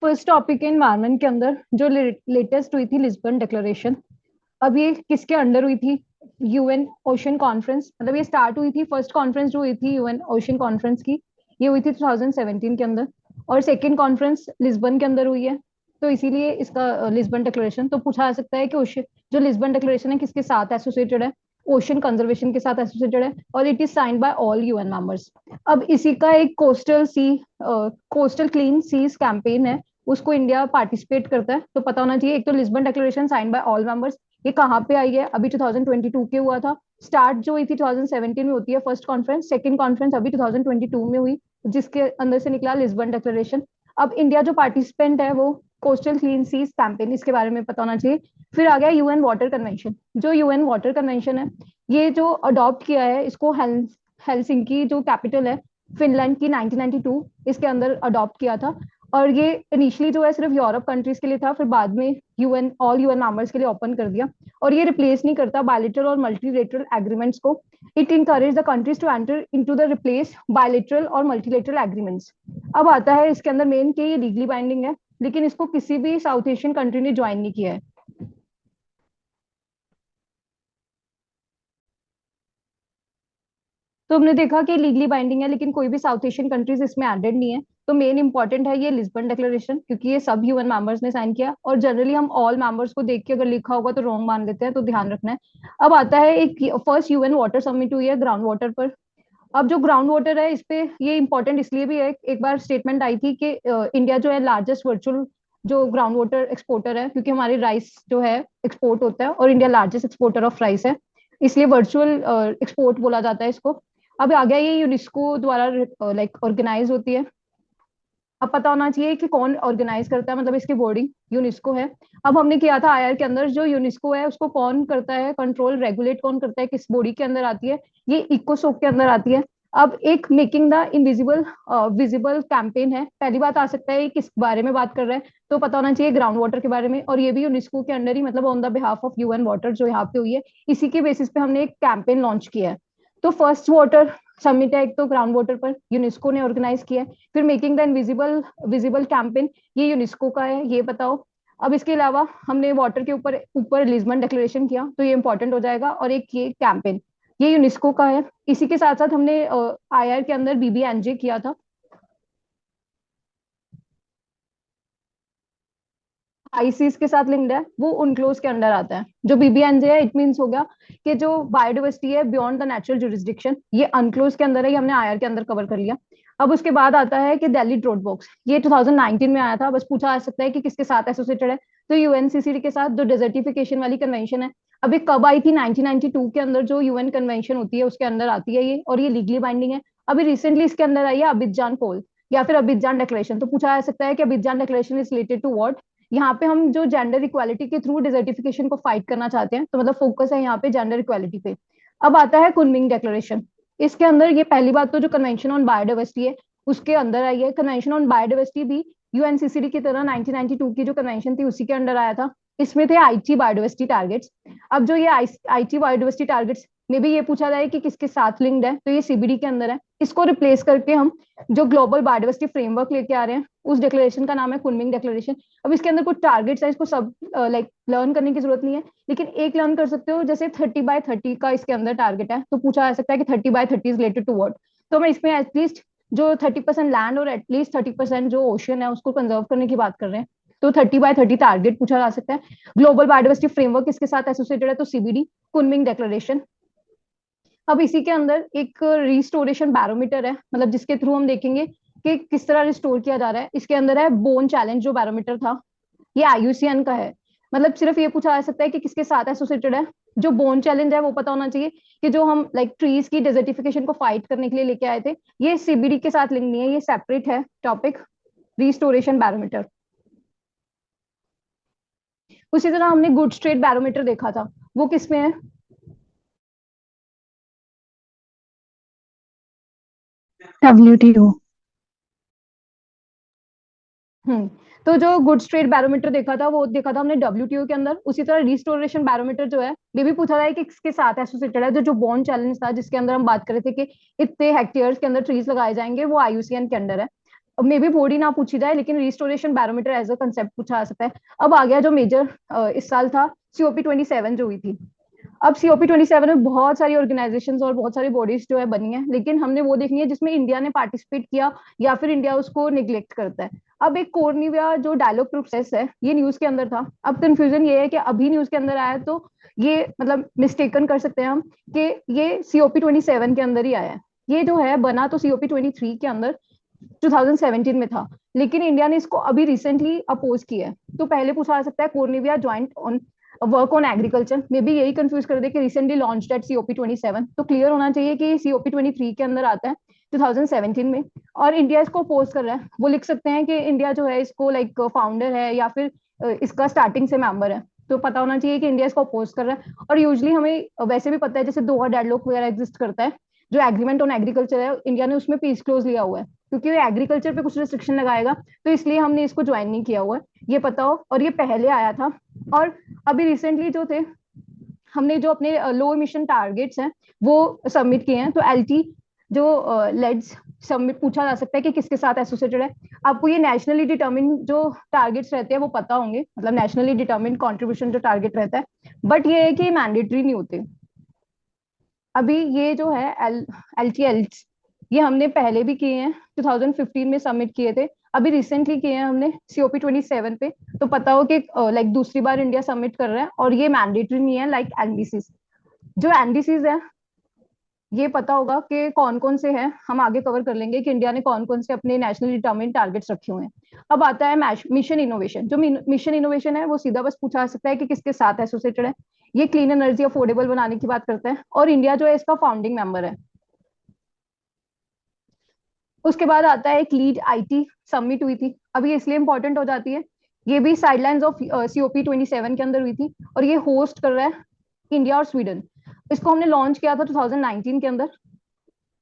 First topic है environment के अंदर जो लेटेस्ट हुई थी लिस्बन डिक्लेरेशन। अब ये किसके अंडर हुई थी? UN ocean conference. मतलब ये स्टार्ट हुई थी, फर्स्ट कॉन्फ्रेंस जो हुई थी यूएन ओशन कॉन्फ्रेंस की, ये हुई थी 2017 के अंदर। और सेकेंड कॉन्फ्रेंस लिस्बन के अंदर हुई है। तो इसीलिए इसका लिस्बन डिक्लेरेशन तो पूछा जा सकता है कि ओशन, जो लिस्बन डिक्लेरेशन है किसके साथ एसोसिएटेड है? ओशन कंजर्वेशन के साथ एसोसिएटेड है और it is signed by all UN members. अब इसी का एक कोस्टल क्लीन सीज कैंपेन है, उसको इंडिया पार्टिसिपेट करता है। तो पता होना चाहिए, एक तो Lisbon declaration sign by all members, ये कहाँ पे आई है? अभी 2022 के हुआ था। स्टार्ट जो हुई थी 2017 में होती है फर्स्ट कॉन्फ्रेंस, सेकंड कॉन्फ्रेंस अभी 2022 में हुई, जिसके अंदर से निकला लिस्बन डिक्लेरेशन। अब इंडिया जो पार्टिसिपेंट है वो कोस्टल क्लीन सीज कैंपेन, इसके बारे में पता होना चाहिए। फिर आ गया यूएन वाटर कन्वेंशन। जो यूएन वाटर कन्वेंशन है, ये जो अडॉप्ट किया है इसको हेलसिंकी जो कैपिटल है फिनलैंड की, 1992 इसके अंदर अडॉप्ट किया था। और ये इनिशियली जो है सिर्फ यूरोप कंट्रीज के लिए था, फिर बाद में यूएन ऑल यूएन मेंबर्स के लिए ओपन कर दिया। और ये रिप्लेस नहीं करता बायलैटरल और मल्टीलेटरल एग्रीमेंट्स को। It encourage the countries to enter into the replace bilateral और मल्टीलेटरल एग्रीमेंट्स। अब आता है इसके अंदर मेन कि ये लीगली बाइंडिंग है, लेकिन इसको किसी भी साउथ एशियन कंट्री ने ज्वाइन नहीं किया है। तो हमने देखा कि लीगली बाइंडिंग है, लेकिन कोई भी साउथ एशियन कंट्रीज इसमें एडेड नहीं है। तो मेन इंपॉर्टेंट है ये लिस्बन डिक्लेरेशन, क्योंकि ये सब यूएन मेंबर्स ने साइन किया। और जनरली हम ऑल मेंबर्स को देख के अगर लिखा होगा तो रॉन्ग मान लेते हैं, तो ध्यान रखना है। अब आता है एक फर्स्ट यूएन वाटर समिट हुई है ग्राउंड वाटर पर। अब जो ग्राउंड वाटर है इस पे ये इंपॉर्टेंट इसलिए भी है, एक बार स्टेटमेंट आई थी कि इंडिया जो है लार्जेस्ट वर्चुअल जो ग्राउंड वाटर एक्सपोर्टर है, क्योंकि हमारी राइस जो है एक्सपोर्ट होता है और India largest exporter of rice है, इसलिए वर्चुअल एक्सपोर्ट बोला जाता है इसको। अब आ गया ये यूनेस्को द्वारा लाइक ऑर्गेनाइज होती है। अब पता होना चाहिए कि कौन ऑर्गेनाइज करता है, मतलब इसकी बॉडी यूनेस्को है। अब हमने किया था आईआर के अंदर, जो यूनेस्को है उसको कौन करता है कंट्रोल, रेगुलेट कौन करता है, किस बॉडी के अंदर आती है? ये इकोसोक के अंदर आती है। अब एक making the invisible visible campaign है। पहली बात आ सकता है ये किस बारे में बात कर रहा है, तो पता होना चाहिए ग्राउंड वाटर के बारे में, और ये भी यूनेस्को के अंडर ही, मतलब on the behalf of UN water जो यहाँ पे हुई है, इसी के बेसिस पे हमने एक कैंपेन लॉन्च किया है। तो फर्स्ट वाटर समिट है एक तो ग्राउंड वाटर पर, यूनेस्को ने ऑर्गेनाइज किया है। फिर making the invisible visible campaign, ये यूनेस्को का है, ये बताओ। अब इसके अलावा हमने वाटर के ऊपर ऊपर लिस्बन डिक्लेरेशन किया, तो ये इंपॉर्टेंट हो जाएगा। और एक ये कैंपेन, ये यूनेस्को का है। इसी के साथ साथ हमने आईआर के अंदर बीबीएनजे किया था। आईसीस के साथ लिंक्ड है, वो उनक्लोज के अंडर आता है। जो बीबीएनजे है इट मीन्स हो गया कि जो बायोडाइवर्सिटी है बियॉन्ड द नेचुरल जुरिस्डिक्शन, ये अनक्लोज के अंदर है, ये हमने आईआर के अंदर कवर कर लिया। अब उसके बाद आता है कि दिल्ली ड्रॉट बॉक्स, ये 2019 में आया था। बस पूछा जा सकता है कि किसके साथ एसोसिएटेड है, तो यूएनसीसीडी के साथ, जो डेजर्टिफिकेशन वाली कन्वेंशन है। अब ये कब आई थी? 1992 के अंदर जो यूएन कन्वेंशन होती है उसके अंदर आती है ये, और ये लीगली बाइंडिंग है। अभी रिसेंटली इसके अंदर आई है अबिजान कोल या फिर अबिजान डिक्लेरेशन। तो पूछा जा सकता है कि Abidjan declaration is related to what? यहाँ पे हम जो जेंडर इक्वालिटी के थ्रू डिजर्टिफिकेशन को फाइट करना चाहते हैं, तो मतलब फोकस है यहाँ पे जेंडर इक्वालिटी पे। अब आता है कुनमिंग डिक्लेरेशन। इसके अंदर ये पहली बात तो जो कन्वेंशन ऑन बायोडाइवर्सिटी है उसके अंदर आई है। कन्वेंशन ऑन बायोडाइवर्सिटी भी यूएनसीसीडी की तरह 1992 की जो कन्वेंशन थी उसी के अंडर आया था। इसमें थे आईटी बायोडाइवर्सिटी टारगेट्स। अब जो ये आईटी बायोडाइवर्सिटी टारगेट्स में भी ये पूछा जाए कि किसके साथ लिंक्ड है, तो ये सीबीडी के अंदर है। इसको रिप्लेस करके हम जो ग्लोबल बायोडाइवर्सिटी फ्रेमवर्क लेके आ रहे हैं, उस डिक्लेरेशन का नाम है कुनमिंग डिक्लेरेशन। अब इसके अंदर कुछ टारगेट्स है, इसको सब लाइक लर्न करने की जरूरत नहीं है, लेकिन एक लर्न कर सकते हो। जैसे 30/30 का इसके अंदर टारगेट है, तो पूछा जा सकता है कि 30/30 इज रिलेटेड टू व्हाट? तो मैं इसमें एटलीस्ट जो 30% लैंड और एटलीस्ट 30% जो ओशन है उसको कंजर्व करने की बात कर रहे हैं। तो 30/30 टारगेट पूछा जा सकता है। ग्लोबल बायोडाइवर्सिटी फ्रेमवर्क किसके साथ एसोसिएटेड है? तो सीबीडी, कुनमिंग डिक्लेरेशन। अब इसी के अंदर एक रिस्टोरेशन बैरोमीटर है, मतलब जिसके थ्रू हम देखेंगे कि किस तरह रिस्टोर किया जा रहा है। इसके अंदर है बोन चैलेंज जो बैरोमीटर था, ये आईयूसीएन का है। मतलब सिर्फ ये पूछा जा सकता है कि किसके साथ एसोसिएटेड है। जो बोन चैलेंज है वो पता होना चाहिए कि जो हम लाइक ट्रीज की डेजर्टिफिकेशन को फाइट करने के लिए लेके आए थे, ये सीबीडी के साथ लिंक नहीं है, ये सेपरेट है टॉपिक, रिस्टोरेशन बैरोमीटर। उसी तरह हमने गुड स्ट्रेट बैरोमीटर देखा था, वो किसमें है? WTO। हम्म। तो जो गुड स्ट्रेट बैरोमीटर देखा था वो देखा था हमने डब्ल्यूटीओ के अंदर। उसी तरह रिस्टोरेशन बैरोमीटर जो है, ये भी पूछा था कि किसके साथ एसोसिएटेड है। जो बॉन चैलेंज था जिसके अंदर हम बात कर रहे थे कि इतने हेक्टेयर्स के अंदर ट्रीज लगाए जाएंगे, वो आईयूसीएन के अंडर है। मे बी बॉडी ना पूछी जाए, लेकिन restoration barometer as a concept पूछा जा सकता है। अब आ गया जो मेजर इस साल था, COP27 जो हुई थी। अब COP27 में बहुत सारी ऑर्गेनाइजेशंस और बहुत सारी बॉडीज जो है बनी है, लेकिन हमने वो देखनी है जिसमें इंडिया ने पार्टिसिपेट किया या फिर इंडिया उसको निग्लेक्ट करता है। अब एक कोर्निविया जो डायलॉग प्रोसेस है, ये न्यूज के अंदर था। अब कंफ्यूजन ये है कि अभी न्यूज के अंदर आया, तो ये मतलब मिस्टेकन कर सकते हैं हम कि ये COP27 के अंदर ही आया है। ये जो है बना तो COP23 के अंदर 2017 में था, लेकिन इंडिया ने इसको अभी रिसेंटली अपोज किया है। तो पहले पूछा जा सकता है कोर्निविया joint on work on agriculture, may be यही कंफ्यूज कर दे कि रिसेंटली लॉन्च एट COP27, तो क्लियर होना चाहिए कि COP23 के अंदर आता है 2017 में, और इंडिया इसको अपोज कर रहा है। वो लिख सकते हैं कि इंडिया जो है इसको लाइक फाउंडर है या फिर इसका स्टार्टिंग से मेंबर है, तो पता होना चाहिए कि इंडिया इसको अपोज कर रहा है। और यूजली हमें वैसे भी पता है, जैसे दोहा डेडलॉक वगैरह एग्जिस्ट करता है, जो एग्रीमेंट ऑन एग्रीकल्चर है, इंडिया ने उसमें पीस क्लोज लिया हुआ है, क्योंकि वो एग्रीकल्चर पे कुछ रिस्ट्रिक्शन लगाएगा, तो इसलिए हमने इसको ज्वाइन नहीं किया हुआ है, ये पता हो। और ये पहले आया था। और अभी रिसेंटली जो थे, हमने जो अपने लो इमिशन टारगेट्स हैं वो सबमिट किए हैं। तो LT जो लेड्स सबमिट पूछा जा सकता है कि किसके साथ एसोसिएटेड है। आपको ये नेशनली डिटर्मिन जो टारगेट्स रहते हैं वो पता होंगे, मतलब नेशनली डिटर्मिन कंट्रीब्यूशन जो टारगेट रहता है, बट ये है कि मैंडेटरी नहीं होते। अभी ये जो है LTLs, ये हमने पहले भी किए हैं, 2015 में सबमिट किए थे, अभी रिसेंटली किए हैं हमने COP27 पे। तो पता हो कि लाइक दूसरी बार इंडिया सबमिट कर रहा है, और ये मैंडेटरी नहीं है लाइक NDCs। जो NDCs है, ये पता होगा कि कौन कौन से हैं, हम आगे कवर कर लेंगे कि इंडिया ने कौन कौन से अपने नेशनली डिटर्मिन्ड टारगेट्स रखे हुए हैं। अब आता है मिशन इनोवेशन। जो मिशन इनोवेशन है वो सीधा बस पूछा जा सकता है कि किसके साथ एसोसिएटेड है। ये क्लीन एनर्जी अफोर्डेबल बनाने की बात करता है, और इंडिया जो है इसका फाउंडिंग मेंबर है। उसके बाद आता है एक लीड IT सबमिट हुई थी, अब ये इसलिए इंपॉर्टेंट हो जाती है, ये भी साइडलाइंस ऑफ COP27 के अंदर हुई थी, और ये होस्ट कर रहा है इंडिया और स्वीडन। इसको हमने लॉन्च किया था 2019 के अंदर।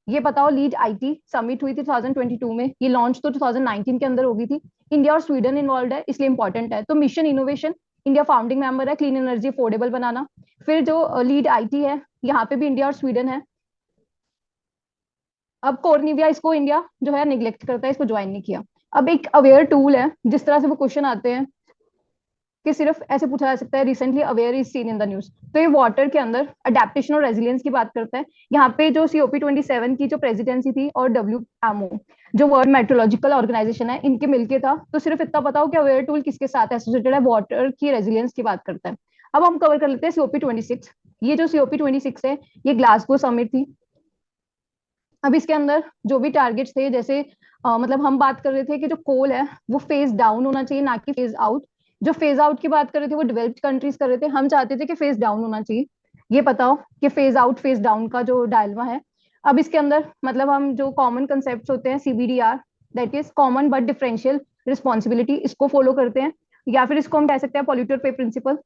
ये बताओ, लीड IT सबमिट हुई थी 2022 में, ये लॉन्च तो 2019 के अंदर होगी थी। इंडिया और स्वीडन इन्वॉल्व है, इसलिए इंपॉर्टेंट है। तो mission innovation, India founding member है, क्लीन एनर्जी अफोर्डेबल बनाना। फिर जो लीड IT है, यहाँ पे भी इंडिया और स्वीडन है। अब कोर्निविया, इसको इंडिया जो है निग्लेक्ट करता है, इसको ज्वाइन नहीं किया। अब एक अवेयर टूल है, जिस तरह से वो क्वेश्चन आते हैं कि सिर्फ ऐसे पूछा जा सकता है recently aware is seen in the news, तो ये वाटर के अंदर अडेप्टेशन और रेजिलियंस की बात करता है। यहाँ पे जो COP27 की जो प्रेसिडेंसी थी और WMO जो वर्ल्ड मेट्रोलॉजिकल ऑर्गेनाइजेशन है, इनके मिलके था। तो सिर्फ इतना बताओ कि अवेयर टूल किसके साथ एसोसिएटेड है, वाटर की रेजिलियंस की बात करता है। अब हम कवर कर लेते हैं COP26। ये जो COP26 है, ये ग्लासगो समिट थी। अब इसके अंदर जो भी टारगेट्स थे, जैसे मतलब हम बात कर रहे थे कि जो कोल है वो फेज डाउन होना चाहिए, ना कि फेज आउट। जो फेज आउट की बात कर रहे थे वो डेवलप्ड कंट्रीज कर रहे थे, हम चाहते थे कि फेज डाउन होना चाहिए। ये पता हो कि फेज आउट फेज डाउन का जो डायलमा है। अब इसके अंदर मतलब हम जो कॉमन कंसेप्ट होते हैं, CBDR, that is common but differential responsibility, इसको फॉलो करते हैं, या फिर इसको हम कह सकते हैं पॉल्यूटर पे प्रिंसिपल।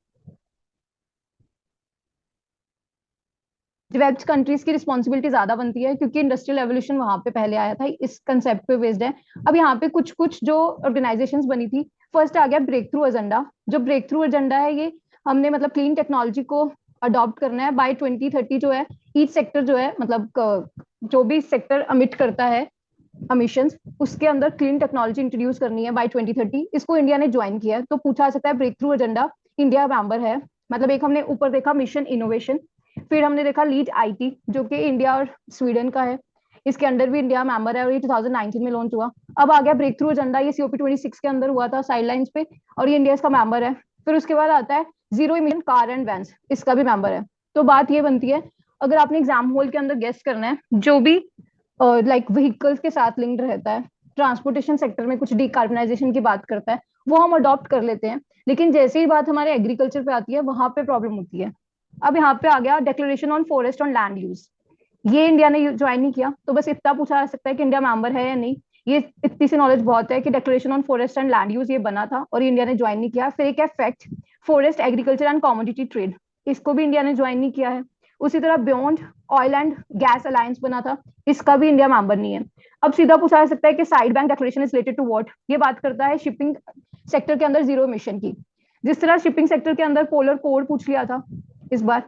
डेवलप्ड कंट्रीज की रिस्पॉन्सिबिलिटी ज्यादा बनती है, क्योंकि इंडस्ट्रियल एवोल्यूशन वहां पे पहले आया था, इस कंसेप्ट पे बेस्ड है। अब यहाँ पे कुछ कुछ जो ऑर्गेनाइजेशंस बनी थी, फर्स्ट आ गया ब्रेक थ्रू एजेंडा। जो ब्रेक थ्रू एजेंडा है, ये हमने मतलब क्लीन टेक्नोलॉजी को अडॉप्ट करना है बाय 2030 जो है। ईच सेक्टर जो है, मतलब जो भी सेक्टर अमिट करता है अमिशंस, उसके अंदर क्लीन टेक्नोलॉजी इंट्रोड्यूस करनी है बाय 2030। इसको इंडिया ने ज्वाइन किया है, तो पूछा जा सकता है breakthrough agenda India member है। मतलब एक हमने ऊपर देखा मिशन इनोवेशन, फिर हमने देखा लीड IT जो कि इंडिया और स्वीडन का है, इसके अंडर भी इंडिया मेंबर है, और ये 2019 में लॉन्च हुआ। अब आ गया ब्रेक थ्रू एजेंडा, ये COP26 के अंदर हुआ था साइडलाइंस पे, और ये इंडिया इसका मेंबर है। फिर उसके बाद आता है zero emission car and vans, इसका भी मेंबर है। तो बात ये बनती है, अगर आपने एग्जाम हॉल के अंदर गेस्ट करना है, जो भी लाइक व्हीकल्स के साथ लिंक्ड रहता है, ट्रांसपोर्टेशन सेक्टर में कुछ डिकार्बनाइजेशन की बात करता है, वो हम अडॉप्ट कर लेते हैं। लेकिन जैसे ही बात हमारे एग्रीकल्चर पे आती है, वहां पे प्रॉब्लम होती है। अब यहाँ पे आ गया declaration on forest on land use, ये इंडिया ने ज्वाइन नहीं किया। तो बस इतना पूछा जा सकता है कि इंडिया मेंबर है या नहीं। ये इतनी सी नॉलेज बहुत है कि declaration on forest and land use ये बना था, और इंडिया ने ज्वाइन नहीं किया। फिर एक है fact forest agriculture and commodity trade, इसको भी इंडिया ने ज्वाइन नहीं किया है। उसी तरह beyond oil and gas alliance बना था, इसका भी इंडिया मेंबर नहीं है। अब सीधा पूछा जा सकता है कि side bank declaration is related to what, ये बात करता है शिपिंग सेक्टर के अंदर जीरो इमिशन की। जिस तरह शिपिंग सेक्टर के अंदर पोलर कोड पूछ लिया था, इस बार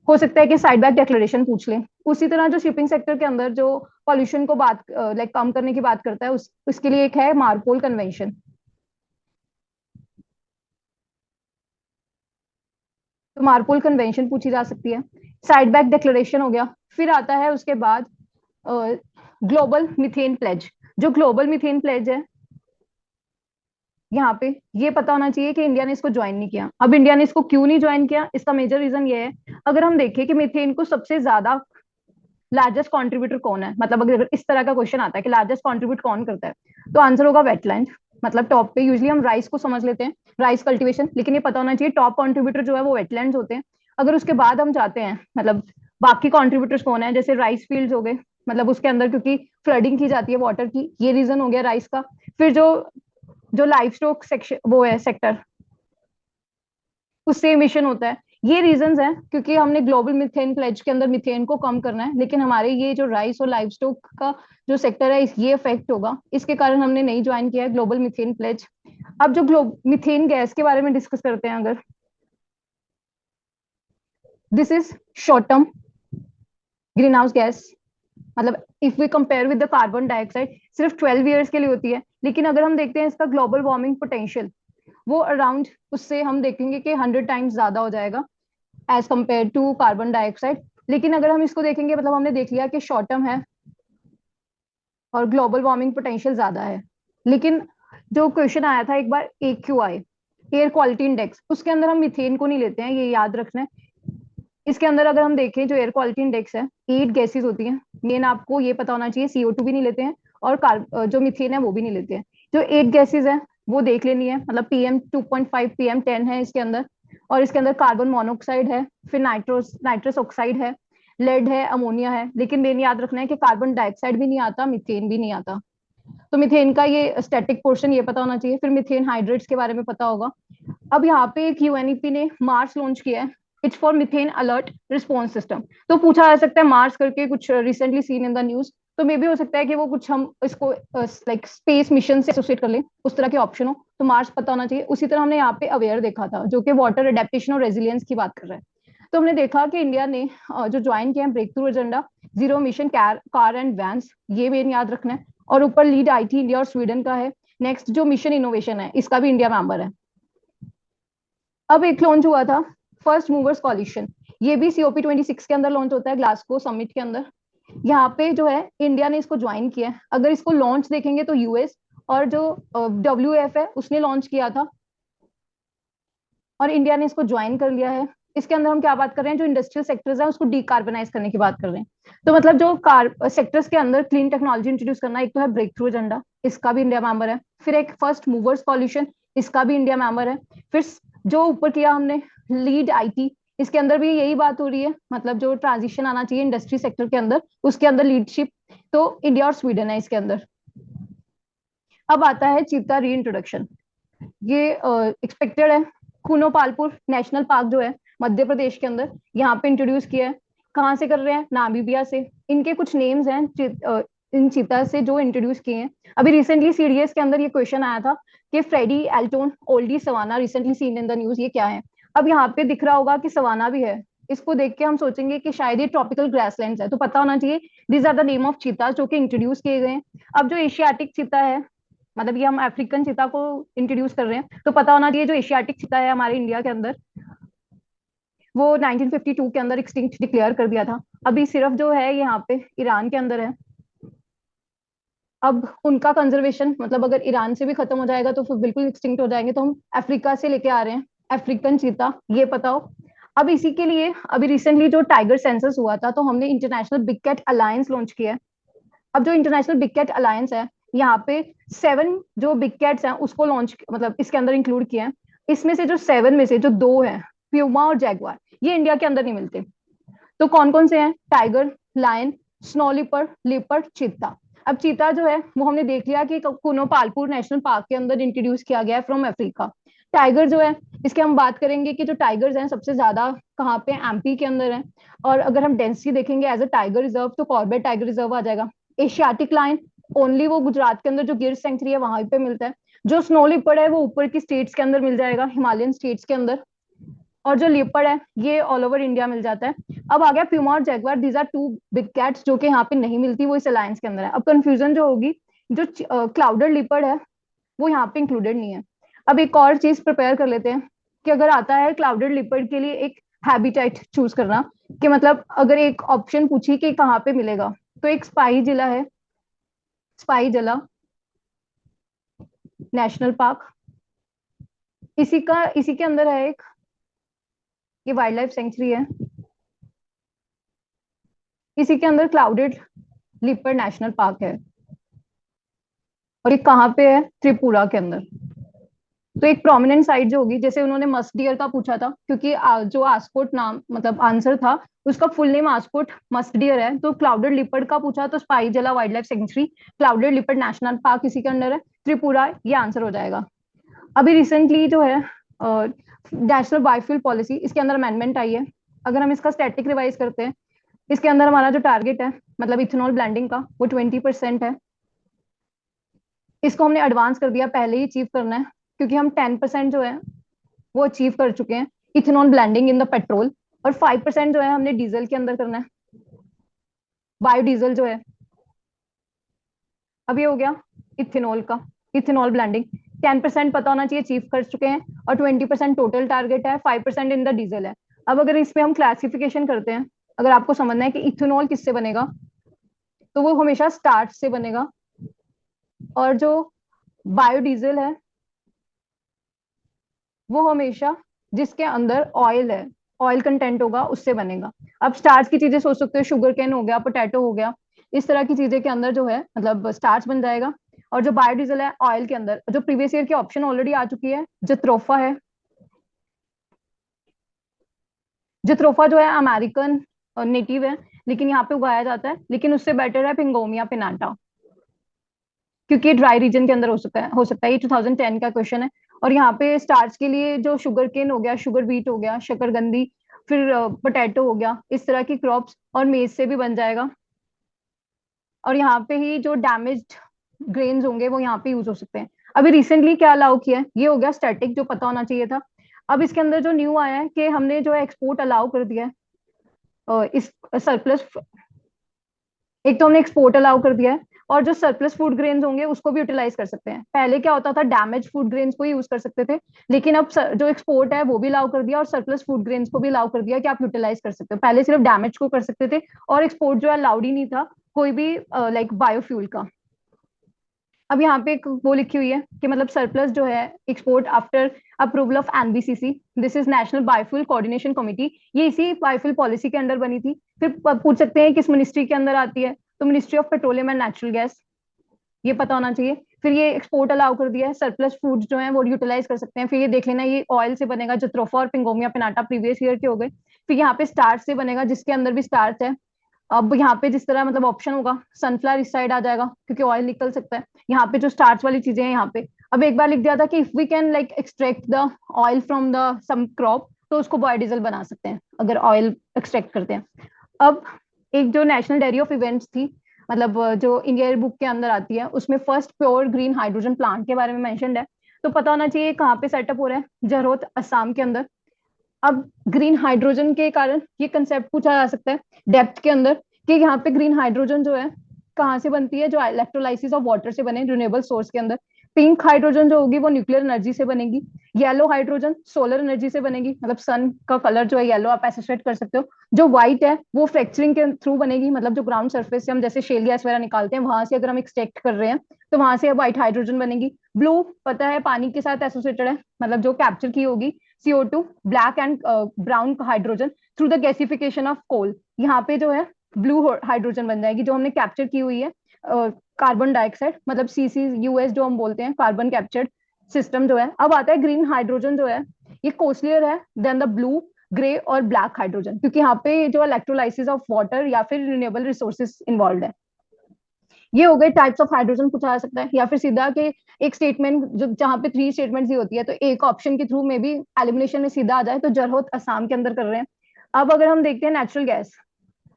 हो सकता है कि साइड बैक डिक्लेरेशन पूछ ले। उसी तरह जो शिपिंग सेक्टर के अंदर जो पॉल्यूशन को बात लाइक कम करने की बात करता है, उसके लिए एक है मार्पोल कन्वेंशन। तो मार्पोल कन्वेंशन पूछी जा सकती है। साइड बैक डिक्लेरेशन हो गया। फिर आता है उसके बाद ग्लोबल मीथेन प्लेज। जो ग्लोबल मीथेन प्लेज है, यहाँ पे ये पता होना चाहिए कि इंडिया ने इसको ज्वाइन नहीं किया। अब इंडिया ने इसको क्यों नहीं ज्वाइन किया, इसका मेजर रीजन ये है, अगर हम देखें कि मीथेन को सबसे ज्यादा लार्जेस्ट कंट्रीब्यूटर कौन है, मतलब अगर इस तरह का क्वेश्चन आता है कि लार्जेस्ट कंट्रीब्यूट कौन करता है, तो आंसर होगा वेटलैंड। मतलब टॉप पे यूजली हम राइस को समझ लेते हैं, राइस कल्टीवेशन, लेकिन ये पता होना चाहिए टॉप कंट्रीब्यूटर जो है वो वेटलैंड्स होते हैं। अगर उसके बाद हम जाते हैं मतलब बाकी कंट्रीब्यूटर्स कौन है, जैसे राइस फील्ड्स हो गए, मतलब उसके अंदर क्योंकि फ्लडिंग की जाती है वाटर की, ये रीजन हो गया राइस का। फिर जो जो लाइफ स्टॉक सेक्शन वो है सेक्टर, उससे इमिशन होता है। ये रीजंस हैं क्योंकि हमने ग्लोबल मीथेन प्लेज के अंदर मीथेन को कम करना है, लेकिन हमारे ये जो राइस और लाइव स्टॉक का जो सेक्टर है ये इफेक्ट होगा, इसके कारण हमने नहीं ज्वाइन किया है ग्लोबल मीथेन प्लेज। अब जो मीथेन गैस के बारे में डिस्कस करते हैं, अगर this is short term greenhouse gas, मतलब if we compare with the carbon dioxide सिर्फ 12 ईयर्स के लिए होती है, लेकिन अगर हम देखते हैं इसका ग्लोबल वार्मिंग पोटेंशियल, वो अराउंड उससे हम देखेंगे कि 100 टाइम्स ज्यादा हो जाएगा as compared to carbon dioxide. लेकिन अगर हम इसको देखेंगे, मतलब हमने देख लिया कि शॉर्ट टर्म है और ग्लोबल वार्मिंग पोटेंशियल ज्यादा है, लेकिन जो क्वेश्चन आया था एक बार AQI, एयर क्वालिटी इंडेक्स, उसके अंदर हम मीथेन को नहीं लेते हैं, ये याद रखना है। इसके अंदर अगर हम देखें जो एयर क्वालिटी इंडेक्स है, 8 गैसेस होती हैं मेन, आपको ये पता होना चाहिए, CO2 भी नहीं लेते हैं और जो मीथेन है वो भी नहीं लेते हैं। जो 8 गैसेज है वो देख लेनी है, मतलब PM2.5 PM10 है इसके अंदर, और इसके अंदर कार्बन मोनोऑक्साइड है, फिर नाइट्रस ऑक्साइड है, लेड है, अमोनिया है, लेकिन मेन याद रखना है कि कार्बन डाइऑक्साइड भी नहीं आता, मीथेन भी नहीं आता। तो मीथेन का ये स्टैटिक पोर्शन ये पता होना चाहिए। फिर मीथेन हाइड्रेट्स के बारे में पता होगा। अब यहाँ पे एक UNEP ने मार्स लॉन्च किया है, it's for methane alert response system. तो पूछा जा सकता है मार्स करके कुछ recently seen in the news, तो मे भी हो सकता है कि वो कुछ हम इसको लाइक स्पेस मिशन से एसोसिएट कर लें, उस तरह के ऑप्शन हो, तो मार्स पता होना चाहिए। उसी तरह हमने यहाँ पे अवेयर देखा था जो कि वाटर एडेप्टेशन और रेजिलियंस की बात कर रहा है। तो हमने देखा कि इंडिया ने जो ज्वाइन किया है breakthrough agenda zero mission car and vans, ये मेन याद रखना है। और ऊपर लीड IT इंडिया और स्वीडन का है। नेक्स्ट जो मिशन इनोवेशन है, इसका भी इंडिया मेंबर है। अब एक लॉन्च हुआ था फर्स्ट मूवर्स कॉलिशन, ये भी COP26 के अंदर लॉन्च होता है, ग्लासगो समिट के अंदर। यहाँ पे जो है इंडिया ने इसको ज्वाइन किया है। अगर इसको लॉन्च देखेंगे तो US और जो WF है उसने लॉन्च किया था, और इंडिया ने इसको ज्वाइन कर लिया है। इसके अंदर हम क्या बात कर रहे हैं, जो इंडस्ट्रियल सेक्टर्स है उसको डीकार्बनाइज करने की बात कर रहे हैं। तो मतलब जो कार सेक्टर्स के अंदर क्लीन टेक्नोलॉजी इंट्रोड्यूस करना, एक तो है ब्रेक थ्रू एजेंडा, इसका भी इंडिया मेंबर है। फिर एक फर्स्ट मूवर्स सॉल्यूशन, इसका भी इंडिया मेंबर है। फिर जो ऊपर किया हमने लीड IT, इसके अंदर भी यही बात हो रही है, मतलब जो ट्रांजिशन आना चाहिए इंडस्ट्री सेक्टर के अंदर, उसके अंदर लीडशिप तो इंडिया और स्वीडन है इसके अंदर। अब आता है चीता री इंट्रोडक्शन, ये एक्सपेक्टेड है। खूनो पालपुर नेशनल पार्क जो है मध्य प्रदेश के अंदर, यहाँ पे इंट्रोड्यूस किया है। कहाँ से कर रहे हैं, नामीबिया से। इनके कुछ नेम्स हैं इन चीता से जो इंट्रोड्यूस किए हैं। अभी रिसेंटली CDS के अंदर ये क्वेश्चन आया था कि फ्रेडी एल्टोन ओल्डी सवाना recently seen in the news, ये क्या है। अब यहाँ पे दिख रहा होगा कि सवाना भी है, इसको देख के हम सोचेंगे कि शायद ये ट्रॉपिकल ग्रासलैंड्स है, तो पता होना चाहिए these are the name of cheetah जो कि इंट्रोड्यूस किए गए हैं। अब जो एशियाटिक चीता है, मतलब ये हम अफ्रीकन चीता को इंट्रोड्यूस कर रहे हैं, तो पता होना चाहिए जो एशियाटिक चीता है हमारे इंडिया के अंदर, वो 1952 के अंदर एक्सटिंक्ट डिक्लेयर कर दिया था। अभी सिर्फ जो है यहाँ पे ईरान के अंदर है। अब उनका कंजर्वेशन, मतलब अगर ईरान से भी खत्म हो जाएगा तो फिर बिल्कुल एक्सटिंक्ट हो जाएंगे, तो हम अफ्रीका से लेके आ रहे हैं अफ्रीकन चीता, ये पता हो। अब इसी के लिए अभी रिसेंटली जो टाइगर सेंसस हुआ था, तो हमने international big cat alliance launch किया है। अब जो इंटरनेशनल बिग कैट अलायंस है, यहाँ पे 7 जो बिग कैट्स हैं उसको लॉन्च, मतलब इसके अंदर इंक्लूड किया है। इसमें से जो 7 में से जो 2 हैं, प्यूमा और जैगवार, ये इंडिया के अंदर नहीं मिलते। तो कौन कौन से हैं, tiger, lion, snow leopard, leopard, cheetah. अब चीता जो है वो हमने देख लिया कि कुनो पालपुर नेशनल पार्क के अंदर इंट्रोड्यूस किया गया है फ्रॉम अफ्रीका। टाइगर जो है, इसके हम बात करेंगे कि जो टाइगर्स हैं सबसे ज्यादा कहाँ पे, MP के अंदर है। और अगर हम डेंसिटी देखेंगे एज अ टाइगर रिजर्व, तो कॉर्बेट टाइगर रिजर्व आ जाएगा। एशियाटिक लाइन ओनली वो गुजरात के अंदर जो गिर सेंचुरी है वहां पे मिलता है। जो स्नो लिपर्ड है वो ऊपर की स्टेट्स के अंदर मिल जाएगा, हिमालयन स्टेट्स के अंदर। और जो लिपर्ड है ये ऑल ओवर इंडिया मिल जाता है। अब आ गया प्यूमा और jaguar, these are two big cats जो कि यहाँ पे नहीं मिलती, वो इस अलायंस के अंदर है। अब कंफ्यूजन जो होगी, जो क्लाउडेड लिपर्ड है वो यहाँ पे इंक्लूडेड नहीं है। अब एक और चीज प्रिपेयर कर लेते हैं कि अगर आता है क्लाउडेड लिपर्ड के लिए एक हैबिटेट चूज करना, कि मतलब अगर एक ऑप्शन पूछी कि कहाँ पे मिलेगा, तो एक स्पाई जिला है, स्पाई जिला नेशनल पार्क, इसी के अंदर है एक, ये वाइल्ड लाइफ सेंचुरी है, इसी के अंदर क्लाउडेड लिपर्ड नेशनल पार्क है। और ये कहाँ पे है? त्रिपुरा के अंदर। तो एक प्रोमिनेंट साइट जो होगी, जैसे उन्होंने मस्ट डियर का पूछा था, क्योंकि जो आस्कोट नाम मतलब आंसर था, उसका फुल नेम आस्कोट मस्ट डियर है, तो क्लाउडेड लिपर्ड का पूछा तो स्पाई जला wild life sanctuary, clouded leopard national park इसी के अंडर है, त्रिपुरा ये आंसर हो जाएगा। अभी रिसेंटली जो है नेशनल बायोफ्यूल पॉलिसी, इसके अंदर अमेंडमेंट आई है। अगर हम इसका स्टैटिक रिवाइज करते हैं, इसके अंदर हमारा जो टारगेट है मतलब इथेनॉल ब्लेंडिंग का, वो 20% है। इसको हमने एडवांस कर दिया, पहले ही अचीव करना है, क्योंकि हम 10% जो है वो अचीव कर चुके हैं ethanol blending in the petrol, और 5% जो है हमने डीजल के अंदर करना है, बायोडीजल जो है। अब ये हो गया इथेनॉल का, इथेनॉल ब्लेंडिंग 10% पता होना चाहिए, अचीव कर चुके हैं, और 20% टोटल टारगेट है, 5% इन द डीजल है। अब अगर इसमें हम क्लासिफिकेशन करते हैं, अगर आपको समझना है कि इथेनॉल किससे बनेगा, तो वो हमेशा स्टार्च से बनेगा, और जो बायोडीजल है वो हमेशा जिसके अंदर ऑयल है, ऑयल कंटेंट होगा उससे बनेगा। अब स्टार्च की चीजें सोच सकते हो, शुगर केन हो गया, पोटैटो हो गया, इस तरह की चीजें के अंदर जो है मतलब स्टार्च बन जाएगा। और जो बायोडीजल है ऑयल के अंदर, जो प्रीवियस ईयर की ऑप्शन ऑलरेडी आ चुकी है, जत्रोफा है, जत्रोफा जो है अमेरिकन नेटिव है, लेकिन यहाँ पे उगाया जाता है, लेकिन उससे बेटर है पिंगोमिया पिनाटा, क्योंकि ड्राई रीजन के अंदर हो सकता है। ये 2010 का क्वेश्चन है। और यहाँ पे स्टार्च के लिए जो शुगर केन हो गया, शुगर बीट हो गया, शकरगंदी, फिर पोटैटो हो गया, इस तरह की क्रॉप्स, और मेज से भी बन जाएगा। और यहाँ पे ही जो डैमेज्ड ग्रेन्स होंगे वो यहाँ पे यूज हो सकते हैं। अभी रिसेंटली क्या अलाउ किया है, ये हो गया स्टैटिक जो पता होना चाहिए था। अब इसके अंदर जो न्यू आया है कि हमने जो है एक्सपोर्ट अलाउ कर दिया है, इस सरप्लस, एक तो हमने एक्सपोर्ट अलाउ कर दिया है, और जो सरप्लस फूड ग्रेन्स होंगे उसको भी यूटिलाइज कर सकते हैं। पहले क्या होता था, डैमेज फूड ग्रेन्स को ही यूज कर सकते थे, लेकिन अब जो एक्सपोर्ट है वो भी अलाउ कर दिया, और सरप्लस फूड ग्रेन्स को भी अलाउ कर दिया कि आप यूटिलाइज कर सकते हो। पहले सिर्फ डैमेज को कर सकते थे, और एक्सपोर्ट जो है अलाउड ही नहीं था कोई भी लाइक बायोफ्यूल का। अब यहाँ पे एक वो लिखी हुई है कि मतलब सरप्लस जो है export after approval of NBCC, this is national biofuel coordination committee, ये इसी बायोफ्यूल पॉलिसी के अंडर बनी थी। फिर पूछ सकते हैं किस मिनिस्ट्री के अंदर आती है, तो ministry of petroleum and natural gas, ये पता होना चाहिए। फिर ये एक्सपोर्ट अलाउ कर दिया है, सरप्लस फूड जो है वो यूटिलाइज कर सकते हैं। फिर ये देख लेना, ये ऑयल से बनेगा, जत्रोफा और पिंगोमिया पिनाटा प्रीवियस ईयर के हो गए। फिर यहाँ पे स्टार्च से बनेगा, जिसके अंदर भी स्टार्च है। अब यहाँ पे जिस तरह मतलब ऑप्शन होगा, सनफ्लावर इस साइड आ जाएगा क्योंकि ऑयल निकल सकता है। यहाँ पे जो स्टार्च वाली चीजें हैं यहाँ पे, अब एक बार लिख दिया था कि if we can like extract the oil from the some crop, तो उसको बायोडीजल बना सकते हैं अगर ऑयल एक्सट्रैक्ट करते हैं। अब एक जो नेशनल डायरी ऑफ इवेंट्स थी, मतलब जो इंडिया बुक के अंदर आती है, उसमें first pure green hydrogen plant के बारे में मेंशन्ड है। तो पता होना चाहिए कहाँ पे सेटअप हो रहा है, जरोत असम के अंदर। अब ग्रीन हाइड्रोजन के कारण ये कंसेप्ट पूछा जा सकता है डेप्थ के अंदर, कि यहाँ पे ग्रीन हाइड्रोजन जो है कहाँ से बनती है, जो इलेक्ट्रोलाइसिस ऑफ वाटर से बने रिन्यूएबल सोर्स के अंदर। पिंक हाइड्रोजन जो होगी वो न्यूक्लियर एनर्जी से बनेगी, येलो हाइड्रोजन सोलर एनर्जी से बनेगी, मतलब सन का कलर जो है येलो, आप एसोसिएट कर सकते हो। जो व्हाइट है वो फ्रैक्चरिंग के थ्रू बनेगी, मतलब जो ग्राउंड सर्फेस से हम जैसे शेल गैस वगैरह निकालते हैं, वहां से अगर हम एक्सट्रैक्ट कर रहे हैं तो वहां से व्हाइट हाइड्रोजन बनेगी। ब्लू पता है पानी के साथ एसोसिएटेड है, मतलब जो कैप्चर की होगी CO2, black and brown hydrogen through the gasification of coal, यहाँ पे जो है ब्लू हाइड्रोजन बन जाएगी जो हमने कैप्चर की हुई है कार्बन डाइऑक्साइड, मतलब CCUS जो हम बोलते हैं, कार्बन कैप्चर्ड सिस्टम जो है। अब आता है ग्रीन हाइड्रोजन जो है, ये कोस्टलियर है देन द ब्लू, ग्रे और ब्लैक हाइड्रोजन, क्योंकि यहाँ पे जो इलेक्ट्रोलाइसिस ऑफ वाटर या फिर रिन्यूएबल रिसोर्सेज इन्वॉल्व है। ये हो गए टाइप्स ऑफ हाइड्रोजन पूछा जा सकता है, या फिर सीधा के एक स्टेटमेंट जो जहाँ पे 3 स्टेटमेंट ही होती है, तो एक ऑप्शन के थ्रू में भी एलिमिनेशन में सीधा आ जाए, तो जरहोत असम के अंदर कर रहे हैं। अब अगर हम देखते हैं नेचुरल गैस,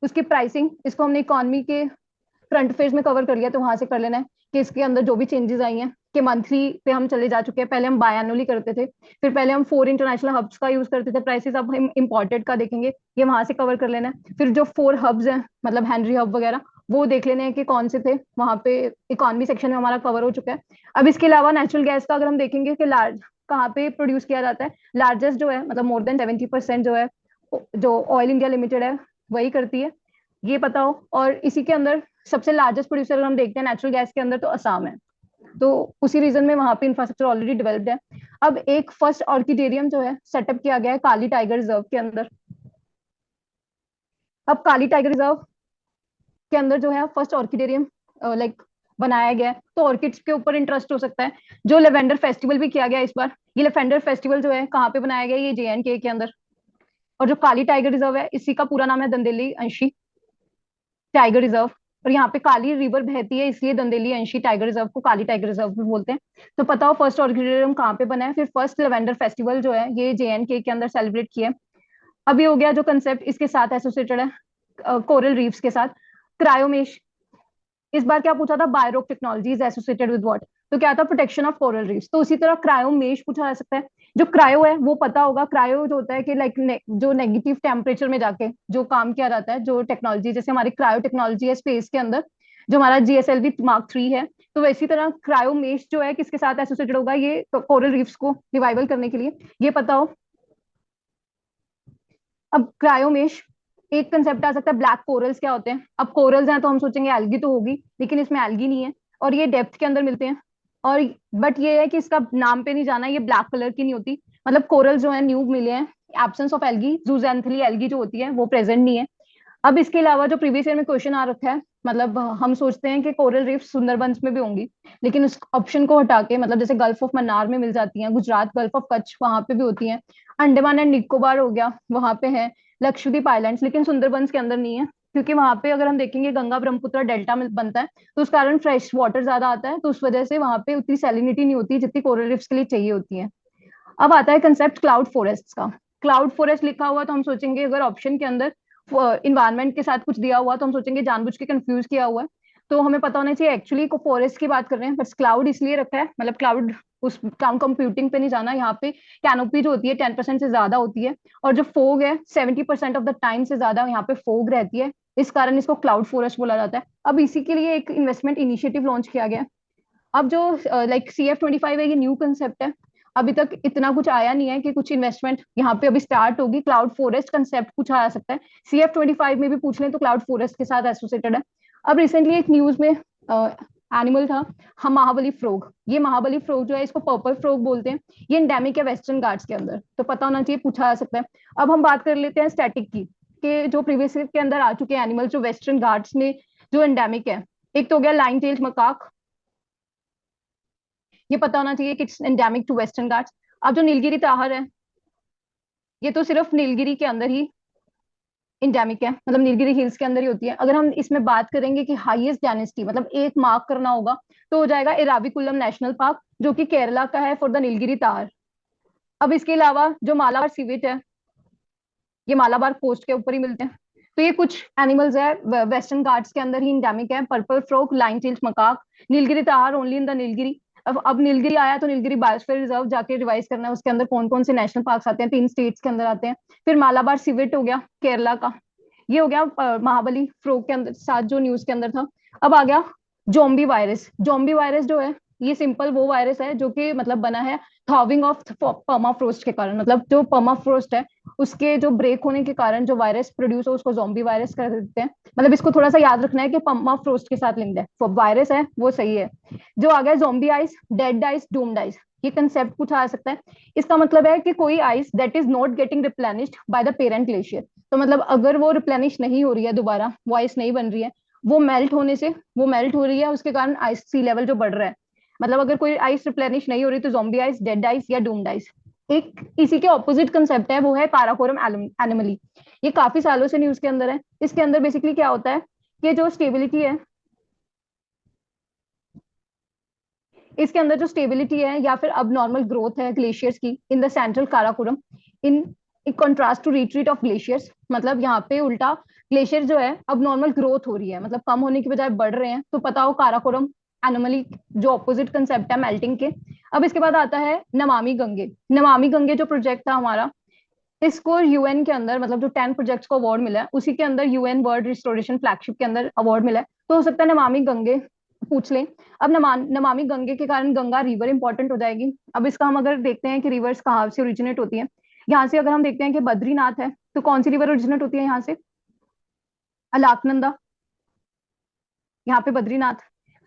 उसकी प्राइसिंग, इसको हमने इकोनॉमी के फ्रंट फेज में कवर कर लिया, तो वहां से कर लेना है कि इसके अंदर जो भी चेंजेस आई हैं, कि मंथली पे हम चले जा चुके हैं। पहले हम बायएनुअली करते थे, फिर पहले हम 4 इंटरनेशनल हब्स का यूज करते थे प्राइसेस, अब हम इम्पोर्टेड का देखेंगे, ये वहां से कवर कर लेना है। फिर जो 4 हब्स हैं, मतलब हेनरी हब वगैरह, वो देख लेने हैं कि कौन से थे वहां पे। इकोनॉमी सेक्शन में हमारा कवर हो चुका है। अब इसके अलावा नेचुरल गैस का अगर हम देखेंगे कि लार्ज कहाँ पे प्रोड्यूस किया जाता है, लार्जेस्ट जो है मतलब मोर देन 70% जो है, जो ऑयल इंडिया लिमिटेड है वही करती है, ये पता हो। और इसी के अंदर सबसे लार्जेस्ट प्रोड्यूसर अगर हम देखते हैं नेचुरल गैस के अंदर, तो असम है। तो उसी रीजन में वहां पे इंफ्रास्ट्रक्चर ऑलरेडी डेवलप्ड है। अब एक फर्स्ट ऑर्किडेरियम जो है सेटअप किया गया है काली टाइगर रिजर्व के अंदर। अब काली टाइगर रिजर्व के अंदर जो है फर्स्ट ऑर्किडेरियम लाइक बनाया गया है, तो ऑर्किड्स के ऊपर इंटरेस्ट हो सकता है। जो लेवेंडर फेस्टिवल भी किया गया इस बार, ये लेवेंडर फेस्टिवल जो है कहाँ पे बनाया गया, ये JNK के अंदर। और जो काली टाइगर रिजर्व है, इसी का पूरा नाम है दंदेली अंशी टाइगर रिजर्व। और यहाँ पे काली रिवर बहती है, इसलिए दंदेली अंशी टाइगर रिजर्व को काली टाइगर रिजर्व भी बोलते हैं। तो पता हो फर्स्ट ऑर्किडेरियम कहाँ पे बना है। फिर फर्स्ट लेवेंडर फेस्टिवल जो है ये JNK के अंदर सेलिब्रेट किया है। अब ये हो गया जो कंसेप्ट इसके साथ एसोसिएटेड है कोरल रीफ्स के साथ। क्रायोमेश, इस बार क्या पूछा था, biorock technology is associated with what, तो क्या था, प्रोटेक्शन ऑफ कोरल रीफ्स। तो उसी तरह क्रायोमेश पूछा जा सकता है। जो क्रायो है वो पता होगा, क्रायो जो होता है कि लाइक जो नेगेटिव टेम्परेचर में जाके जो काम किया जाता है, जो टेक्नोलॉजी जैसे हमारी क्रायो टेक्नोलॉजी है स्पेस के अंदर, जो हमारा GSLV Mark 3 है, तो वैसी तरह क्रायोमेश जो है किसके साथ एसोसिएटेड होगा, ये कोरल रीफ्स को रिवाइवल करने के लिए, ये पता हो। अब क्रायोमेश, एक कंसेप्ट आ सकता है ब्लैक कोरल्स क्या होते हैं। अब कोरल्स हैं तो हम सोचेंगे एल्गी तो होगी, लेकिन इसमें एल्गी नहीं है, और ये डेप्थ के अंदर मिलते हैं। और बट ये है कि इसका नाम पे नहीं जाना, ये ब्लैक कलर की नहीं होती। मतलब कोरल जो है न्यू मिले हैं, absence of algae, zooxanthellae algae जो होती है वो प्रेजेंट नहीं है। अब इसके अलावा जो प्रीवियस ईयर में क्वेश्चन आ रखा है, मतलब हम सोचते हैं कि कोरल रीफ सुंदरबंस में भी होंगी, लेकिन उस ऑप्शन को हटा के, मतलब जैसे गल्फ ऑफ मन्नार में मिल जाती हैं, गुजरात गल्फ ऑफ कच्छ वहां पे भी होती हैं, अंडमान एंड निकोबार हो गया वहां पे है, लक्षद्वीप आइलैंड्स, लेकिन सुंदरबंस के अंदर नहीं है। क्योंकि वहां पे अगर हम देखेंगे गंगा ब्रह्मपुत्र डेल्टा में बनता है, तो उस कारण फ्रेश वाटर ज्यादा आता है, तो उस वजह से वहां पे उतनी सैलिनिटी नहीं होती जितनी कोरल रीफ्स के लिए चाहिए होती है। अब आता है कंसेप्ट क्लाउड फॉरेस्ट का। क्लाउड फॉरेस्ट लिखा हुआ तो हम सोचेंगे, अगर ऑप्शन के अंदर इन्वायरमेंट के साथ कुछ दिया हुआ तो हम सोचेंगे जानबूझ के कंफ्यूज किया हुआ है। तो हमें पता होना चाहिए एक्चुअली को फॉरेस्ट की बात कर रहे हैं, बस क्लाउड इसलिए रखा है, मतलब क्लाउड उस क्लाउड कंप्यूटिंग पे नहीं जाना। यहाँ पे कैनोपी जो होती है 10% से ज्यादा होती है, और जो फोग है 70% ऑफ द टाइम से ज्यादा यहाँ पे फोग रहती है, इस कारण इसको क्लाउड फॉरेस्ट बोला जाता है। अब इसी के लिए एक इन्वेस्टमेंट इनिशिएटिव लॉन्च किया गया है। अब जो लाइक CF25 है, ये न्यू कंसेप्ट है, अभी तक इतना कुछ आया नहीं है कि कुछ इन्वेस्टमेंट यहाँ पे अभी स्टार्ट होगी। क्लाउड फॉरेस्ट कंसेप्ट पूछा जा सकता है, CF25 में भी पूछ लें तो क्लाउड फॉरेस्ट के साथ एसोसिएटेड है। अब रिसेंटली एक न्यूज में एनिमल था, हम महाबली फ्रॉग, ये महाबली फ्रॉग जो है इसको पर्पल फ्रॉग बोलते हैं, ये एंडेमिक है वेस्टर्न घाट्स के अंदर, तो पता होना चाहिए, पूछा जा सकता है। अब हम बात कर लेते हैं स्टैटिक की, कि जो प्रीवियस के अंदर आ चुके हैं एनिमल जो वेस्टर्न घाट्स में जो एंडेमिक है, एक तो हो गया लाइन टेल्ड मकाक, ये पता होना चाहिए कि it's endemic to Western Ghats. अब जो नीलगिरी ताहर है, ये तो सिर्फ नीलगिरी के अंदर ही इंडेमिक है, मतलब नीलगिरी हिल्स के अंदर ही होती है। अगर हम इसमें बात करेंगे कि हाईएस्ट डायनेस्टी मतलब एक मार्क करना होगा, तो हो जाएगा एराविकुलम नेशनल पार्क, जो कि केरला का है फॉर द नीलगिरी तार। अब इसके अलावा जो मालाबार सिविट है, ये मालाबार कोस्ट के ऊपर ही मिलते हैं। तो ये कुछ एनिमल्स है वेस्टर्न घाट्स के अंदर ही इंडेमिक है, purple frog, line tailed macaque, Nilgiri तार ओनली इन द नीलगिरी। अब नीलगिरी आया तो नीलगिरी बायोस्फीयर रिजर्व जाके रिवाइज करना है, उसके अंदर कौन कौन से नेशनल पार्क आते हैं, 3 स्टेट्स के अंदर आते हैं। फिर मालाबार सिविट हो गया केरला का, ये हो गया महाबली फ्रॉग के अंदर साथ जो न्यूज के अंदर था। अब आ गया जोम्बी वायरस। जोम्बी वायरस जो है, ये सिंपल वो वायरस है जो कि मतलब बना है थॉविंग ऑफ पर्माफ्रोस्ट के कारण, मतलब जो पर्माफ्रोस्ट है उसके जो ब्रेक होने के कारण जो वायरस प्रोड्यूस हो उसको जोम्बी वायरस कर देते हैं। मतलब इसको थोड़ा सा याद रखना है कि पर्माफ्रोस्ट के साथ लिंक्ड है, वायरस है वो सही है। जो आ गया zombie ice, dead ice, doomed ice, ये कंसेप्ट पूछा जा सकता है। इसका मतलब है कि कोई ice that is not getting replenished by the parent glacier, तो मतलब अगर वो रिप्लेनिश नहीं हो रही है, दोबारा वो आइस नहीं बन रही है, वो मेल्ट होने से, वो मेल्ट हो रही है उसके कारण आइस सी लेवल जो बढ़ रहा है, मतलब अगर कोई आइस रिप्लेनिश नहीं हो रही तो जोम्बी आइस, डेड आइस या डूम्ड आइस। एक इसी के ऑपोजिट कंसेप्ट है, वो है काराकोरम एनिमली, ये काफी सालों से न्यूज के अंदर है। इसके अंदर बेसिकली क्या होता है कि जो स्टेबिलिटी है, इसके अंदर जो स्टेबिलिटी है या फिर अब नॉर्मल ग्रोथ है ग्लेशियर्स की in the central Karakoram, in contrast to retreat of glaciers, मतलब यहाँ पे उल्टा ग्लेशियर जो है अब नॉर्मल ग्रोथ हो रही है, मतलब कम होने की बजाय बढ़ रहे हैं, तो पता हो काराकोरम एनोमली, जो ऑपोजिट कंसेप्ट है मेल्टिंग के। अब इसके बाद आता है नमामि गंगे। नमामि गंगे जो प्रोजेक्ट था हमारा, इसको यूएन के अंदर, मतलब जो 10 प्रोजेक्ट्स को अवार्ड मिला है उसी के अंदर यूएन वर्ल्ड रिस्टोरेशन फ्लैगशिप के अंदर अवार्ड मिला है। तो हो सकता है नमामि गंगे पूछ लें। अब नमामि गंगे के कारण गंगा रिवर इंपॉर्टेंट हो जाएगी। अब इसका हम अगर देखते हैं कि रिवर्स कहाँ से ओरिजिनेट होती है, यहाँ से अगर हम देखते हैं कि बद्रीनाथ है तो कौन सी रिवर ओरिजिनेट होती है यहाँ से? अलकनंदा, यहाँ पे बद्रीनाथ।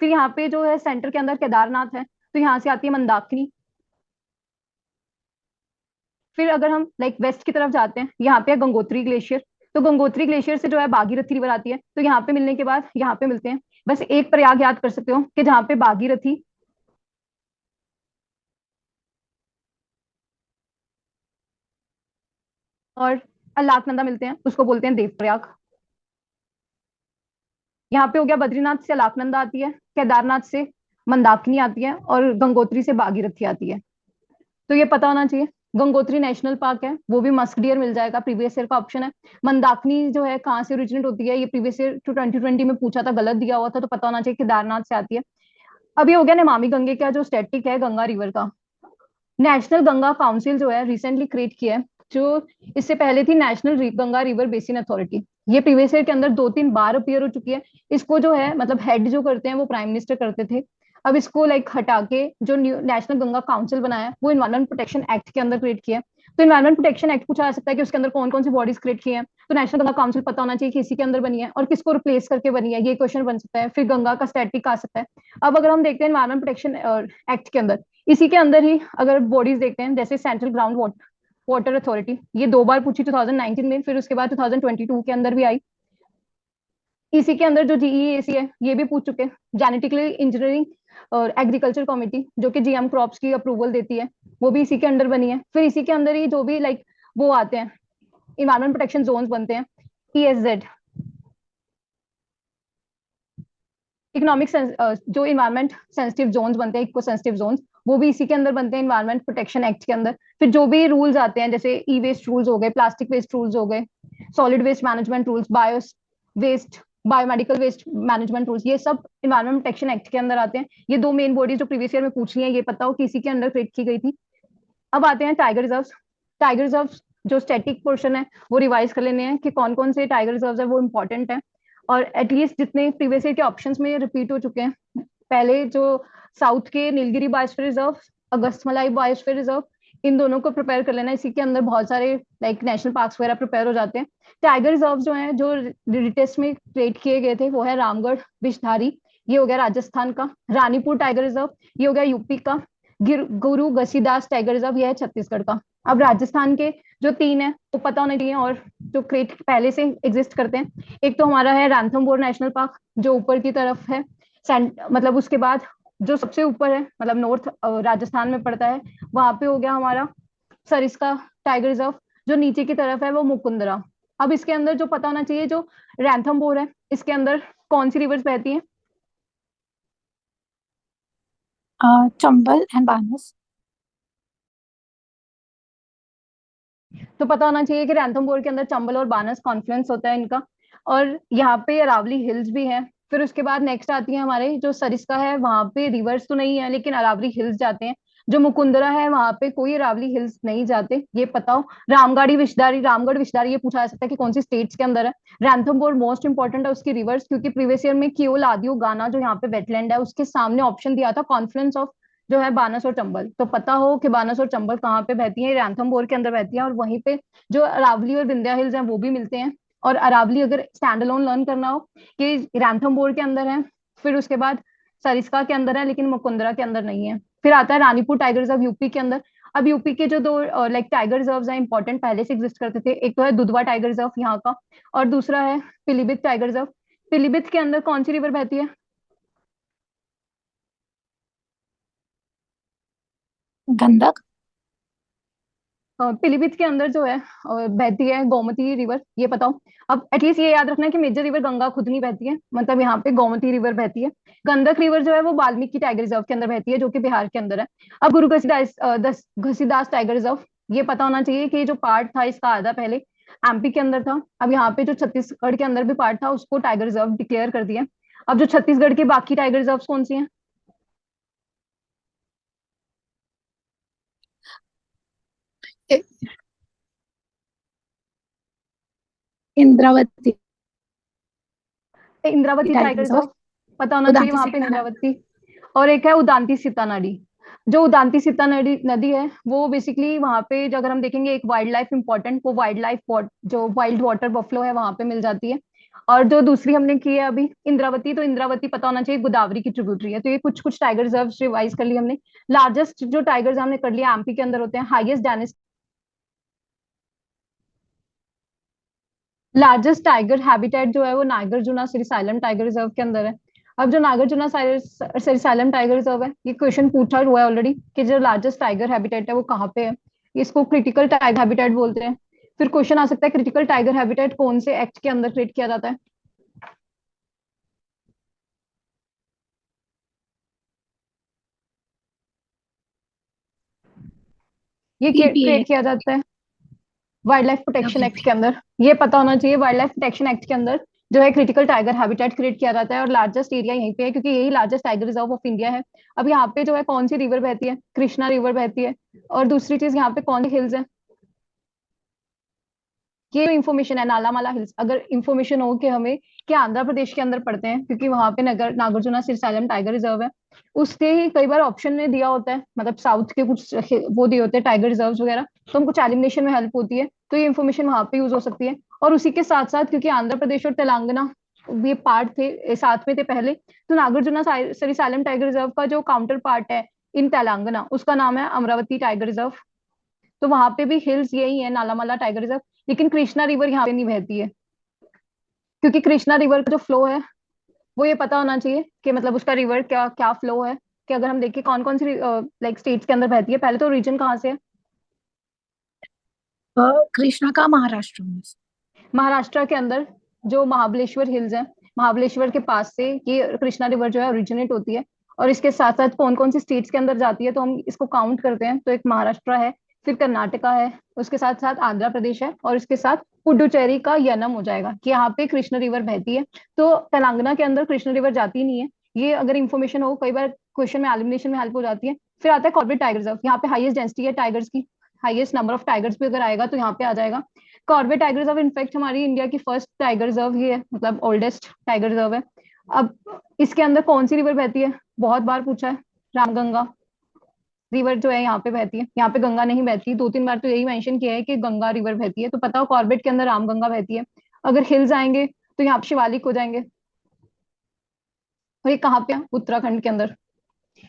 फिर यहाँ पे जो है सेंटर के अंदर केदारनाथ है, तो यहाँ से आती है मंदाकिनी। फिर अगर हम लाइक वेस्ट की तरफ जाते हैं, यहाँ पे है गंगोत्री ग्लेशियर। तो गंगोत्री ग्लेशियर से जो है भागीरथी रिवर आती है, तो यहाँ पे मिलने के बाद यहाँ पे मिलते हैं। बस एक प्रयाग याद कर सकते हो कि जहाँ पे भागीरथी और अलकनंदा मिलते हैं, उसको बोलते हैं देवप्रयाग। यहाँ पे हो गया बद्रीनाथ से अलकनंदा आती है, केदारनाथ से मंदाकिनी आती है, और गंगोत्री से भागीरथी आती है। तो ये पता होना चाहिए। गंगोत्री नेशनल पार्क है, वो भी मस्क डियर मिल जाएगा, प्रीवियस ईयर का ऑप्शन है। मंदाकिनी जो है कहाँ से ओरिजिनेट होती है, ये प्रीवियस ईयर 2020 में पूछा था, गलत दिया हुआ था, तो पता होना चाहिए केदारनाथ से आती है। अब ये हो गया नमामि गंगे का जो स्टैटिक है गंगा रिवर का। नेशनल गंगा काउंसिल जो है रिसेंटली क्रिएट किया है, जो इससे पहले थी national Ganga river basin authority. ये प्रीवियस ईयर के अंदर 2-3 बार अपीयर हो चुकी है। इसको जो है मतलब हेड जो करते हैं वो प्राइम मिनिस्टर करते थे। अब इसको लाइक हटा के जो न्यू नेशनल गंगा काउंसिल बनाया है वो इन्वायरमेंट प्रोटेक्शन एक्ट के अंदर क्रिएट किया है। तो इन्वायरमेंट प्रोटेक्शन एक्ट पूछा जा सकता है कि उसके अंदर कौन कौन सी बॉडीज क्रिएट की हैं। तो नेशनल गंगा काउंसिल पता होना चाहिए कि इसी के अंदर बनी है, और किसको रिप्लेस करके बनी है, ये क्वेश्चन बन सकता है। फिर गंगा का स्टैटिक आ सकता है। अब अगर हम देखते हैं इन्वायरमेंट प्रोटेक्शन एक्ट के अंदर, इसी के अंदर ही अगर बॉडीज देखते हैं, जैसे सेंट्रल ग्राउंड वाटर अथॉरिटी, ये 2 बार पूछी 2019 में, फिर उसके बाद 2022 के अंदर भी आई। इसी के अंदर जो जीईएसी है ये भी पूछ चुके हैं। जेनेटिकली इंजीनियरिंग और एग्रीकल्चर कमेटी जो कि जीएम क्रॉप्स की अप्रूवल देती है, वो भी इसी के अंडर बनी है। फिर इसी के अंदर ही जो भी लाइक वो आते हैं, इन्वायरमेंट प्रोटेक्शन जोन्स बनते हैं, ईएसजेड, इकोनॉमिक जो इन्वायरमेंट सेंसिटिव जोन्स बनते हैं, इको सेंसिटिव जोन्स, वो भी इसी के अंदर बनते हैं इन्वायरमेंट प्रोटेक्शन एक्ट के अंदर। फिर जो भी रूल्स आते हैं, जैसे ई वेस्ट रूल्स हो गए, प्लास्टिक वेस्ट रूल्स हो गए, solid waste management rules, bio waste, biomedical waste management rules, ये सब इन्वायरमेंट प्रोटेक्शन एक्ट के अंदर आते हैं। ये 2 मेन बॉडीज जो प्रीवियस ईयर में पूछ रही है, ये पता हो कि इसी के अंदर क्रिएट की गई थी। अब आते हैं टाइगर रिजर्व। टाइगर रिजर्व जो स्टैटिक पोर्शन है वो रिवाइज कर लेने हैं कि कौन कौन से टाइगर रिजर्व है वो इंपॉर्टेंट है, और एटलीस्ट जितने प्रीवियस ईयर के ऑप्शंस में रिपीट हो चुके हैं। पहले जो साउथ के Nilgiri biosphere reserve, Agasthyamalai biosphere reserve, इन दोनों को प्रिपेयर कर लेना। इसी के अंदर बहुत सारे लाइक नेशनल पार्क्स वगैरह प्रिपेयर हो जाते हैं। टाइगर रिजर्व जो है जो रिटेस्ट में क्रिएट किए गए थे वो है रामगढ़ विषधारी, ये हो गया राजस्थान का। रानीपुर टाइगर रिजर्व ये हो गया यूपी का। गुरु घसीदास टाइगर रिजर्व ये है छत्तीसगढ़ का। अब राजस्थान के जो 3 है वो पता होने चाहिए, और जो क्रिएट पहले से एग्जिस्ट करते हैं। एक तो हमारा है रैंथमबोर नेशनल पार्क जो ऊपर की तरफ है, मतलब उसके बाद जो सबसे ऊपर है, मतलब नॉर्थ राजस्थान में पड़ता है, वहां पे हो गया हमारा सरिस्का टाइगर रिजर्व। जो नीचे की तरफ है वो मुकुंदरा। अब इसके अंदर जो पता होना चाहिए, जो रैंथमबोर है इसके अंदर कौन सी रिवर्स बहती हैं? Chambal and Banas. तो पता होना चाहिए कि रैंथमबोर के अंदर चंबल और बानस कॉन्फ्लुएंस होता है इनका, और यहाँ पे अरावली हिल्स भी है। फिर उसके बाद नेक्स्ट आती है हमारे जो सरिस्का है, वहां पे रिवर्स तो नहीं है लेकिन अरावली हिल्स जाते हैं। जो मुकुंदरा है वहां पे कोई अरावली हिल्स नहीं जाते, ये पता हो। रामगढ़ विषधारी ये पूछा जा सकता है कि कौन सी स्टेट्स के अंदर है। रैंथमबोर मोस्ट इंपॉर्टेंट है उसकी रिवर्स, क्योंकि प्रीवियस ईयर में कियोल आदियो गाना जो यहाँ पे वेटलैंड है उसके सामने ऑप्शन दिया था कॉन्फ्लुएंस ऑफ जो है बानस और चंबल। तो पता हो कि बानस और चंबल कहाँ पे बहती है, रैंथमबोर के अंदर बहती है, और वहीं पे जो अरावली और विंध्या हिल्स हैं वो भी मिलते हैं। और अरावली अगर स्टैंड अलोन लर्न करना हो कि रैंथमबोर के अंदर है, फिर उसके बाद सरिस्का के अंदर है लेकिन मुकुंदरा के अंदर नहीं है। फिर आता है रानीपुर टाइगर रिजर्व यूपी के अंदर। अब यूपी के जो 2 लाइक टाइगर रिजर्व हैं इंपॉर्टेंट, पहले से एग्जिस्ट करते थे, एक तो है दुधवा टाइगर रिजर्व यहाँ का, और दूसरा है पीलीभीत टाइगर रिजर्व। पीलीभीत के अंदर कौन सी रिवर बहती है? Gandak. पीलीभीत के अंदर जो है बहती है गोमती रिवर, ये बताओ। अब एटलीस्ट ये याद रखना है कि मेजर रिवर गंगा खुद नहीं बहती है, मतलब यहाँ पे गोमती रिवर बहती है। गंडक रिवर जो है वो वाल्मीकि टाइगर रिजर्व के अंदर बहती है जो कि बिहार के अंदर है। अब गुरु घसीदास टाइगर रिजर्व, ये पता होना चाहिए कि जो पार्ट था इसका आधा पहले एमपी के अंदर था, अब यहाँ पे जो छत्तीसगढ़ के अंदर भी पार्ट था उसको टाइगर रिजर्व डिक्लेयर कर दिया। अब जो छत्तीसगढ़ के बाकी टाइगर रिजर्व कौन सी हैं? Indravati Indravati tiger tiger reserve, reserve पता होना चाहिए उदांती वहां पे, सिट्टा नदी। इंद्रावती। और एक है उदांती सीता नदी। जो उदांती सीता नदी नदी है वो बेसिकली वहां पे जो अगर हम देखेंगे एक वाइल्ड लाइफ इंपॉर्टेंट, वो वाइल्ड लाइफ जो वाइल्ड वाटर बफलो है वहां पे मिल जाती है। और जो दूसरी हमने की है अभी इंद्रावती, तो इंद्रावती पता होना चाहिए गोदावरी की ट्रिब्यूटरी है। तो ये कुछ कुछ टाइगर रिजर्व रिवाइज कर लिए हमने। लार्जेस्ट जो टाइगर्स हमने कर लिया एमपी के अंदर होते हैं। हाईएस्ट लार्जेस्ट टाइगर हैबिटेट जो है वो नागार्जुना सिरिसाइलम टाइगर रिजर्व के अंदर है। अब जो नागार्जुना सिरिसाइलम टाइगर रिजर्व है, ये क्वेश्चन पूछा हुआ है ऑलरेडी कि जो लार्जेस्ट टाइगर हैबिटेट है वो कहाँ पे है। इसको क्रिटिकल टाइगर हैबिटेट बोलते हैं। फिर क्वेश्चन आ सकता है क्रिटिकल टाइगर हैबिटेट कौन से एक्ट के अंदर क्रिएट किया जाता है। ये पीपीए। क्रिएट किया जाता है wild life protection act WP. के अंदर। ये पता होना चाहिए वाइल्ड लाइफ प्रोटेक्शन एक्ट के अंदर जो है क्रिटिकल टाइगर हैबिटेट क्रिएट किया जाता है। और लार्जेस्ट एरिया यहीं पे है क्योंकि यही largest tiger reserve of India है। अब यहाँ पे जो है कौन सी रिवर बहती है, कृष्णा रिवर बहती है। और दूसरी चीज यहाँ पे कौन सी हिल्स है, ये इन्फॉर्मेशन है नालामाला हिल्स। अगर इन्फॉर्मेशन हो कि हमें कि आंध्र प्रदेश के अंदर पड़ते हैं क्योंकि वहां पे नगर नागार्जुना सिरसालम टाइगर रिजर्व है, उसके ही कई बार ऑप्शन में दिया होता है, मतलब साउथ के कुछ वो दिए होते हैं टाइगर रिजर्व वगैरह, तो हमको एलिमिनेशन में हेल्प होती है। तो ये इन्फॉर्मेशन वहां पे यूज हो सकती है। और उसी के साथ साथ क्योंकि आंध्र प्रदेश और तेलंगाना ये पार्ट थे साथ में थे पहले, तो नागार्जुना सिरिसालम टाइगर रिजर्व का जो काउंटर पार्ट है इन तेलंगाना, उसका नाम है अमरावती टाइगर रिजर्व। तो वहां पे भी हिल्स यही है नालामाला टाइगर रिजर्व। लेकिन कृष्णा रिवर यहाँ पे नहीं बहती है क्योंकि कृष्णा रिवर का जो फ्लो है वो ये पता होना चाहिए कि मतलब उसका रिवर क्या क्या फ्लो है। कि अगर हम देखें कौन कौन सी लाइक स्टेट्स के अंदर बहती है, पहले तो रीजन कहाँ से है। कृष्णा का महाराष्ट्र में। महाराष्ट्र के अंदर जो महाबलेश्वर हिल्स है, महाबलेश्वर के पास से ये कृष्णा रिवर जो है ओरिजिनेट होती है। और इसके साथ साथ कौन कौन सी स्टेट्स के अंदर जाती है तो हम इसको काउंट करते हैं, तो एक महाराष्ट्र है, फिर कर्नाटका है, उसके साथ साथ आंध्र प्रदेश है, और इसके साथ पुडुचेरी का यनम हो जाएगा कि यहाँ पे कृष्ण रिवर बहती है। तो तेलंगाना के अंदर कृष्ण रिवर जाती नहीं है। ये अगर इन्फॉर्मेशन हो कई बार क्वेश्चन में एलिमिनेशन में हेल्प हो जाती है। फिर आता है कॉर्बेट टाइगर रिजर्व, यहाँ पे हाईएस्ट डेंसिटी है टाइगर्स की, हाईएस्ट नंबर ऑफ टाइगर्स भी अगर आएगा तो यहाँ पे आ जाएगा। कॉर्बेट टाइगर रिजर्व इनफैक्ट हमारी इंडिया की फर्स्ट टाइगर रिजर्व ही है, मतलब ओल्डेस्ट टाइगर रिजर्व है। अब इसके अंदर कौन सी रिवर बहती है, बहुत बार पूछा है। रामगंगा रिवर जो है यहाँ पे बहती है, यहाँ पे गंगा नहीं बहती। दो तीन बार तो यही मेंशन किया है कि गंगा रिवर बहती है, तो पता हो कॉर्बेट के अंदर रामगंगा बहती है। अगर हिल्स आएंगे तो यहाँ पे शिवालिक हो जाएंगे। और ये कहाँ पे है, उत्तराखंड के अंदर।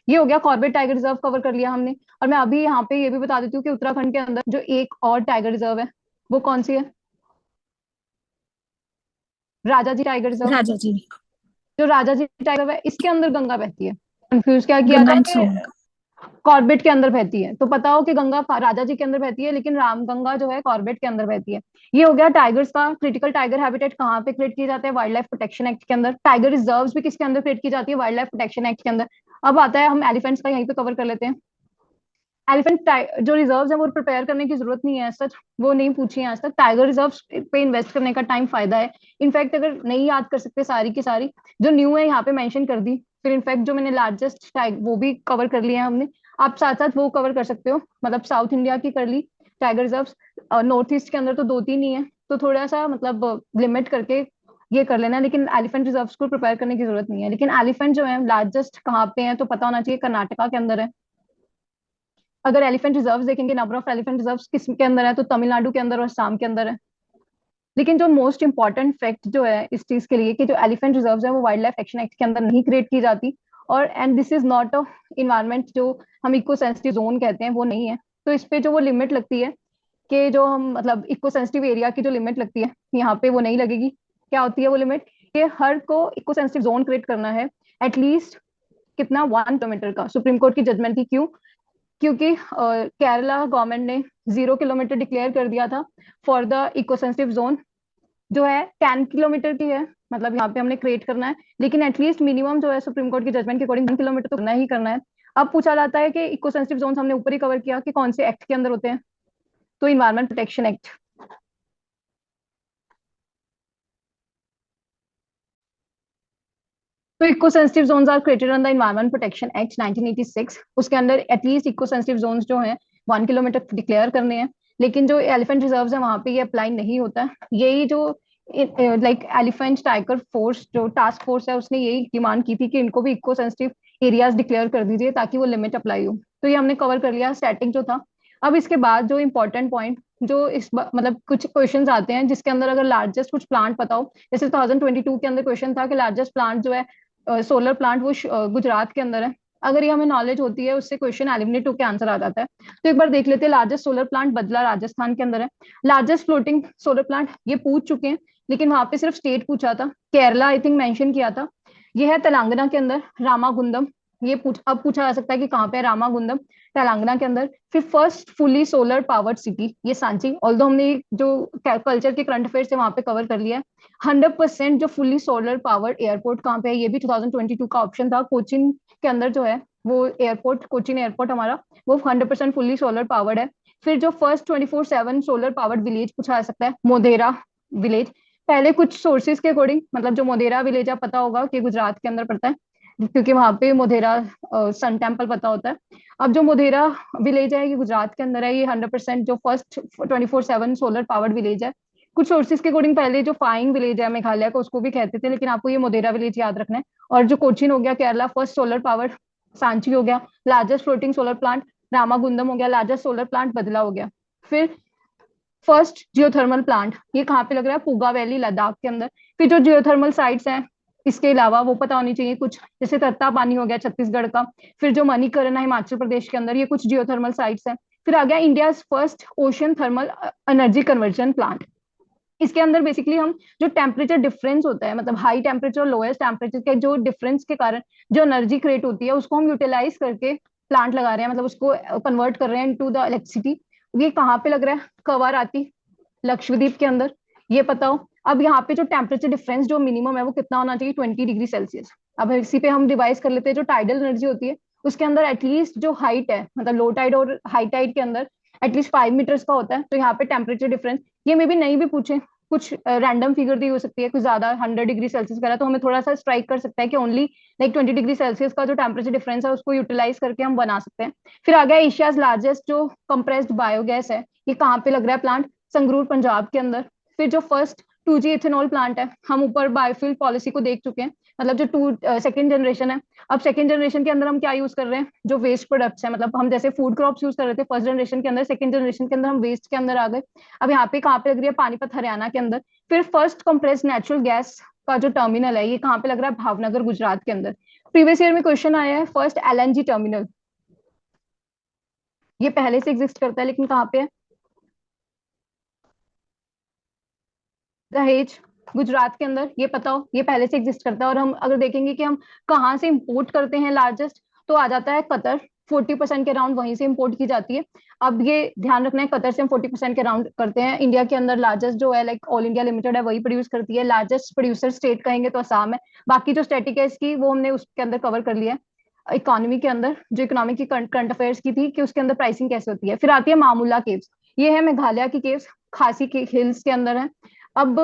ये हो गया कॉर्बेट टाइगर रिजर्व कवर कर लिया हमने। और मैं अभी यहाँ पे ये भी बता देती हूँ कि उत्तराखंड के अंदर जो एक और टाइगर रिजर्व है वो कौन सी है, राजा जी टाइगर रिजर्व। राजा जी। जो राजा जी टाइगर है इसके अंदर गंगा बहती है। कंफ्यूज क्या किया गंगा था एंड कि सोन। कॉर्बेट के अंदर बहती है, तो पता हो कि गंगा राजा जी के अंदर बहती है लेकिन रामगंगा जो है कॉर्बेट के अंदर बहती है। ये हो गया टाइगर्स का क्रिटिकल टाइगर हैबिटेट कहाँ पे क्रिएट किए जाते हैं, वाइल्ड लाइफ प्रोटेक्शन एक्ट के अंदर। टाइगर रिजर्व्स भी किसके अंदर क्रिएट की जाती है, वाइल्ड लाइफ प्रोटेक्शन एक्ट के अंदर। अब आता है हम एलिफेंट्स का यहीं पे कवर कर लेते हैं। एलिफेंट जो रिजर्व्स है वो प्रिपेयर करने की जरूरत नहीं है सच, वो नहीं पूछी है आज तक। टाइगर रिजर्व्स पे इन्वेस्ट करने का टाइम फायदा है। इनफैक्ट अगर नहीं याद कर सकते सारी की सारी जो न्यू है यहाँ पे मेंशन कर दी। फिर इनफैक्ट जो मैंने लार्जेस्ट वो भी कवर कर लिया है हमने। आप साथ साथ वो कवर कर सकते हो, मतलब साउथ इंडिया की कर ली टाइगर रिजर्व, नॉर्थ ईस्ट के अंदर तो दो तीन ही है, तो थोड़ा सा मतलब लिमिट करके ये कर लेना। लेकिन एलिफेंट रिजर्व्स को प्रिपेयर करने की जरूरत नहीं है। लेकिन एलिफेंट जो है लार्जेस्ट कहाँ पे है तो पता होना चाहिए, कर्नाटका के अंदर है। अगर एलिफेंट रिजर्व देखेंगे नंबर ऑफ एलिफेंट रिजर्व किस के अंदर है तो तमिलनाडु के अंदर और असम के अंदर है। लेकिन जो मोस्ट इंपॉर्टेंट फैक्ट जो है इस चीज के लिए कि जो एलिफेंट रिजर्व है वो वाइल्ड लाइफ एक्शन एक्ट के अंदर नहीं क्रिएट की जाती। और and this is not a environment जो हम इको सेंसिटिव जोन कहते हैं, वो नहीं है। तो इस पे जो वो लिमिट लगती है कि जो हम मतलब इको सेंसिटिव एरिया की जो लिमिट लगती है यहाँ पे वो नहीं लगेगी। क्या होती है वो लिमिट, कि हर को इको सेंसिटिव जोन क्रिएट करना है एटलीस्ट कितना 1 किलोमीटर का। सुप्रीम कोर्ट की जजमेंट की क्यों, क्योंकि केरला गवर्नमेंट ने 0 किलोमीटर डिक्लेयर कर दिया था for the eco sensitive zone, जो है 10 किलोमीटर की है। मतलब यहाँ पे हमने क्रिएट करना है, लेकिन एटलीस्ट मिनिमम जो है सुप्रीम कोर्ट की जजमेंट के अकॉर्डिंग 1 किलोमीटर तो करना ही करना है। अब पूछा जाता है कि इको सेंसिटिव जोन हमने ऊपर ही कवर किया कि कौन से एक्ट के अंदर होते हैं, तो इन्वायरमेंट प्रोटेक्शन एक्ट। तो eco sensitive zones are created under environment protection act 1986। उसके अंदर एटलीस्ट इको सेंसिटिव जोन्स जो है 1 किलोमीटर डिक्लेयर करने हैं। लेकिन जो एलिफेंट रिजर्व है वहां पे ये अप्लाई नहीं होता है। यही जो लाइक एलिफेंट टाइगर फोर्स जो टास्क फोर्स है उसने यही डिमांड की थी कि इनको भी इको सेंसिटिव एरियाज डिक्लेयर कर दीजिए ताकि वो लिमिट अप्लाई हो। तो ये हमने कवर कर लिया स्टैटिक जो था। अब इसके बाद जो इम्पोर्टेंट पॉइंट जो मतलब कुछ क्वेश्चंस आते हैं जिसके अंदर अगर लार्जेस्ट कुछ प्लांट पता हो, जैसे 2022 के अंदर क्वेश्चन था कि लार्जेस्ट प्लांट जो है सोलर प्लांट वो गुजरात के अंदर है। अगर ये हमें नॉलेज होती है उससे क्वेश्चन एलिमिनेट होकर आंसर आ जाता है। तो एक बार देख लेते हैं, लार्जेस्ट सोलर प्लांट बदला राजस्थान के अंदर है। लार्जेस्ट फ्लोटिंग सोलर प्लांट ये पूछ चुके हैं, लेकिन वहां पे सिर्फ स्टेट पूछा था, केरला आई थिंक मेंशन किया था। ये है तेलंगाना के अंदर रामागुंडम। ये अब पूछा जा सकता है कि कहाँ पे है रामागुंडम, तेलंगाना के अंदर। फिर first fully solar powered city ये सांची, ऑल्दो हमने जो कल्चर के करंट अफेयर से वहां पे कवर कर लिया है। 100% जो फुली सोलर पावर्ड एयरपोर्ट कहाँ पे है, ये भी 2022 का ऑप्शन था। कोचिन के अंदर जो है वो एयरपोर्ट, कोचिन एयरपोर्ट हमारा, वो 100% फुली सोलर पावर्ड है। फिर जो फर्स्ट 24/7 सोलर पावर्ड विलेज पूछा जा सकता है, मोधेरा विलेज। पहले कुछ सोर्सेज के अकॉर्डिंग, मतलब जो मोधेरा विलेज आप पता होगा कि गुजरात के अंदर पड़ता है, क्योंकि वहां पे मोधेरा सन टेम्पल पता होता है। अब जो मोधेरा विलेज है ये गुजरात के अंदर है। ये 100% जो फर्स्ट 24/7 सोलर पावर्ड विलेज है। कुछ सोर्सेज के अकॉर्डिंग पहले जो फाइंग विलेज है मेघालय का उसको भी कहते थे, लेकिन आपको ये मोधेरा विलेज याद रखना है। और जो कोचीन हो गया Kerala, first solar powered Sanchi हो गया। Largest floating solar plant Ramagundam हो गया। लार्जेस्ट सोलर प्लांट बदला हो गया। फिर फर्स्ट जियोथर्मल प्लांट ये कहाँ पे लग रहा है, पूगा वैली लद्दाख के अंदर। फिर जो जियोथर्मल साइट्स हैं इसके अलावा वो पता होनी चाहिए कुछ, जैसे तत्ता पानी हो गया छत्तीसगढ़ का। फिर जो मणिकरण है हिमाचल प्रदेश के अंदर, ये कुछ जियोथर्मल साइट्स हैं। फिर आ गया India first ocean thermal energy conversion plant. इसके अंदर बेसिकली हम जो टेम्परेचर डिफरेंस होता है, मतलब हाई टेम्परेचर और लोएस्ट टेम्परेचर के जो डिफरेंस के कारण जो एनर्जी क्रिएट होती है उसको हम यूटिलाइज करके प्लांट लगा रहे हैं, मतलब उसको कन्वर्ट कर रहे हैं इनटू द इलेक्ट्रिसिटी। ये कहाँ पे लग रहा है, कवाराती लक्षद्वीप के अंदर, ये पता हो। अब यहाँ पे जो टेम्परेचर डिफरेंस जो मिनिमम है वो कितना होना चाहिए, 20 डिग्री सेल्सियस। अब इसी पे हम रिवाइज कर लेते हैं, जो टाइडल एनर्जी होती है उसके अंदर एटलीस्ट जो हाइट है, मतलब लो टाइड और हाई टाइड के अंदर एटलीस्ट 5 मीटर्स का होता है। तो यहाँ पे टेम्परेचर डिफरेंस ये मे भी नहीं भी पूछे, कुछ रैंडम फिगर दी हो सकती है, कुछ ज्यादा 100 डिग्री सेल्सियस करा तो हमें थोड़ा सा स्ट्राइक कर सकता है कि ओनली लाइक 20 डिग्री सेल्सियस का जो टेम्परेचर डिफरेंस है उसको यूटिलाइज करके हम बना सकते हैं। फिर आ गया एशियाज लार्जेस्ट जो कंप्रेस्ड बायोगैस है, ये कहाँ पे लग रहा है प्लांट, संगरूर पंजाब के अंदर। फिर जो फर्स्ट 2G इथेनॉल प्लांट है, हम ऊपर बायोफ्यूल पॉलिसी को देख चुके हैं, मतलब जो सेकंड जनरेशन है। अब सेकंड जनरेशन के अंदर हम क्या यूज कर रहे हैं, जो वेस्ट प्रोडक्ट्स है, मतलब हम जैसे फूड क्रॉप्स यूज कर रहे थे फर्स्ट जनरेशन के अंदर, सेकंड जनरेशन के अंदर हम वेस्ट के अंदर आ गए। अब यहाँ पे कहाँ पे लग रही है, पानीपत हरियाणा के अंदर। फिर फर्स्ट कंप्रेस्ड नेचुरल गैस का जो टर्मिनल है ये कहाँ पे लग रहा है, भावनगर गुजरात के अंदर। प्रीवियस ईयर में क्वेश्चन आया है फर्स्ट LNG टर्मिनल, ये पहले से एग्जिस्ट करता है लेकिन कहाँ पे है, दहेज गुजरात के अंदर, ये पता हो, ये पहले से एग्जिस्ट करता है। और हम अगर देखेंगे कि हम कहाँ से इंपोर्ट करते हैं लार्जेस्ट, तो आ जाता है कतर, 40% के अराउंड वहीं से इंपोर्ट की जाती है। अब ये ध्यान रखना है, कतर से हम 40% के अराउंड करते हैं। इंडिया के अंदर लार्जेस्ट जो है लाइक ऑल इंडिया लिमिटेड है वही प्रोड्यूस करती है। लार्जेस्ट प्रोड्यूसर स्टेट कहेंगे तो असम है। बाकी जो स्टैटिक है इसकी वो हमने उसके अंदर कवर कर लिया है। इकोनॉमी के अंदर जो इकोनॉमी की करंट अफेयर्स की थी कि उसके अंदर प्राइसिंग कैसे होती है। फिर आती है मामूला केव्स, ये है मेघालय की केव्स, खासी के हिल्स के अंदर है। अब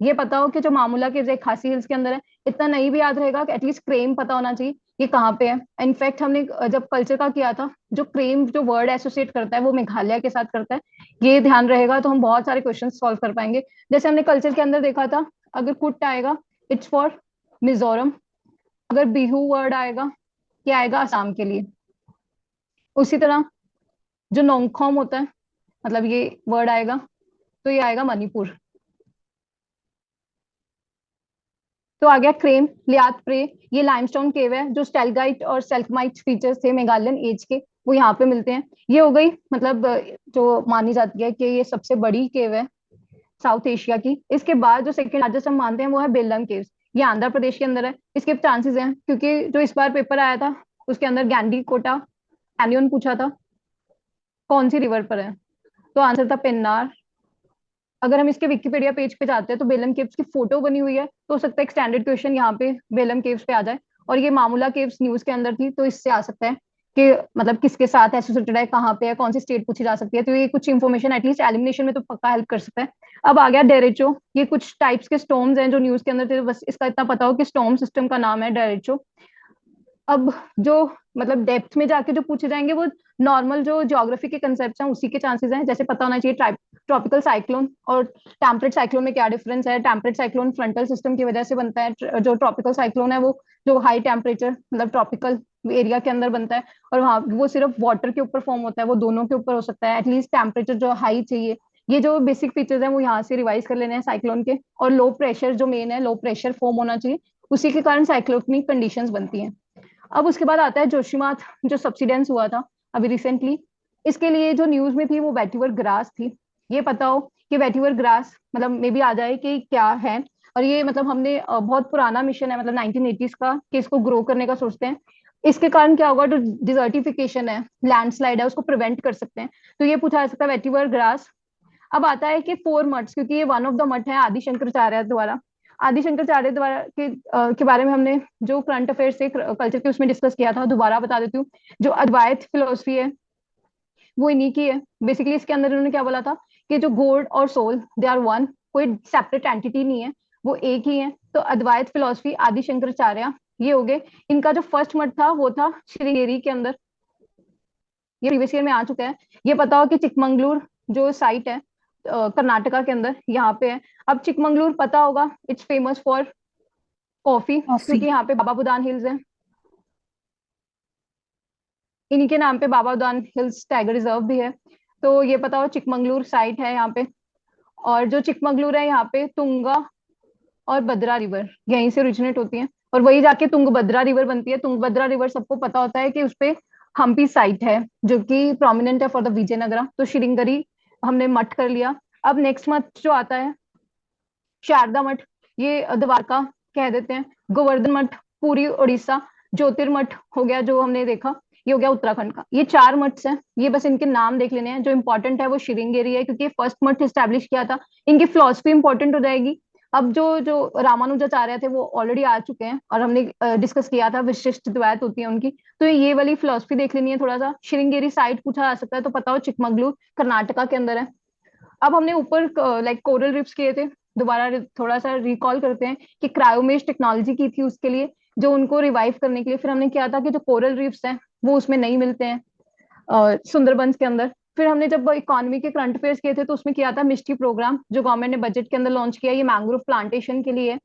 ये पता हो कि जो मामूला केव्स एक खासी हिल्स के अंदर है, इतना नहीं भी याद रहेगा कि एटलीस्ट क्रेम पता होना चाहिए ये कहाँ पे है। इनफैक्ट हमने जब कल्चर का किया था, जो क्रेम जो वर्ड एसोसिएट करता है वो मेघालय के साथ करता है, ये ध्यान रहेगा तो हम बहुत सारे क्वेश्चन सॉल्व कर पाएंगे। जैसे हमने कल्चर के अंदर देखा था, अगर कुट आएगा इट्स फॉर मिजोरम, अगर बिहू वर्ड आएगा क्या आएगा, असम के लिए। उसी तरह जो नोंगखोम होता है, मतलब ये वर्ड आएगा तो ये आएगा मणिपुर। तो आ गया क्रेम लियात प्रे, ये लाइमस्टोन केव है जो स्टेलगाइट और सेल्कमाइट फीचर्स थे मेगालियन एज के, वो यहाँ पे मिलते हैं। ये हो गई मतलब जो मानी जाती है कि ये सबसे बड़ी केव है साउथ एशिया की। इसके बाद जो सेकंड लार्जेस्ट हम मानते हैं वो है बेलम केव्स, ये आंध्र प्रदेश के अंदर है। इसके चांसेस हैं क्योंकि जो इस बार पेपर आया था उसके अंदर गैंडी कोटा कैनियन पूछा था, कौन सी रिवर पर है, तो आंसर था पेन्नार। अगर हम इसके विकिपीडिया पेज पे जाते हैं तो बेलम केव्स की फोटो बनी हुई है, तो हो सकता है एक स्टैंडर्ड क्वेश्चन यहाँ पे बेलम केव्स पे आ जाए। और ये मामूला केव्स न्यूज के अंदर थी तो इससे आ सकता है कि मतलब किसके साथ एसोसिएटेड है, कहाँ पे है, कौन सी स्टेट पूछी जा सकती है। तो ये कुछ इन्फॉर्मेशन एटलीस्ट एलिमिनेशन में तो पक्का हेल्प कर सकता है। अब आ गया डेरेचो, ये कुछ टाइप्स के स्टोम्स हैं जो न्यूज के अंदर थे, बस इसका इतना पता हो कि स्टोम सिस्टम का नाम है डेरेचो। अब जो मतलब डेप्थ में जाके जो पूछे जाएंगे वो नॉर्मल जो ज्योग्राफी के कंसेप्ट हैं उसी के चांसेस हैं, जैसे पता होना चाहिए ट्रॉपिकल साइक्लोन और टेम्परेट साइक्लोन में क्या डिफरेंस है। टेम्परेट साइक्लोन फ्रंटल सिस्टम की वजह से बनता है, जो ट्रॉपिकल साइक्लोन है वो जो हाई टेम्परेचर मतलब ट्रॉपिकल एरिया के अंदर बनता है, और वहाँ वो सिर्फ वाटर के ऊपर फॉर्म होता है, वो दोनों के ऊपर हो सकता है, एटलीस्ट टेम्परेचर जो हाई चाहिए। ये जो बेसिक फीचर्स हैं वो यहाँ से रिवाइज कर लेने हैं साइक्लोन के। और लो प्रेशर जो मेन है, लो प्रेशर फॉर्म होना चाहिए, उसी के कारण साइक्लोनिक कंडीशंस बनती हैं। अब उसके बाद आता है जोशीमाठ, जो सब्सिडेंस हुआ था अभी रिसेंटली। इसके लिए जो न्यूज में थी वो वेटिवर ग्रास थी। ये पता हो कि वेटिवर ग्रास मतलब मे बी आ जाए कि क्या है। और ये मतलब हमने बहुत पुराना मिशन है, मतलब 1980s का, कि इसको ग्रो करने का सोचते हैं। इसके कारण क्या होगा, जो डिजर्टिफिकेशन है, लैंडस्लाइड है, उसको प्रिवेंट कर सकते हैं। तो ये पूछा जा सकता है वेटिवर ग्रास। अब आता है कि 4 मठ्स, क्योंकि ये वन ऑफ द मठ है आदि शंकराचार्य द्वारा। आदि शंकराचार्य द्वारा के बारे में हमने जो करंट अफेयर से कल्चर के उसमें डिस्कस किया था, दोबारा बता देती हूँ। जो अद्वैत फिलोसफी है वो इन्हीं की है। बेसिकली इसके अंदर इन्होंने क्या बोला था कि जो गॉड और सोल दे आर वन, कोई सेपरेट एंटिटी नहीं है, वो एक ही है। तो अद्वैत फिलोसफी आदि शंकराचार्य ये हो गए। इनका जो फर्स्ट मठ था वो था श्रृंगेरी के अंदर। ये प्रीवियस ईयर में आ चुका है। ये पता हो कि चिकमंगलूर जो साइट है कर्नाटका के अंदर, यहाँ पे है। अब चिकमंगलूर पता होगा, it's famous for coffee, coffee. क्योंकि यहाँ पे बाबा बुदान हिल्स है। इन्हीं के नाम पे बाबा बुदान हिल्स टाइगर रिजर्व भी है। तो ये पता हो चिकमंगलूर साइट है यहाँ पे। और जो चिकमंगलूर है यहाँ पे तुंगा और भद्रा रिवर यहीं से ओरिजिनेट होती है, और वही जाके तुंगभद्रा रिवर बनती है। तुंगभद्रा रिवर सबको पता होता है कि उसपे हम्पी साइट है, जो कि प्रोमिनेंट है फॉर द विजयनगरा। तो श्रृंगेरी हमने मठ कर लिया। अब नेक्स्ट मठ जो आता है शारदा मठ, ये द्वारका कह देते हैं। गोवर्धन मठ पूरी उड़ीसा। ज्योतिर्मठ हो गया जो हमने देखा, ये हो गया उत्तराखंड का। ये 4 मठ हैं। ये बस इनके नाम देख लेने हैं। जो इंपॉर्टेंट है वो श्रृंगेरी है, क्योंकि फर्स्ट मठ स्टैब्लिश किया था। इनकी फिलोसफी इंपॉर्टेंट हो जाएगी। अब जो जो रामानुजाचार्य थे वो ऑलरेडी आ चुके हैं, और हमने डिस्कस किया था विशिष्ट द्वैत होती है उनकी। तो ये वाली फिलोसफी देख लेनी है थोड़ा सा। श्रृंगेरी साइट पूछा जा सकता है, तो पता हो चिकमंगलूर कर्नाटका के अंदर है। अब हमने ऊपर लाइक कोरल रिफ्स किए थे, दोबारा थोड़ा सा रिकॉल करते हैं कि क्रायोमेश टेक्नोलॉजी की थी उसके लिए, जो उनको रिवाइव करने के लिए। फिर हमने किया था कि जो कोरल रिफ्स हैं वो उसमें नहीं मिलते हैं सुंदरबंस के अंदर। फिर हमने जब इकोनॉमी के करंट अफेयर्स किए थे तो उसमें किया था मिस्ट्री प्रोग्राम, जो गवर्नमेंट ने बजट के अंदर लॉन्च किया, ये मैंग्रोव प्लांटेशन के लिए।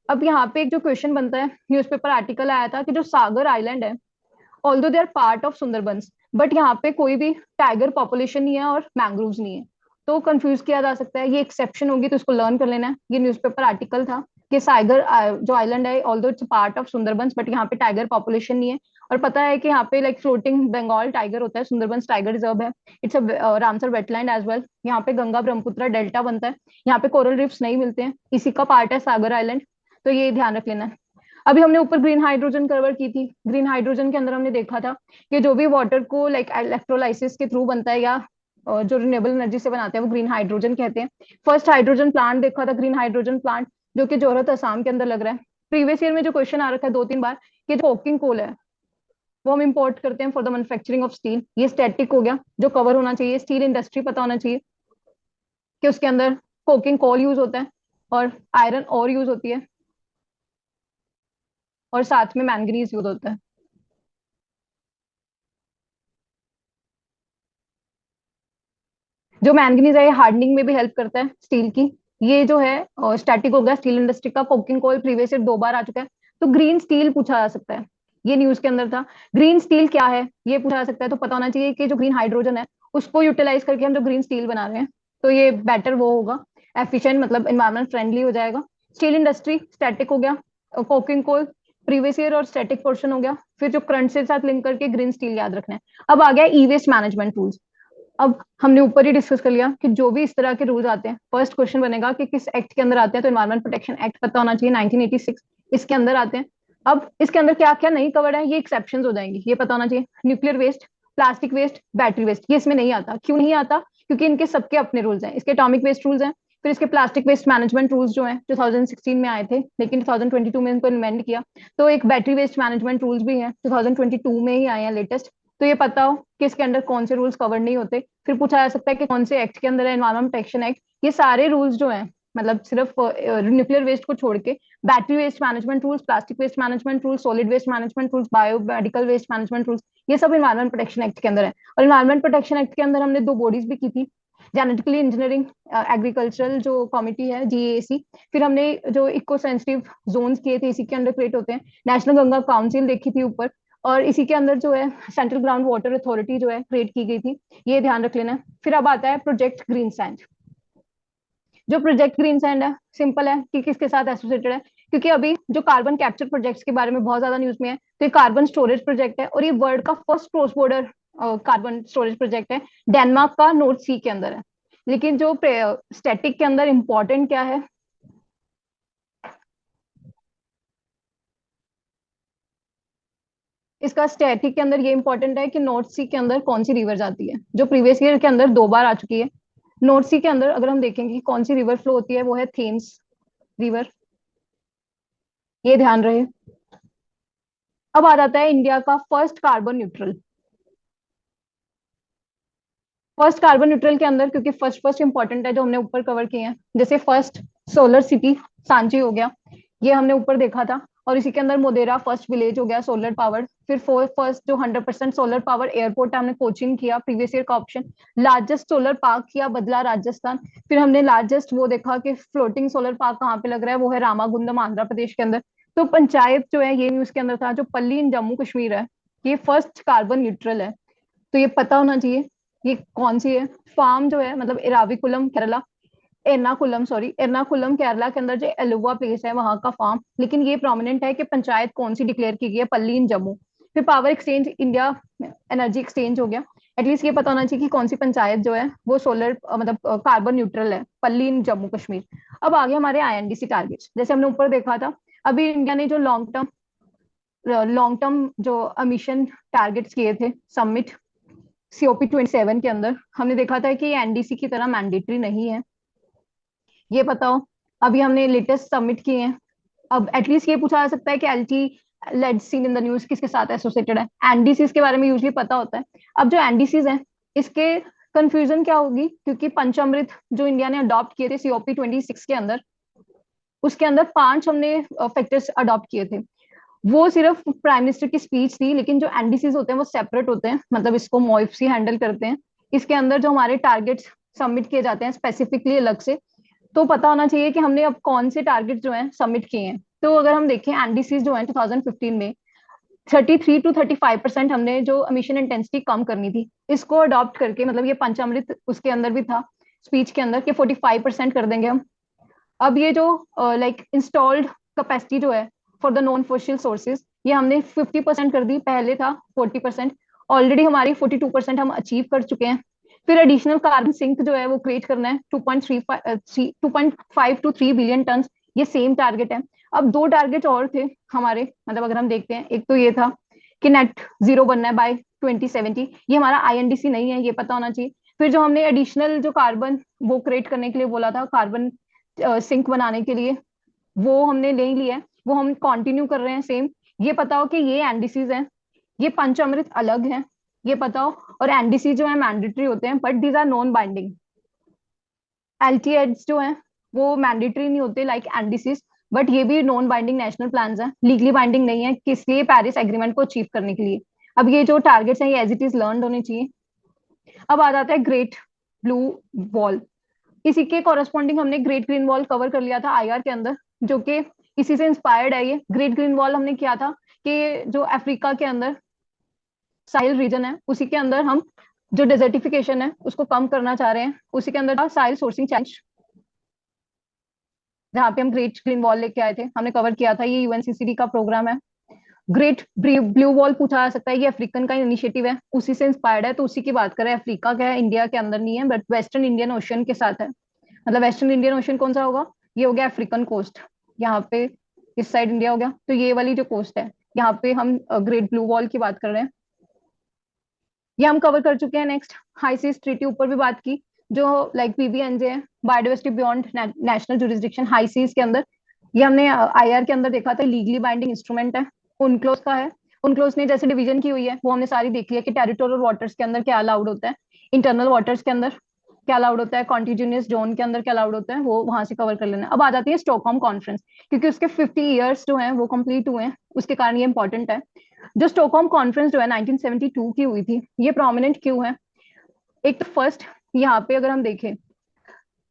अब यहाँ पे एक जो क्वेश्चन बनता है, न्यूज़पेपर आर्टिकल आया था कि जो सागर आइलैंड है, although they are part of Sundarbans, but यहाँ पे कोई भी टाइगर पॉपुलेशन नहीं है और मैंग्रोव्स नहीं है। तो कंफ्यूज किया जा सकता है, ये एक्सेप्शन होगी, तो इसको लर्न कर लेना है। ये न्यूज़पेपर आर्टिकल था कि सागर जो आइलैंड है, although it's part of Sundarbans, but यहाँ पे टाइगर पॉपुलेशन नहीं है। और पता है कि यहाँ पे लाइक फ्लोटिंग बंगाल टाइगर होता है, सुंदरबंस टाइगर रिजर्व है। It's a Ramsar wetland as well. यहाँ पे गंगा ब्रह्मपुत्र डेल्टा बनता है। यहाँ पे कोरल रिफ्स नहीं मिलते हैं, इसी का पार्ट है सागर आइलैंड। तो ये ध्यान रख लेना है। अभी हमने ऊपर ग्रीन हाइड्रोजन कवर की थी। ग्रीन हाइड्रोजन के अंदर हमने देखा था कि जो भी वाटर को लाइक इलेक्ट्रोलाइसिस के थ्रू बनता है, या जो रिन्यूएबल एनर्जी से बनाते हैं, वो ग्रीन हाइड्रोजन कहते हैं। फर्स्ट हाइड्रोजन प्लांट देखा था, ग्रीन हाइड्रोजन प्लांट, जो कि जोरहट असम के अंदर लग रहा है। प्रीवियस ईयर में जो क्वेश्चन आ रखा है 2-3 बार, कि जो कोकिंग कोल है वो हम इंपोर्ट करते हैं for the manufacturing of steel. ये स्टैटिक हो गया, जो कवर होना चाहिए। स्टील इंडस्ट्री पता होना चाहिए कि उसके अंदर कोकिंग कोल यूज होता है, और आयरन और यूज होती है, और साथ में मैंगनीज यूज होता है। जो मैंगनीज है ये हार्डनिंग में भी हेल्प करता है स्टील की। ये जो है स्टैटिक हो गया स्टील इंडस्ट्री का। कोकिंग कोल प्रीवियस ईयर 2 बार आ चुका है। तो ग्रीन स्टील पूछा जा सकता है, ये न्यूज के अंदर था। ग्रीन स्टील क्या है ये पूछा जा सकता है, तो पता होना चाहिए कि जो ग्रीन हाइड्रोजन है उसको यूटिलाइज करके हम जो ग्रीन स्टील बना रहे हैं, तो ये बेटर वो होगा, एफिशिएंट, मतलब इन्वायरमेंट फ्रेंडली हो जाएगा। स्टील इंडस्ट्री स्टैटिक हो गया। कोकिंग कोल प्रीवियस ईयर और स्टैटिक पोर्शन हो गया। फिर जो करंट से साथ लिंक करके ग्रीन स्टील याद रखना है। अब आ गया ई वेस्ट मैनेजमेंट टूल्स। अब हमने ऊपर ही डिस्कस कर लिया कि जो भी इस तरह के रूल्स आते हैं, फर्स्ट क्वेश्चन बनेगा कि किस एक्ट के अंदर आते हैं। तो एनवायरमेंट प्रोटेक्शन एक्ट पता होना चाहिए, 1986 इसके अंदर आते हैं। अब इसके अंदर क्या क्या नहीं कवर्ड है, ये एक्सेप्शन हो जाएंगी, ये पता होना चाहिए। Nuclear waste, plastic waste, battery waste, ये इसमें नहीं आता। क्यों नहीं आता? क्योंकि इनके सबके अपने रूल्स हैं। इसके एटॉमिक वेस्ट रूल्स हैं, फिर इसके प्लास्टिक वेस्ट मैनेजमेंट रूल्स जो हैं 2016 में आए थे, लेकिन 2022 में इनको इन्वेंट किया। तो एक बैटरी वेस्ट मैनेजमेंट रूल्स भी हैं, 2022 में ही आए हैं लेटेस्ट। तो ये पता हो कि इसके अंदर कौन से रूल्स कवर नहीं होते। फिर पूछा जा सकता है कि कौन से एक्ट के अंदर है, एनवायरमेंट प्रोटेक्शन एक्ट। ये सारे रूल्स जो हैं, मतलब सिर्फ न्यूक्लियर वेस्ट को छोड़ के, battery waste management rules, plastic waste management rules, solid waste management rules, biomedical waste management rules, ये सब एनवायरमेंट प्रोटेक्शन एक्ट के अंदर है। और एनवायरमेंट प्रोटेक्शन एक्ट के अंदर हमने 2 बॉडीज भी की थी, जेनेटिकली इंजीनियरिंग एग्रीकल्चरल जो कमिटी है GAC, फिर हमने जो इको सेंसिटिव जोन्स किए थे इसी के अंडर क्रिएट होते हैं, नेशनल गंगा काउंसिल देखी थी ऊपर, और इसी के अंदर जो है सेंट्रल ग्राउंड वाटर अथॉरिटी जो है क्रिएट की गई थी, ये ध्यान रख लेना है। फिर अब आता है प्रोजेक्ट ग्रीन सैंड। जो प्रोजेक्ट ग्रीन सैंड है, सिंपल है कि किसके साथ एसोसिएटेड है, क्योंकि अभी जो कार्बन कैप्चर प्रोजेक्ट्स के बारे में बहुत ज्यादा न्यूज में है, तो ये कार्बन स्टोरेज प्रोजेक्ट है और ये वर्ल्ड का first cross border carbon storage project है, डेनमार्क का नॉर्थ सी के अंदर है। लेकिन जो स्टैटिक के अंदर इंपॉर्टेंट क्या है, इसका स्टैटिक के अंदर ये इंपॉर्टेंट है कि नॉर्थ सी के अंदर कौन सी रिवर जाती है, जो प्रीवियस ईयर के अंदर 2 बार आ चुकी है। नॉर्थ सी के अंदर अगर हम देखेंगे कि कौन सी रिवर फ्लो होती है, वो है थेम्स रिवर, ये ध्यान रहे। अब आ जाता है इंडिया का first carbon neutral. First carbon neutral के अंदर, क्योंकि फर्स्ट फर्स्ट इंपॉर्टेंट है जो हमने ऊपर कवर किए हैं, जैसे फर्स्ट सोलर सिटी सांची हो गया, ये हमने ऊपर देखा था, और इसी के अंदर मोदेरा फर्स्ट विलेज हो गया सोलर पावर्ड। फिर फर्स्ट जो 100% सोलर पावर एयरपोर्ट हमने कोचिन किया, प्रीवियस ईयर का ऑप्शन। लार्जेस्ट सोलर पार्क किया बदला राजस्थान। फिर हमने लार्जेस्ट वो देखा कि फ्लोटिंग सोलर पार्क कहाँ पे लग रहा है, वो है रामागुंडम आंध्र प्रदेश के अंदर। तो पंचायत जो है ये न्यूज के अंदर था, जो पल्ली इन जम्मू कश्मीर है, ये फर्स्ट कार्बन न्यूट्रल है, तो ये पता होना चाहिए। ये कौन सी है, फार्म जो है मतलब इराविकुलम केरला, एर्नाकुलम सॉरी एर्नाकुलम केरला के अंदर जो एलुवा प्लेस है वहां का फार्म। लेकिन ये प्रोमिनेंट है कि पंचायत कौन सी डिक्लेयर की गई है, पल्ली इन जम्मू। फिर power exchange India energy exchange हो गया, एटलीस्ट ये पता होना चाहिए कि कौन सी पंचायत जो है वो सोलर मतलब कार्बन न्यूट्रल है, पल्ली इन जम्मू कश्मीर। अब आगे हमारे INDC टारगेट्स, जैसे हमने ऊपर देखा था, अभी इंडिया ने जो लॉन्ग टर्म जो एमिशन टारगेट्स किए थे सबमिट COP27 के अंदर, हमने देखा था कि ये NDC की तरह मैंडेटरी नहीं है, ये बताओ। अभी हमने लेटेस्ट सबमिट किए हैं। अब एटलीस्ट ये पूछा जा सकता है कि LT led seen in the news किसके साथ एसोसिएटेड है, एनडीसीज के बारे में यूजली पता होता है। अब जो एनडीसीज हैं, इसके कंफ्यूजन क्या होगी, क्योंकि पंचामृत जो इंडिया ने अडॉप्ट किए थे COP26 के अंदर, उसके अंदर 5 हमने फैक्टर्स अडॉप्ट किए थे, वो सिर्फ प्राइम मिनिस्टर की स्पीच थी। लेकिन जो एनडीसीज होते हैं वो सेपरेट होते हैं, मतलब इसको मोइफसी हैंडल करते हैं। इसके अंदर जो हमारे टारगेट्स सबमिट किए जाते हैं स्पेसिफिकली अलग से, तो पता होना चाहिए कि हमने अब कौन से टारगेट जो हैं सबमिट किए हैं। तो अगर हम देखें एनडीसीज जो है 2015 में 33 to 35% हमने जो एमिशन इंटेंसिटी कम करनी थी, इसको अडॉप्ट करके, मतलब ये पंचामृत उसके अंदर भी था स्पीच के अंदर कि 45% कर देंगे हम। अब ये जो लाइक इंस्टॉल्ड कैपेसिटी जो है for the non fossil sources, ये हमने 50% कर दी, पहले था 40%, ऑलरेडी हमारी 42% हम अचीव कर चुके हैं। फिर एडिशनल कार्बन सिंक जो है वो क्रिएट करना है 2.5 to 3 बिलियन टन, ये सेम टारगेट है। अब 2 टारगेट और थे हमारे, मतलब अगर हम देखते हैं, एक तो ये था कि नेट जीरो बनना है बाय 2070, ये हमारा INDC नहीं है, ये पता होना चाहिए। फिर जो हमने एडिशनल जो कार्बन वो क्रिएट करने के लिए बोला था, कार्बन सिंक बनाने के लिए, वो हमने नहीं लिया है, वो हम कंटिन्यू कर रहे हैं सेम। ये बताओ कि ये एनडीसीज हैं, ये पंचामृत अलग है, ये बताओ। और एनडीसी जो है मैंडेटरी होते हैं, but these are non binding. LTAs जो हैं वो मैंडेटरी नहीं होते लाइक एनडीसीज, बट ये भी नॉन बाइंडिंग नेशनल प्लान्स हैं, लीगली बाइंडिंग नहीं है, किस लिए, पेरिस एग्रीमेंट को अचीव करने के लिए। अब ये जो टारगेट्स हैं ये एज इट इज लर्न होने चाहिए। अब आ जाता है ग्रेट ब्लू वॉल, इसी के कॉरेस्पॉन्डिंग हमने ग्रेट ग्रीन वॉल कवर कर लिया था IR के अंदर, जो कि इसी से इंस्पायर्ड है। ये ग्रेट ग्रीन वॉल हमने किया था कि जो अफ्रीका के अंदर साहिल रीजन है, उसी के अंदर हम जो डेजर्टिफिकेशन है उसको कम करना चाह रहे हैं, उसी के अंदर साहिल सोर्सिंग चैलेंज, जहाँ पे हम ग्रेट ग्रीन वॉल लेके आए थे, हमने कवर किया था। ये UNCCD का प्रोग्राम है। ग्रेट ब्लू वॉल पूछा जा सकता है, ये अफ्रीकन का इनिशिएटिव है, उसी से इंस्पायर्ड है, तो उसी की बात करें। अफ्रीका का है, इंडिया के अंदर नहीं है, बट वेस्टर्न इंडियन ओशन के साथ है। मतलब वेस्टर्न इंडियन ओशन कौन सा होगा, ये हो गया अफ्रीकन कोस्ट, यहाँ पे इस साइड इंडिया हो गया, तो ये वाली जो कोस्ट है यहाँ पे हम ग्रेट ब्लू वॉल की बात कर रहे हैं, ये हम कवर कर चुके हैं। नेक्स्ट हाई सीज ट्रीटी, ऊपर भी बात की, जो लाइक PBNJ है, biodiversity beyond national jurisdiction high seas के अंदर, ये हमने IR के अंदर देखा था, लीगली बाइंडिंग इंस्ट्रूमेंट है, उनक्लोज का है। उनक्लोज ने जैसे डिवीजन की हुई है वो हमने सारी देख लिया कि टेरिटोरियल वाटर्स के अंदर क्या अलाउड होता है, इंटरनल वाटर्स के अंदर क्या अलाउड होता है, कॉन्टिन्यूस जोन के अंदर क्या अलाउड होता है, वो वहां से कवर कर लेना। अब आ जाती है स्टॉकहोम कॉन्फ्रेंस, क्योंकि उसके 50 ईयर्स जो है वो कंप्लीट हुए हैं, उसके कारण ये इंपॉर्टेंट है। जो स्टॉकहोम कॉन्फ्रेंस जो है 1972 की हुई थी, ये प्रोमिनेंट क्यों है, एक तो फर्स्ट यहाँ पे अगर हम देखें,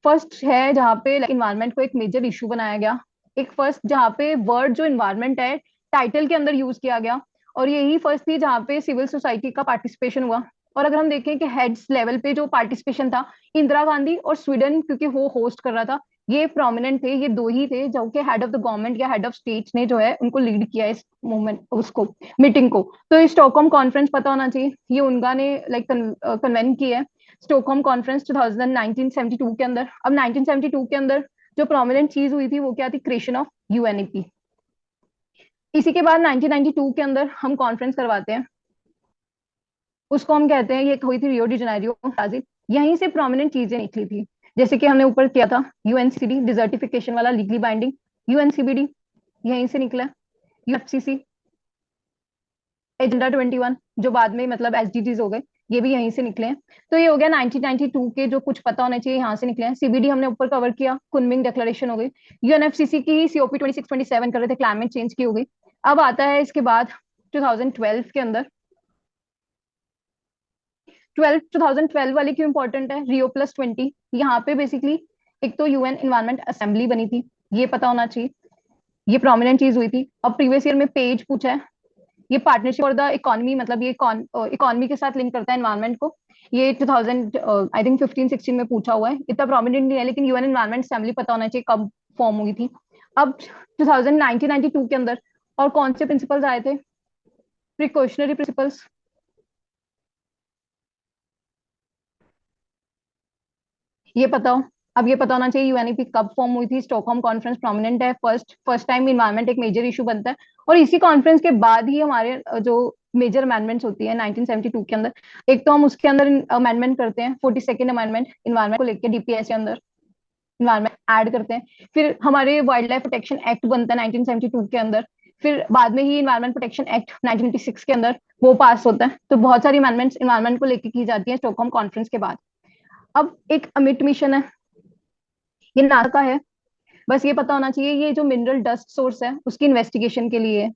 फर्स्ट है जहाँ पे इन्वायरमेंट को एक मेजर इशू बनाया गया। एक फर्स्ट जहाँ पे वर्ड जो इन्वायरमेंट है टाइटल के अंदर यूज किया गया, और यही फर्स्ट थी जहाँ पे सिविल सोसाइटी का पार्टिसिपेशन हुआ। और अगर हम देखें कि हेड्स लेवल पे जो पार्टिसिपेशन था, इंदिरा गांधी और स्वीडन, क्योंकि वो होस्ट कर रहा था, ये प्रोमिनेंट थे, ये दो ही थे जो कि हेड ऑफ द गवर्नमेंट या हेड ऑफ स्टेट ने जो है उनको लीड किया इस मूवमेंट, उसको मीटिंग को। तो ये स्टॉकहोम कॉन्फ्रेंस पता होना चाहिए, ये उनका ने लाइक कन्वेन की है, स्टॉकहोम कॉन्फ्रेंस 1972 के अंदर। अब 1972 के अंदर जो प्रोमिनेंट चीज हुई थी वो क्या थी? Creation of UNEP. इसी के बाद 1992 के अंदर हम कॉन्फ्रेंस करवाते हैं, उसको हम कहते हैं, ये हुई थी रियो डी जेनेरियो ब्राजील। यहीं से प्रोमिनेंट चीजें निकली थी, जैसे कि हमने ऊपर किया था यूएनसीडी डिजर्टिफिकेशन वाला लीगली बाइंडिंग, यूएनसीबीडी यहीं से निकला, यूएफसीसी, एजेंडा 21 जो बाद में मतलब एसडीजीज हो गए, ये भी यहीं से निकले हैं। तो ये हो गया 1992 के जो कुछ पता होना चाहिए यहाँ से निकले हैं। सीबीडी हमने ऊपर कवर किया, कुनमिंग डिक्लेरेशन हो गई। यूएनएफसीसी की सीओपी 2627 कर रहे थे, क्लाइमेट चेंज की हो गई। अब आता है इसके बाद 2012 के अंदर, 2012 वाली क्यों इंपॉर्टेंट है? रियो प्लस 20, यहाँ पे बेसिकली एक तो यूएन इन्वायरमेंट असेंबली बनी थी, ये पता होना चाहिए, ये प्रोमिनेंट चीज हुई थी। अब प्रीवियस ईयर में पेज पूछा है, ये पार्टनरशिप फॉर द इकोनॉमी, मतलब ये इकोनॉमी के साथ लिंक करता है एनवायरमेंट को। ये 2000 आई थिंक 15-16 में पूछा हुआ है, इतना प्रोमिनेंट नहीं है, लेकिन यूएन एनवायरमेंट असेंबली पता होना चाहिए कब फॉर्म हुई थी। अब 1992 के अंदर और कौन से प्रिंसिपल्स आए थे? Precautionary principles. ये पता हो, अब ये पता होना चाहिए यूएनईपी कब फॉर्म हुई थी। स्टॉकहोम कॉन्फ्रेंस प्रोमिनेंट है, फर्स्ट टाइम इन्वायरमेंट एक मेजर इशू बनता है, और इसी कॉन्फ्रेंस के बाद ही हमारे जो मेजर अमेंडमेंट्स होती है 1972 के अंदर। एक तो हम उसके अंदर अमेंडमेंट करते हैं 42nd अमेंडमेंट, इन्वायरमेंट को लेकर डीपीएस के अंदर इन्वायरमेंट ऐड करते हैं। फिर हमारे वाइल्ड लाइफ प्रोटेक्शन एक्ट बनता है 1972 के अंदर। फिर बाद में ही इन्वायरमेंट प्रोटेक्शन एक्ट 1996 के अंदर वो पास होता है। तो बहुत सारी अमेंडमेंट्स इन्वायरमेंट को लेकर की जाती है स्टॉकहोम कॉन्फ्रेंस के बाद। अब एक अमिट मिशन है, ये नासा का है, बस ये पता होना चाहिए, ये जो मिनरल डस्ट सोर्स है उसकी इन्वेस्टिगेशन के लिए है।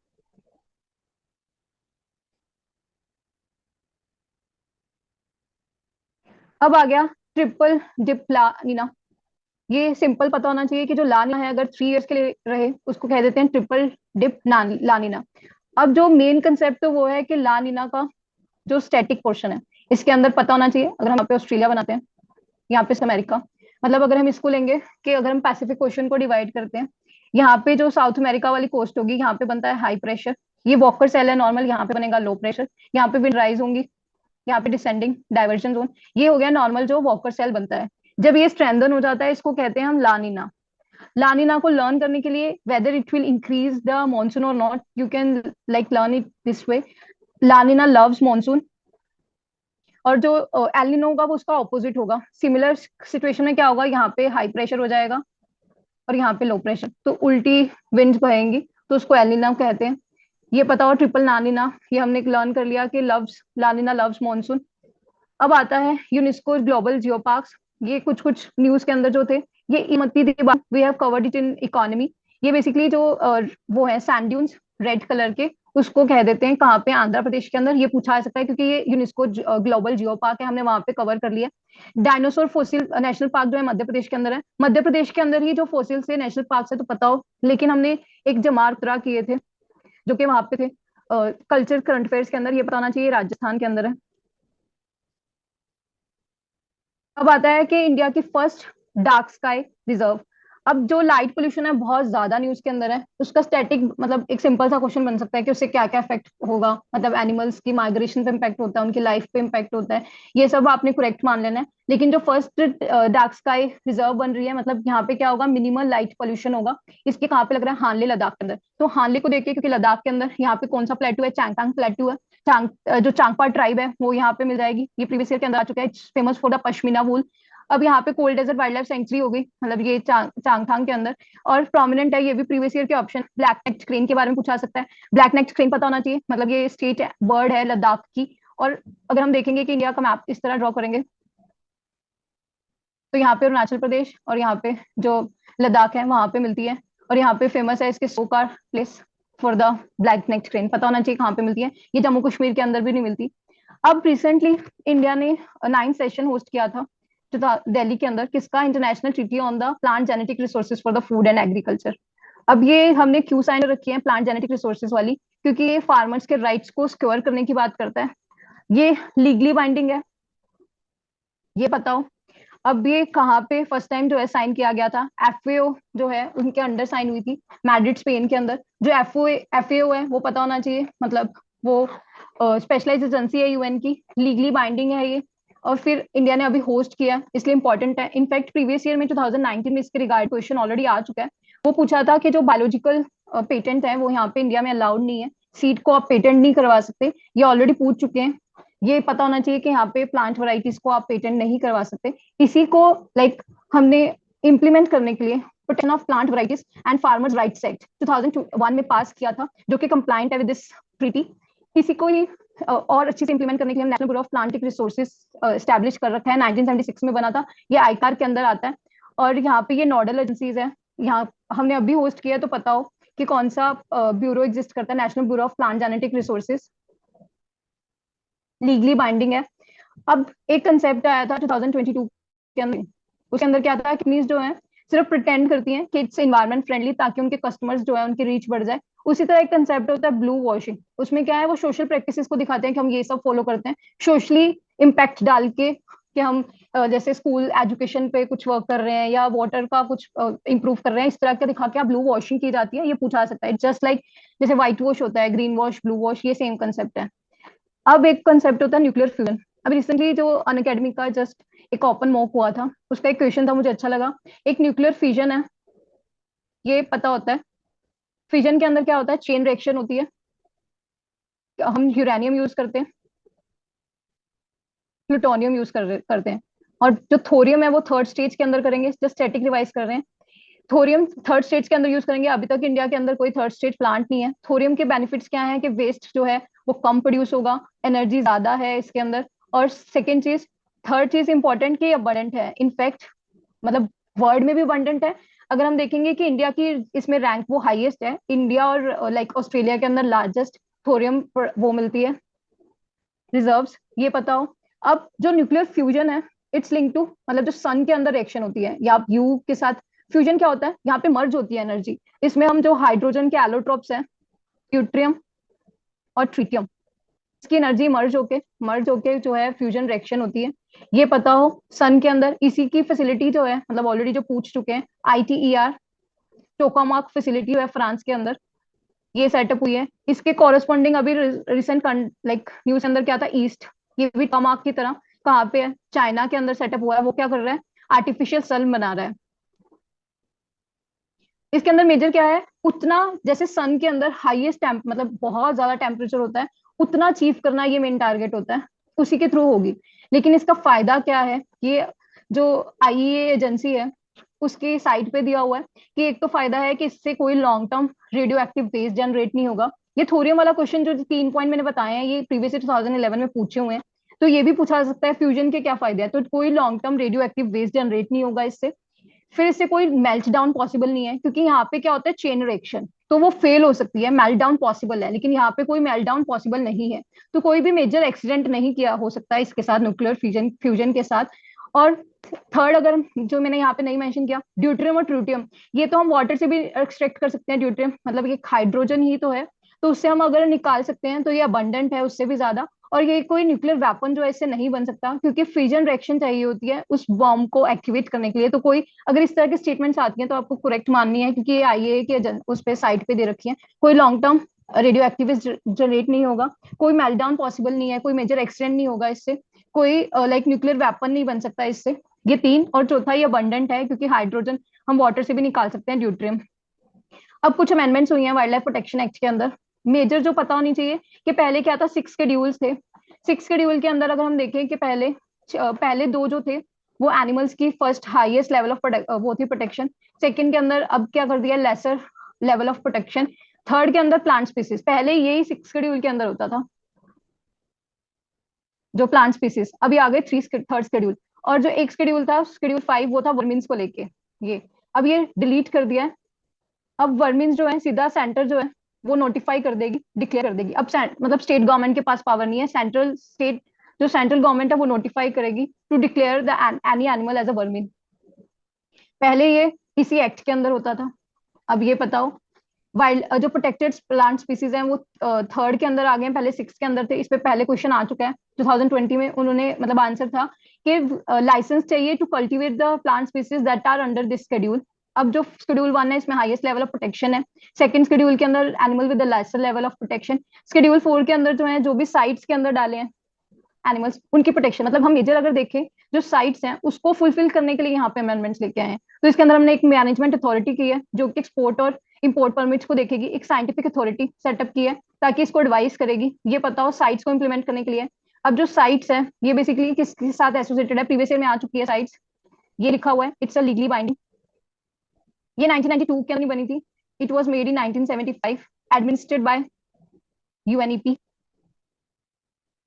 अब आ गया ट्रिपल डिप ला नीना। ये सिंपल पता होना चाहिए कि जो ला नीना है अगर 3 इयर्स के लिए रहे उसको कह देते हैं ट्रिपल डिप ला नीना। अब जो मेन कंसेप्ट तो वो है कि ला नीना का जो स्टैटिक पोर्शन है इसके अंदर पता होना चाहिए, अगर हम यहाँ पे ऑस्ट्रेलिया बनाते हैं, यहाँ पे अमेरिका, मतलब अगर हम इसको लेंगे कि अगर हम पैसिफिक ओशन को डिवाइड करते हैं, यहाँ पे जो साउथ अमेरिका वाली कोस्ट होगी यहाँ पे बनता है हाई प्रेशर, ये वॉकर सेल है नॉर्मल, यहाँ पे बनेगा लो प्रेशर, यहाँ पे विंड राइज होंगी, यहाँ पे डिसेंडिंग डाइवर्जन जोन, ये हो गया नॉर्मल जो वॉकर सेल बनता है। जब ये स्ट्रेंथन हो जाता है इसको कहते हैं हम लानीना। लानीना को लर्न करने के लिए whether it will increase the monsoon और not, you can like learn it this way, La Nina loves monsoon. और जो एलिनो होगा वो उसका ऑपोजिट होगा। सिमिलर सिचुएशन में क्या होगा, यहाँ पे हाई प्रेशर हो जाएगा और यहाँ पे लो प्रेशर, तो उल्टी विंड्स बहेंगी, तो उसको एलिना कहते हैं। ये पता हो ट्रिपल लानिना, ये हमने लर्न कर लिया कि लव्स लानिना लव्स मॉनसून। अब आता है यूनेस्को ग्लोबल जियो पार्क्स, ये कुछ कुछ न्यूज के अंदर जो थे, ये इमती दीबा we have covered it in economy. ये बेसिकली जो वो है सैंड ड्यून्स रेड कलर के, उसको कह देते हैं कहाँ पे? आंध्र प्रदेश के अंदर। ये पूछा जा सकता है क्योंकि ये यूनेस्को ग्लोबल जियो पार्क है, हमने वहां पे कवर कर लिया। डायनासोर फोसिल नेशनल पार्क जो है मध्य प्रदेश के अंदर है, मध्य प्रदेश के अंदर ही जो फोसिल से नेशनल पार्क है तो पता हो, लेकिन हमने एक जमार तरह किए थे जो कि वहां पे थे कल्चर करंट अफेयर्स के अंदर, ये बताना चाहिए राजस्थान के अंदर है। अब आता है कि इंडिया की फर्स्ट डार्क स्काई रिजर्व। अब जो लाइट पोल्यूशन है बहुत ज्यादा न्यूज के अंदर है, उसका स्टैटिक मतलब एक सिंपल सा क्वेश्चन बन सकता है कि उससे क्या क्या इफेक्ट होगा, मतलब एनिमल्स की माइग्रेशन पे इम्पैक्ट होता है, उनकी लाइफ पे इम्पैक्ट होता है, ये सब आपने करेक्ट मान लेना है। लेकिन जो फर्स्ट डार्क स्काई रिजर्व बन रही है, मतलब यहाँ पे क्या होगा, मिनिमल लाइट पोल्यूशन होगा। इसके कहाँ पे लग रहा है? हानले लद्दाख के अंदर। तो हानले को देखिए, क्योंकि लद्दाख के अंदर यहाँ पे कौन सा प्लेटू है? चांगथांग प्लेटू है। जो चांगपा ट्राइब है वो यहाँ पे मिल जाएगी, ये प्रीवियस ईयर के अंदर आ चुका है, famous for the pashmina wool. अब यहाँ पे cold desert wildlife sanctuary हो गई, मतलब ये चांगथांग के अंदर। और प्रोमिनेंट है, ये भी प्रीवियस ईयर के ऑप्शन, ब्लैक नेक्ड क्रेन के बारे में पूछा सकता है। ब्लैक नेक्ड क्रेन पता होना चाहिए, मतलब ये स्टेट बर्ड है लद्दाख की। और अगर हम देखेंगे कि इंडिया का मैप इस तरह ड्रॉ करेंगे, तो यहाँ पे अरुणाचल प्रदेश और यहाँ पे जो लद्दाख है वहां पे मिलती है। और यहाँ पे फेमस है इसके सोकार place for the black necked crane, पता होना चाहिए कहाँ पे मिलती है, ये जम्मू कश्मीर के अंदर भी नहीं मिलती। अब रिसेंटली इंडिया ने 9th सेशन होस्ट किया था दिल्ली के अंदर, किसका, international treaty on the plant genetic resources for the food and agriculture. अब ये हमने क्यों साइन रखी है प्लांट जेनेटिक रिसोर्सेज वाली, क्योंकि ये फार्मर्स के राइट्स को सिक्योर करने की बात करता है। ये लीगली बाइंडिंग है, ये बताओ। अब ये कहाँ पे फर्स्ट टाइम जो है साइन किया गया था, एफएओ जो है उनके अंडर साइन हुई थी, मैड्रिड स्पेन के अंदर। जो एफएओ है वो पता होना चाहिए, मतलब वो स्पेशलाइज एजेंसी है यूएन की, लीगली बाइंडिंग है ये। और फिर इंडिया ने अभी होस्ट किया, इसलिए इंपॉर्टेंट है। इनफैक्ट प्रीवियस ईयर में 2019 में इसके रिगार्ड क्वेश्चन ऑलरेडी आ चुका है। वो पूछा था कि जो बायोलॉजिकल पेटेंट है वो यहाँ पे इंडिया में अलाउड नहीं है, सीड को आप पेटेंट नहीं करवा सकते, ये ऑलरेडी पूछ चुके हैं। ये पता होना चाहिए कि यहाँ पे प्लांट वैरायटीज को आप पेटेंट नहीं करवा सकते। इसी को हमने इम्प्लीमेंट करने के लिए protection of plant varieties and farmers rights act 2001 में पास किया था, जो कि कंप्लाइंट है विद दिस ट्रीटी। इसी को ही और अच्छे से इंप्लीमेंट करने के लिए नेशनल ब्यूरो ऑफ प्लांटिक रिसोर्सेज स्टैब्लिश कर रखा है, 1976 में बना था, ये आईकार के अंदर आता है। और यहाँ पे ये नोडल एजेंसीज है, यहाँ हमने अभी होस्ट किया, तो पता हो कि कौन सा ब्यूरो एग्जिस्ट करता है, national bureau of plant genetic resources, legally binding है। अब एक कंसेप्ट आया था 2022 के अंदर, उसके अंदर क्या था, कंपनीज जो है सिर्फ प्रिटेंड करती हैं कि इट्स एनवायरमेंट फ्रेंडली ताकि उनके कस्टमर्स जो है उनकी रीच बढ़ जाए। उसी तरह एक कंसेप्ट होता है ब्लू वॉशिंग, उसमें क्या है, वो सोशल प्रैक्टिसेस को दिखाते हैं कि हम ये सब फॉलो करते हैं, सोशली इम्पैक्ट डाल के, कि हम जैसे स्कूल एजुकेशन पे कुछ वर्क कर रहे हैं या वाटर का कुछ इंप्रूव कर रहे हैं, इस तरह के दिखा के ब्लू वॉशिंग की जाती है, ये पूछा सकता है। जस्ट लाइक जैसे व्हाइट वॉश होता है, ग्रीन वॉश, ब्लू वॉश, ये सेम कंसेप्ट है। अब एक कंसेप्ट होता है न्यूक्लियर फ्यूजन। अभी रिसेंटली जो अनअकैडमी का जस्ट एक ओपन मॉक हुआ था, उसका एक क्वेश्चन था, मुझे अच्छा लगा। एक न्यूक्लियर फ्यूजन है, ये पता होता है फ्यूजन के अंदर क्या होता है, चेन रिएक्शन होती है। हम यूरेनियम यूज करते हैं, प्लूटोनियम यूज करते हैं, और जो थोरियम है वो थर्ड स्टेज के अंदर करेंगे, जस्ट स्टैटिक रिवाइज कर रहे हैं। थोरियम थर्ड स्टेज के अंदर यूज करेंगे। अभी तक इंडिया के अंदर कोई थर्ड स्टेज प्लांट नहीं है। थोरियम के बेनिफिट्स क्या है कि वेस्ट जो है वो कम प्रोड्यूस होगा, एनर्जी ज्यादा है इसके अंदर। और सेकेंड चीज, थर्ड चीज इंपॉर्टेंट कि अबंडेंट है, इनफैक्ट मतलब वर्ल्ड में भी अबंडेंट है। अगर हम देखेंगे कि इंडिया की इसमें रैंक वो हाईएस्ट है, इंडिया और ऑस्ट्रेलिया के अंदर लार्जेस्ट थोरियम वो मिलती है रिजर्व्स, ये पता हो। अब जो न्यूक्लियर फ्यूजन है, इट्स लिंक टू, मतलब जो सन के अंदर रिएक्शन होती है या यू के साथ फ्यूजन क्या होता है, यहाँ पे मर्ज होती है एनर्जी। इसमें हम जो हाइड्रोजन के एलोट्रोप्स हैं, ड्यूट्रियम और ट्रिटियम, इसकी एनर्जी मर्ज होके जो है फ्यूजन रिएक्शन होती है, ये पता हो। सन के अंदर इसी की फैसिलिटी जो है, मतलब ऑलरेडी जो पूछ चुके हैं, ITER टोकामाक फैसिलिटी है फ्रांस के अंदर, ये सेटअप हुई है। इसके कॉरेस्पॉन्डिंग अभी रिसेंट न्यूज के अंदर क्या था, ईस्ट, ये भी टोकामाक की तरह कहाँ पे है, चाइना के अंदर सेटअप हुआ है। वो क्या कर रहा है, आर्टिफिशियल सन बना रहा है। इसके अंदर मेजर क्या है, उतना जैसे सन के अंदर हाईएस्ट मतलब बहुत ज्यादा टेम्परेचर होता है, उतना अचीव करना ये मेन टारगेट होता है, उसी के थ्रू होगी। लेकिन इसका फायदा क्या है, ये जो IEA एजेंसी है उसकी साइट पे दिया हुआ है कि एक तो फायदा है कि इससे कोई long term radioactive waste generate नहीं होगा। ये थोरियम वाला क्वेश्चन जो 3 पॉइंट मैंने बताए हैं, ये प्रीवियस 2011 में पूछे हुए हैं, तो ये भी पूछा जा सकता है फ्यूजन के क्या फायदे हैं। तो कोई long term radioactive waste generate नहीं होगा इससे। फिर इससे कोई मेल्ट डाउन पॉसिबल नहीं है, क्योंकि यहाँ पे क्या होता है, चेन रिएक्शन, तो वो फेल हो सकती है। मेल्ट डाउन पॉसिबल है, लेकिन यहाँ पे कोई मेल्ट डाउन पॉसिबल नहीं है, तो कोई भी मेजर एक्सीडेंट नहीं किया हो सकता है इसके साथ, न्यूक्लियर फ्यूजन के साथ। और थर्ड, अगर जो मैंने यहाँ पे नहीं मेंशन किया, ड्यूट्रियम और ट्रूटियम, ये तो हम वाटर से भी एक्सट्रैक्ट कर सकते हैं। ड्यूट्रियम मतलब ये हाइड्रोजन ही तो है, तो उससे हम अगर निकाल सकते हैं तो ये अबंडेंट है उससे भी ज्यादा। और ये कोई न्यूक्लियर वेपन जो है इससे नहीं बन सकता, क्योंकि फ्यूजन रिएक्शन चाहिए होती है उस बॉम्ब को एक्टिवेट करने के लिए। तो कोई अगर इस तरह के स्टेटमेंट्स आती हैं तो आपको करेक्ट माननी है, क्योंकि ये IAEA के उस पे साइट पे दे रखी है। कोई long term radio activist generate नहीं होगा, कोई मेल्टडाउन पॉसिबल नहीं है, कोई मेजर एक्सीडेंट नहीं होगा इससे, कोई न्यूक्लियर वेपन नहीं बन सकता इससे। ये 3, और चौथा ये अबंडेंट है क्योंकि हाइड्रोजन हम वाटर से भी निकाल सकते हैं, ड्यूट्रियम। अब कुछ अमेंडमेंट्स हुई हैं वाइल्ड लाइफ प्रोटेक्शन एक्ट के अंदर। मेजर जो पता होनी चाहिए कि पहले क्या था, 6 शेड्यूल्स थे। 6 शेड्यूल के अंदर अगर हम देखें कि पहले 2 जो थे वो एनिमल्स की फर्स्ट हाईएस्ट लेवल ऑफ वो थी प्रोटेक्शन। सेकंड के अंदर अब क्या कर दिया, lesser level of protection. Third के अंदर प्लांट स्पीसीज, पहले यही 6 शेड्यूल के अंदर होता था जो प्लांट स्पीसीज, अभी आ गए थर्ड शेड्यूल। और जो एक शेड्यूल था, शेड्यूल 5, वो था वर्मिन्स को लेके, ये अब ये डिलीट कर दिया है। अब वर्मिन्स जो है सीधा सेंटर जो है वो नोटिफाई कर देगी, डिक्लेयर कर देगी। अब मतलब स्टेट गवर्नमेंट के पास पावर नहीं है, सेंट्रल स्टेट जो सेंट्रल गवर्नमेंट है वो नोटिफाई करेगी to declare the any animal as a vermin. पहले ये इसी एक्ट के अंदर होता था। अब ये बताओ, वाइल्ड जो प्रोटेक्टेड प्लांट स्पीसीज हैं वो थर्ड के अंदर आ गए हैं, पहले सिक्स के अंदर थे। इस पे पहले क्वेश्चन आ चुका है 2020 में, उन्होंने मतलब आंसर था कि लाइसेंस चाहिए to cultivate the plant species that are under this schedule. अब जो शेड्यूल 1 है इसमें हाईएस्ट लेवल ऑफ प्रोटेक्शन है, सेकंड शेड्यूल के अंदर animal with the lesser level of protection, schedule 4 के अंदर जो है जो भी साइट्स के अंदर डाले हैं एनिमल्स उनकी प्रोटेक्शन। मतलब हम मेजर अगर देखें जो साइट्स हैं उसको फुलफिल करने के लिए यहाँ पे अमेंडमेंट्स लेके आए हैं। तो इसके अंदर हमने एक मैनेजमेंट अथॉरिटी की है जो कि एक्सपोर्ट और इंपोर्ट परमिट्स को देखेगी, एक साइंटिफिक अथॉरिटी सेटअप की है ताकि इसको एडवाइस करेगी, ये पता हो साइट्स को इम्प्लीमेंट करने के लिए। अब जो साइट्स है ये बेसिकली किसके साथ एसोसिएटेड है, प्रीवियस ईयर में आ चुकी है साइट्स, ये लिखा हुआ है, इट्स अ लीगली बाइंडिंग। ये 1992 के अंदर बनी थी, it was made in 1975, administered by UNEP.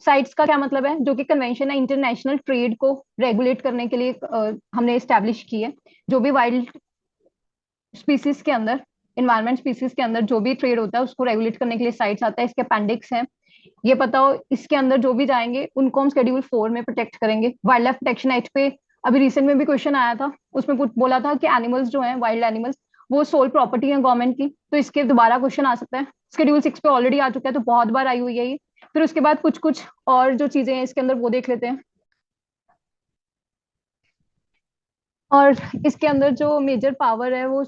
CITES का क्या मतलब है, जो कि कन्वेंशन है इंटरनेशनल ट्रेड को रेगुलेट करने के लिए हमने एस्टेब्लिश की है। जो भी वाइल्ड स्पीसीज के अंदर, इन्वायरमेंट स्पीसीज के अंदर जो भी ट्रेड होता है उसको रेगुलेट करने के लिए साइट्स आता है। इसके अपेंडिक्स है, ये पता हो इसके अंदर जो भी जाएंगे उनको हम शेड्यूल 4 में प्रोटेक्ट करेंगे। वाइल्ड लाइफ प्रोटेक्शन एक्ट पे अभी रिसेंट में भी क्वेश्चन आया था, उसमें बोला था कि एनिमल्स जो है वाइल्ड एनिमल्स वो सोल प्रॉपर्टी है गवर्नमेंट की, तो इसके दोबारा क्वेश्चन आ सकता है। शेड्यूल 6 पे ऑलरेडी आ चुका है तो बहुत बार आई हुई है ये। फिर उसके बाद कुछ कुछ और जो चीजें हैं इसके अंदर वो देख लेते हैं। और इसके अंदर जो मेजर पावर है वो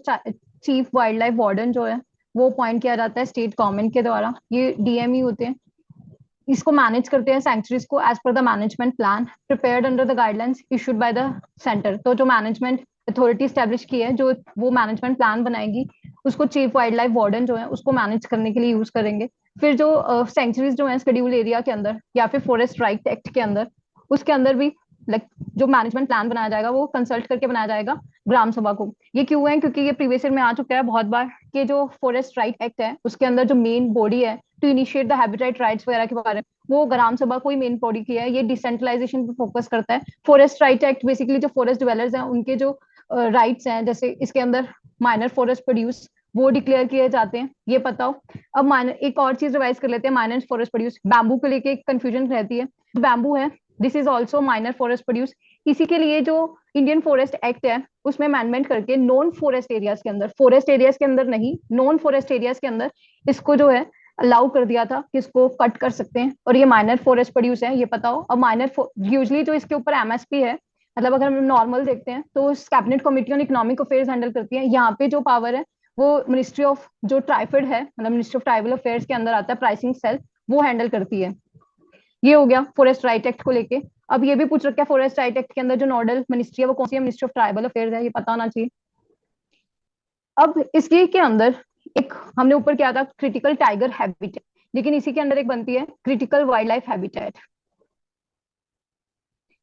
चीफ वाइल्ड लाइफ वार्डन जो है वो अपॉइंट किया जाता है स्टेट गवर्नमेंट के द्वारा, ये डीएमई होते हैं। इसको मैनेज करते हैं सेंचुरीज को as per the management plan prepared under the guidelines issued by the centre. तो जो मैनेजमेंट अथॉरिटी स्टैब्लिश की है जो वो मैनेजमेंट प्लान बनाएगी उसको चीफ वाइल्ड लाइफ वार्डन जो है उसको मैनेज करने के लिए यूज करेंगे। फिर जो सेंचुरीज जो है शेड्यूल एरिया के अंदर या फिर फॉरेस्ट राइट एक्ट के अंदर, उसके अंदर भी लाइक जो मैनेजमेंट प्लान बनाया जाएगा वो कंसल्ट करके बनाया जाएगा ग्राम सभा को। ये क्यों है, क्योंकि ये प्रीवियस ईयर में आ चुका है बहुत बार कि जो फॉरेस्ट राइट एक्ट है उसके अंदर जो मेन बॉडी है to initiate the habitat rights वगैरह के बारे में वो ग्राम सभा को ही मेन बॉडी की है। ये डिसेंट्रलाइजेशन पे फोकस करता है। फॉरेस्ट राइट एक्ट बेसिकली जो फॉरेस्ट डिवेलपर्स हैं उनके जो राइट्स हैं, जैसे इसके अंदर माइनर फॉरेस्ट प्रोड्यूस वो डिक्लेयर किए जाते हैं, ये पता हो। अब माइनर एक और चीज रिवाइज कर लेते हैं, माइनर फॉरेस्ट प्रोड्यूस बैम्बू को लेके एक कंफ्यूजन रहती है। बैम्बू है this is also minor forest produce. इसी के लिए जो इंडियन फॉरेस्ट एक्ट है उसमें अमेंडमेंट करके नॉन फॉरेस्ट एरियाज के अंदर, फॉरेस्ट एरियाज के अंदर नहीं, नॉन फॉरेस्ट एरियाज के अंदर इसको जो है अलाउ कर दिया था कि इसको कट कर सकते हैं और ये माइनर फॉरेस्ट प्रोड्यूस है, ये पता हो। अब माइनर यूजली जो इसके ऊपर एमएसपी है, मतलब अगर हम नॉर्मल देखते हैं तो cabinet committee on economic affairs handle करती है। यहाँ पे जो पावर है वो मिनिस्ट्री ऑफ जो ट्राइफेड है, मतलब मिनिस्ट्री ऑफ ट्राइबल अफेयर्स के अंदर आता है, प्राइसिंग सेल वो हैंडल करती है। ये हो गया फॉरेस्ट राइट एक्ट को लेके। अब ये भी पूछ रखा है फॉरेस्ट राइट एक्ट के अंदर जो नोडल मिनिस्ट्री है वो कौन सी है, मिनिस्ट्री ऑफ ट्राइबल अफेयर्स है, ये पता होना चाहिए। अब इसके के अंदर एक हमने ऊपर किया था क्रिटिकल टाइगर हैबिटेट, लेकिन इसी के अंदर एक बनती है क्रिटिकल वाइल्ड लाइफ हैबिटेट।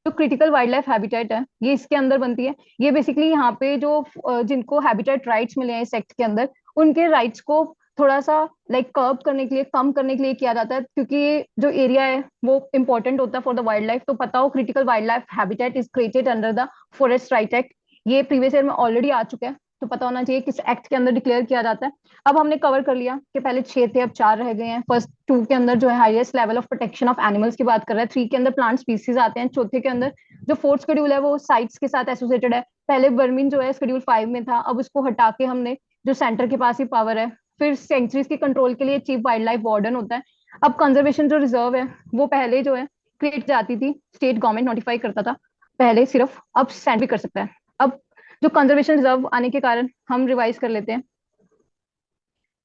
जो क्रिटिकल वाइल्ड लाइफ हैबिटेट है ये इसके अंदर बनती है। ये बेसिकली यहाँ पे जो जिनको हैबिटेट राइट्स मिले हैं इस एक्ट के अंदर उनके राइट्स को थोड़ा सा लाइक कर्ब करने के लिए, कम करने के लिए किया जाता है, क्योंकि ये जो एरिया है वो इंपॉर्टेंट होता है फॉर द वाइल्ड लाइफ। तो पता हो critical wild life habitat is created under the forest right act. ये प्रीवियस ईयर में ऑलरेडी आ चुका है तो पता होना चाहिए किस एक्ट के अंदर डिक्लेयर किया जाता है। अब हमने कवर कर लिया कि पहले 6 थे अब 4 रह गए हैं। फर्स्ट 2 के अंदर जो है highest level of protection of animals की बात कर रहा है, 3 के अंदर प्लांट स्पीसीज आते हैं, चौथे के अंदर जो फोर्थ शेड्यूल है वो साइट्स के साथ एसोसिएटेड है। पहले वर्मिन जो है शेड्यूल 5 में था, अब उसको हटा के हमने जो सेंटर के पास ही पावर है। फिर सेंचुरीज के कंट्रोल के लिए चीफ वाइल्ड लाइफ वार्डन होता है। अब कंजर्वेशन जो रिजर्व है वो पहले जो है क्रिएट जाती थी, स्टेट गवर्नमेंट नोटिफाई करता था पहले सिर्फ, अब सेंटर भी कर सकता है। अब जो कंजर्वेशन रिजर्व आने के कारण हम रिवाइज कर लेते हैं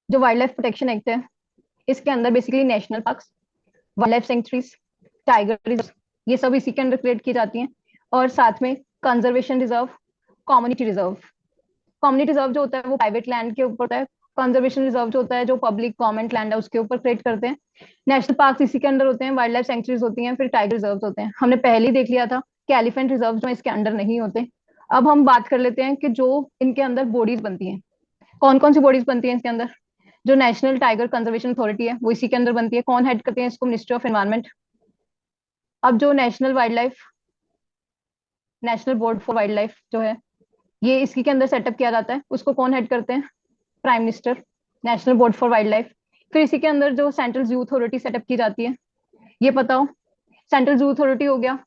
जो वाइल्ड लाइफ प्रोटेक्शन एक्ट है इसके अंदर basically national parks, wild life sanctuaries, tiger reserve ये सब इसी के अंदर क्रिएट की जाती हैं। और साथ में conservation reserve, community reserve. Community reserve जो होता है वो प्राइवेट लैंड के ऊपर होता है, कंजर्वेशन रिजर्व जो होता है जो पब्लिक गवर्नमेंट लैंड है उसके ऊपर क्रिएट करते हैं। नेशनल पार्क इसी के अंदर होते हैं, वाइल्ड लाइफ सेंचुरीज होती हैं, फिर टाइगर रिजर्व होते हैं। हमने पहले ही देख लिया था कि एलिफेंट रिजर्व जो इसके अंडर नहीं होते। अब हम बात कर लेते हैं कि जो इनके अंदर बॉडीज बनती हैं, कौन कौन सी बॉडीज बनती हैं इसके अंदर। जो नेशनल टाइगर कंजर्वेशन अथॉरिटी है वो इसी के अंदर बनती है। कौन हेड करते हैं इसको, मिनिस्ट्री ऑफ एनवायरमेंट। अब जो national wild life, national board for wild life जो है ये इसी के अंदर सेटअप किया जाता है, उसको कौन हेड करते हैं, prime minister, national board for wild life. फिर इसी के अंदर जो सेंट्रल जू अथॉरिटी सेटअप की जाती है ये पता हो, सेंट्रल जू अथॉरिटी हो गया,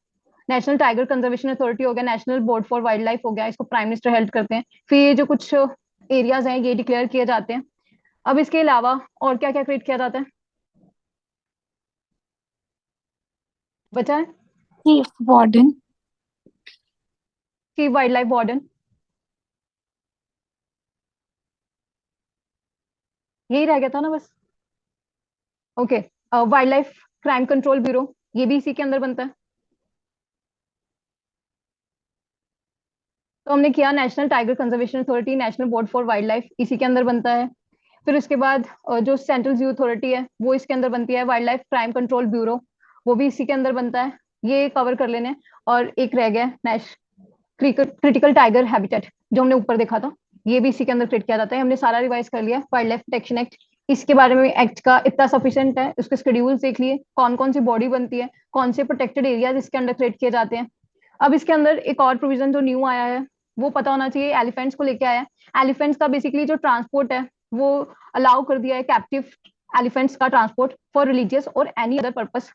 नेशनल टाइगर कंजर्वेशन अथॉरिटी हो गया, national board for wild life हो गया, इसको प्राइम मिनिस्टर हेल्ड करते हैं। फिर ये जो कुछ एरियाज हैं ये डिक्लेयर किए जाते हैं। अब इसके अलावा और क्या क्या क्रिएट किया जाता है बचा है? Chief warden. Chief wild life warden, यही रह गया था ना बस। Okay, wild life crime control bureau, ये भी इसी के अंदर बनता है। तो हमने किया national tiger conservation authority, national board for wild life इसी के अंदर बनता है। फिर उसके बाद जो सेंट्रल जू अथॉरिटी है वो इसके अंदर बनती है। Wild life crime control bureau, वो भी इसी के अंदर बनता है। ये कवर कर लेने। और एक रह गया क्रिटिकल टाइगर हैबिटेट, जो हमने ऊपर देखा था, ये भी इसी के अंदर क्रिएट किया जाता है। हमने सारा रिवाइज कर लिया। वाइल्ड लाइफ प्रोटेक्शन एक्ट, इसके बारे में एक्ट का इतना सफिशिएंट है, उसके शेड्यूल्स देख लिए, कौन कौन सी बॉडी बनती है, कौन से प्रोटेक्टेड एरियाज इसके अंदर क्रिएट किए जाते हैं। अब इसके अंदर एक और प्रोविजन जो न्यू आया है वो पता होना चाहिए, एलिफेंट्स को लेके आया है। एलिफेंट्स का बेसिकली जो ट्रांसपोर्ट है वो अलाउ कर दिया है, कैप्टिव एलिफेंट्स का ट्रांसपोर्ट फॉर रिलीजियस और एनी अदर पर्पस,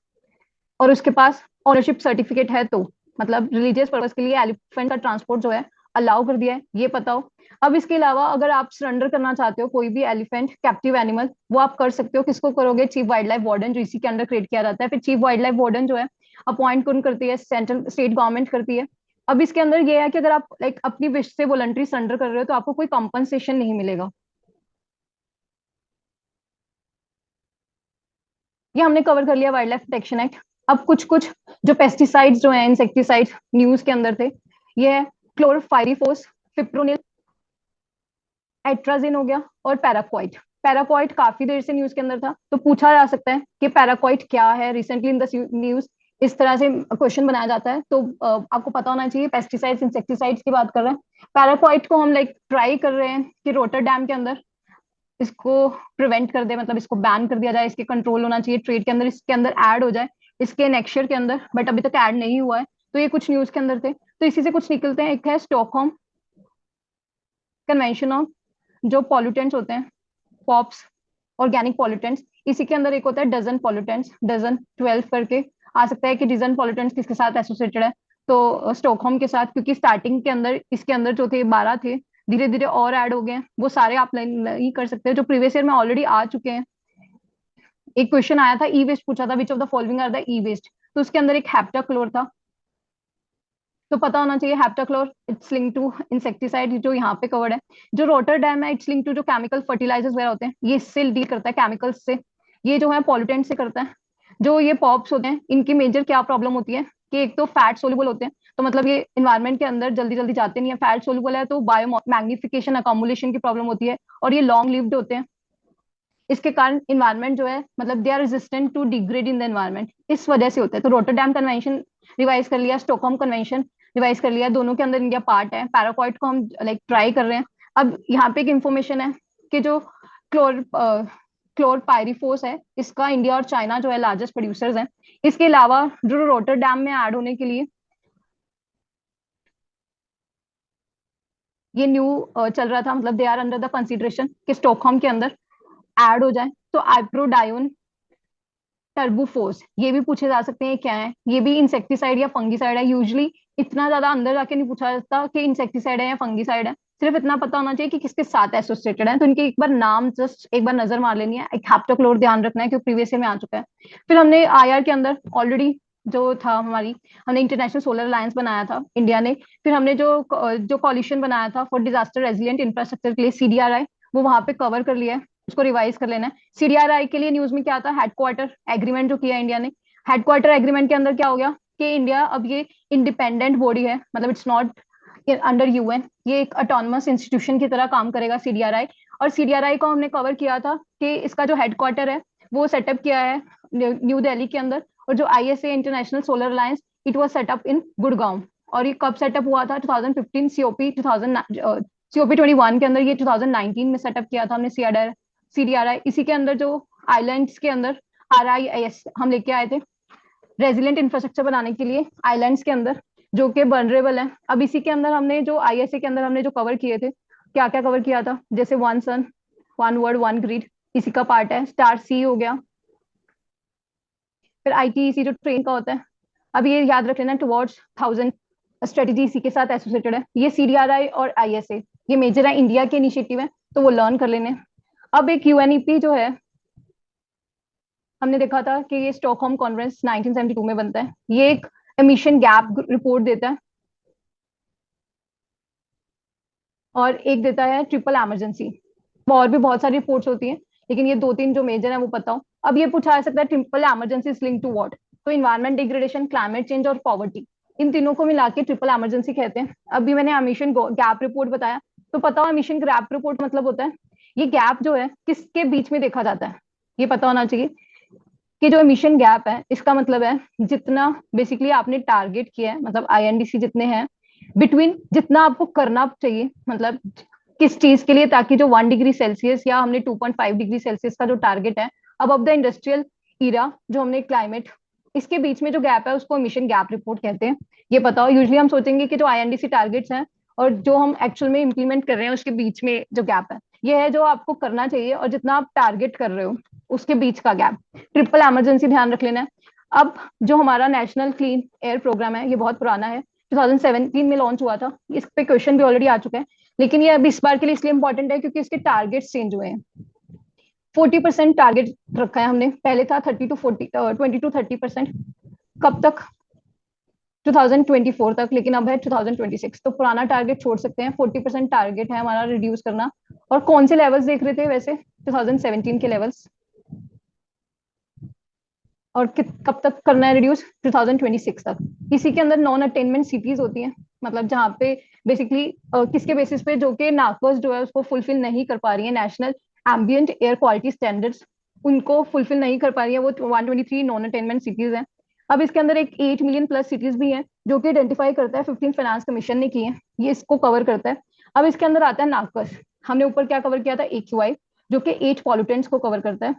और उसके पास ओनरशिप सर्टिफिकेट है तो मतलब रिलीजियस पर्पस के लिए एलिफेंट का ट्रांसपोर्ट जो है अलाउ कर दिया है, ये पता हो। अब इसके अलावा अगर आप सरेंडर करना चाहते हो कोई भी एलिफेंट कैप्टिव एनिमल, वो आप कर सकते हो। किसको करोगे? चीफ वाइल्ड लाइफ वार्डन, जो इसी के अंडर क्रिएट किया जाता है। फिर चीफ वाइल्ड लाइफ वार्डन जो है अपॉइंट कौन करती है? सेंट्रल स्टेट गवर्नमेंट करती है। अब इसके अंदर ये है कि अगर आप लाइक अपनी विश से वॉलंटरी सरेंडर कर रहे हो तो आपको कोई कंपनसेशन नहीं मिलेगा। ये हमने कवर कर लिया वाइल्ड लाइफ प्रोटेक्शन एक्ट। अब कुछ कुछ जो पेस्टिसाइड्स जो है, इंसेक्टिसाइड्स न्यूज के अंदर थे, ये है क्लोरोफाइरिफोस, फिप्रोनिल, एट्राजिन हो गया, और पैराक्वाइट। पैराक्वाइट काफी देर से न्यूज के अंदर था, तो पूछा जा सकता है कि पैराक्वाइट क्या है रिसेंटली इन द न्यूज, इस तरह से क्वेश्चन बनाया जाता है। तो आपको पता होना चाहिए पेस्टिसाइड्स इंसेक्टिसाइड्स की बात कर रहे हैं। पैराक्वाइट को हम लाइक ट्राई कर रहे हैं कि रोटरडैम के अंदर इसको प्रिवेंट कर दे, मतलब इसको बैन कर दिया जाए, इसके कंट्रोल होना चाहिए ट्रेड के अंदर, इसके अंदर ऐड हो जाए इसके नेक्स्ट ईयर के अंदर, बट अभी तक ऐड नहीं हुआ है। तो ये कुछ न्यूज के अंदर थे, तो इसी से कुछ निकलते हैं। एक है स्टॉकहोम कन्वेंशन ऑन जो पॉल्यूटेंट्स होते हैं, पॉप्स, ऑर्गेनिक पॉल्यूटेंट्स, इसी के अंदर एक होता है डजन पॉल्यूटेंट्स, डजन 12 करके आ सकता है कि डजन पॉल्यूटेंट्स किसके साथ एसोसिएटेड है, तो स्टॉकहोम के साथ, क्योंकि स्टार्टिंग के अंदर इसके अंदर जो थे 12 थे, धीरे धीरे और ऐड हो गए हैं। वो सारे आप नहीं कर सकते जो प्रीवियस ईयर में ऑलरेडी आ चुके हैं। एक क्वेश्चन आया था ई वेस्ट पूछा था, which of the following are the e waste, तो उसके अंदर एक हेप्टाक्लोर था, तो पता होना चाहिए heptachlor its link to insecticide, जो यहाँ पे कवर्ड है। जो रोटरडैम है इट्स लिंक टू जो केमिकल फर्टिलाइजर्स वगैरह होते हैं, ये इससे डील करता है केमिकल्स से, ये जो है पॉल्यूटेंट से करता है। जो ये पॉप्स होते हैं इनकी मेजर क्या प्रॉब्लम होती है कि एक तो फैट सोल्यूबल होते हैं, तो मतलब ये इन्वायरमेंट के अंदर जल्दी जल्दी जाते नहीं है, फैट सोल्यूबल है तो बायो मैग्निफिकेशन अकोमुलेशन की प्रॉब्लम होती है, और ये लॉन्ग लिव्ड होते हैं। इसके कारण इन्वायरमेंट जो है मतलब they are resistant to degrade in the environment, इस वजह से होता है। तो रोटरडैम कन्वेंशन रिवाइज कर लिया, स्टॉकहोम कन्वेंशन रिवाइज कर लिया, दोनों के अंदर इंडिया पार्ट है। पैराक्वाइट को हम लाइक ट्राई कर रहे हैं। अब यहाँ पे एक इंफॉर्मेशन है कि जो क्लोर क्लोरपाइरिफोस है, इसका इंडिया और चाइना जो है लार्जेस्ट प्रोड्यूसर्स हैं। इसके अलावा जो रोटरडैम में ऐड होने के लिए ये न्यू चल रहा था, मतलब they are under the consideration कि स्टॉकहोम के अंदर ऐड हो जाए, तो आइप्रोडायोन टर्बोफोर्स, ये भी पूछे जा सकते हैं क्या है। ये भी इंसेक्टिसाइड या फंगिसाइड है। यूजली इतना ज्यादा अंदर जाके नहीं पूछा जाता कि इंसेक्टिसाइड है या फंगिसाइड है, सिर्फ इतना पता होना चाहिए कि किसके साथ एसोसिएटेड है। तो इनके एक बार नाम जस्ट एक बार नजर मार लेनी है। एक हेप्टाक्लोर ध्यान रखना है क्योंकि प्रीवियस ईयर में आ चुका है। फिर हमने आईआर के अंदर ऑलरेडी जो था हमारी, हमने इंटरनेशनल सोलर अलायंस बनाया था इंडिया ने। फिर हमने जो जो कॉलिशन बनाया था फॉर डिजास्टर रेजिलियंट इंफ्रास्ट्रक्चर के लिए, सीडीआरआई, वो वहां पे कवर कर लिया है, उसको रिवाइज कर लेना है। सीडीआरआई के लिए न्यूज में क्या था, हेडक्वार्टर एग्रीमेंट जो किया इंडिया ने। हेडक्वार्टर एग्रीमेंट के अंदर क्या हो गया कि इंडिया अब ये इंडिपेंडेंट बॉडी है, मतलब इट्स नॉट अंडर यूएन, ये एक ऑटोनमस इंस्टीट्यूशन की तरह काम करेगा सीडीआरआई। और सीडीआरआई को हमने कवर किया था कि इसका जो हेडक्वार्टर है वो सेटअप किया है न्यू दिल्ली के अंदर, और जो ISA international solar alliance it was set up in Gurgaon. और ये कब सेटअप हुआ था? 2015 सीओपी 21 के अंदर, ये 2019 में सेटअप किया था हमने सीडीआरआई। इसी के अंदर जो आइलैंड्स के अंदर आरआईएस हम लेके आए थे रेजिलिएंट इंफ्रास्ट्रक्चर बनाने के लिए आइलैंड्स के अंदर, जो कि वनरेबल है। अब इसी के अंदर हमने जो आईएसए के अंदर हमने जो कवर किए थे, क्या क्या कवर किया था, जैसे one sun one world one grid, इसी का पार्ट है। स्टार सी हो गया। फिर आईटीईसी जो ट्रेन का होता है, अब ये याद रख लेना, टुवर्ड्स 1000 स्ट्रेटेजी इसी के साथ एसोसिएटेड है। ये CDRI और ISA ये मेजर है, इंडिया के इनिशिएटिव है, तो वो लर्न कर लेने। अब एक UNEP जो है, हमने देखा था कि ये स्टॉकहोम कॉन्फ्रेंस 1972 में बनता है। ये एक एमिशन गैप रिपोर्ट देता है और एक देता है ट्रिपल इमरजेंसी। और भी बहुत सारी रिपोर्ट्स होती हैं, लेकिन ये दो तीन जो मेजर है वो पता हो। अब ये पूछा जा सकता है triple emergency is link to what, तो इन्वायरमेंट डिग्रेडेशन, क्लाइमेट चेंज और पॉवर्टी, इन तीनों को मिला के ट्रिपल इमरजेंसी कहते हैं। अभी मैंने एमिशन गैप रिपोर्ट बताया, तो पता हो एमिशन गैप रिपोर्ट मतलब होता है, ये गैप जो है किसके बीच में देखा जाता है, ये पता होना चाहिए कि जो एमिशन गैप है इसका मतलब है जितना बेसिकली आपने टारगेट किया है, मतलब INDC जितने हैं, बिटवीन जितना आपको करना चाहिए, मतलब किस चीज के लिए, ताकि जो 1 डिग्री सेल्सियस या हमने 2.5 डिग्री सेल्सियस का जो टारगेट है अब ऑफ द इंडस्ट्रियल ईरा, जो हमने क्लाइमेट, इसके बीच में जो गैप है उसको एमिशन गैप रिपोर्ट कहते हैं। ये बताओ, यूजली हम सोचेंगे कि जो INDC टारगेट्स हैं और जो हम एक्चुअल में इम्प्लीमेंट कर रहे हैं उसके बीच में जो गैप है, ये है जो आपको करना चाहिए और जितना आप टारगेट कर रहे हो उसके बीच का गैप। ट्रिपल इमरजेंसी ध्यान रख लेना है। अब जो हमारा नेशनल क्लीन एयर प्रोग्राम है ये बहुत पुराना है, 2017 में लॉन्च हुआ था। इस पे क्वेश्चन भी ऑलरेडी आ चुका है, लेकिन ये अब इस बार के लिए इसलिए इंपॉर्टेंट है क्योंकि इसके टारगेट्स चेंज हुए हैं। 40% टारगेट रखा है हमने, पहले था 20 to 30%। कब तक? 2024 तक, लेकिन अब है 2026। तो पुराना टारगेट छोड़ सकते हैं, 40% टारगेट है हमारा रिड्यूस करना। और कौन से लेवल्स देख रहे थे वैसे? 2017 के लेवल्स। और कब तक करना है रिड्यूस? 2026 तक। इसी के अंदर नॉन अटेनमेंट सिटीज होती हैं, मतलब जहाँ पे बेसिकली किसके बेसिस पे, जो कि नाकर्स जो है उसको फुलफिल नहीं कर पा रही है, national ambient air quality standards उनको फुलफिल नहीं कर पा रही है, वो 123 नॉन अटेनमेंट सिटीज हैं। अब इसके अंदर एक 8 मिलियन प्लस सिटीज भी हैं जो कि आइडेंटिफाई करता है, 15 फाइनेंस कमीशन ने की है, ये इसको कवर करता है। अब इसके अंदर आता है नाकर्स। हमने ऊपर क्या कवर किया था? AQI, जो कि 8 पॉल्यूटेंट्स को कवर करता है।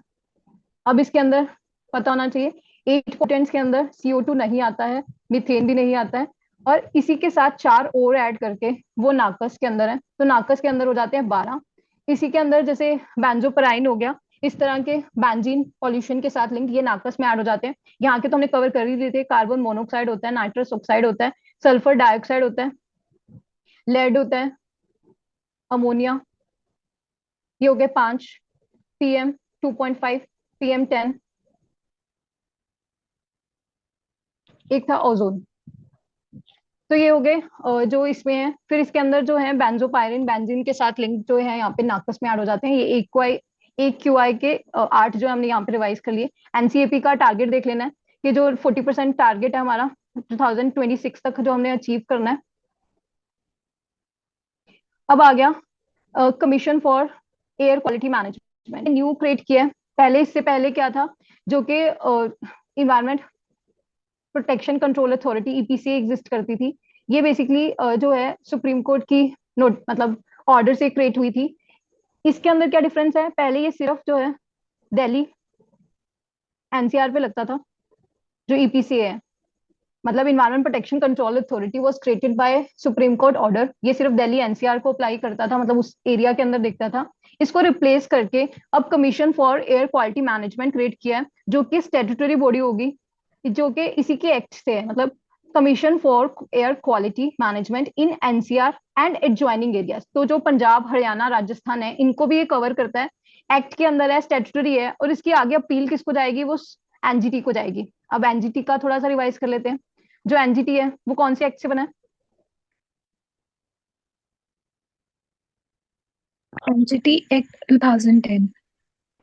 अब इसके अंदर पता होना चाहिए 8 पोटेंट्स के अंदर CO2 नहीं आता है, मीथेन भी नहीं आता है, और इसी के साथ 4 और ऐड करके वो नाकस के अंदर है, तो नाकस के अंदर हो जाते हैं 12। इसी के अंदर जैसे बेंजोपराइन हो गया, इस तरह के बेंजीन पॉल्यूशन के साथ लिंक, ये नाकस में ऐड हो जाते हैं। यहाँ के तो हमने कवर कर ही दिए थे, कार्बन मोनोऑक्साइड होता है, नाइट्रस ऑक्साइड होता है, सल्फर डाइऑक्साइड होता है, लेड होता है, अमोनिया, ये हो गए 5, PM2.5, PM10, एक था ओजोन। तो ये हो गए जो इसमें है। फिर इसके अंदर जो है बेंजोपायरिन, बेंजीन के साथ लिंक जो है यहाँ पे नाकस में ऐड हो जाते हैं। ये AQI के 8 जो हमने यहाँ पे रिवाइज कर लिए। NCAP का टारगेट देख लेना है कि जो 40% टारगेट है हमारा 2026 तक जो हमने अचीव करना है। अब आ गया commission for air quality management, new create किया है। पहले, इससे पहले क्या था, जो कि environment protection control authority EPCA exist करती थी। ये बेसिकली जो है सुप्रीम कोर्ट की नोट, मतलब ऑर्डर से क्रिएट हुई थी। इसके अंदर क्या डिफरेंस है? पहले ये सिर्फ जो है दिल्ली NCR पे लगता था, जो EPCA है, मतलब environment protection control authority was created by supreme court order. ये सिर्फ दिल्ली NCR को अप्लाई करता था, मतलब उस एरिया के अंदर देखता था। इसको रिप्लेस करके अब commission for air quality management create किया है, जो कि स्टैट्यूटरी बॉडी होगी, जो कि इसी के एक्ट से है, मतलब commission for air quality management in NCR and adjoining areas. तो जो पंजाब, हरियाणा, राजस्थान है, इनको भी ये कवर करता है, एक्ट के अंदर है, स्टैट्यूटरी है, और इसकी आगे अपील किसको जाएगी? वो NGT को जाएगी। अब NGT का थोड़ा सा रिवाइज कर लेते हैं। जो NGT है वो कौन से एक्ट से बना है? NGT act 2010।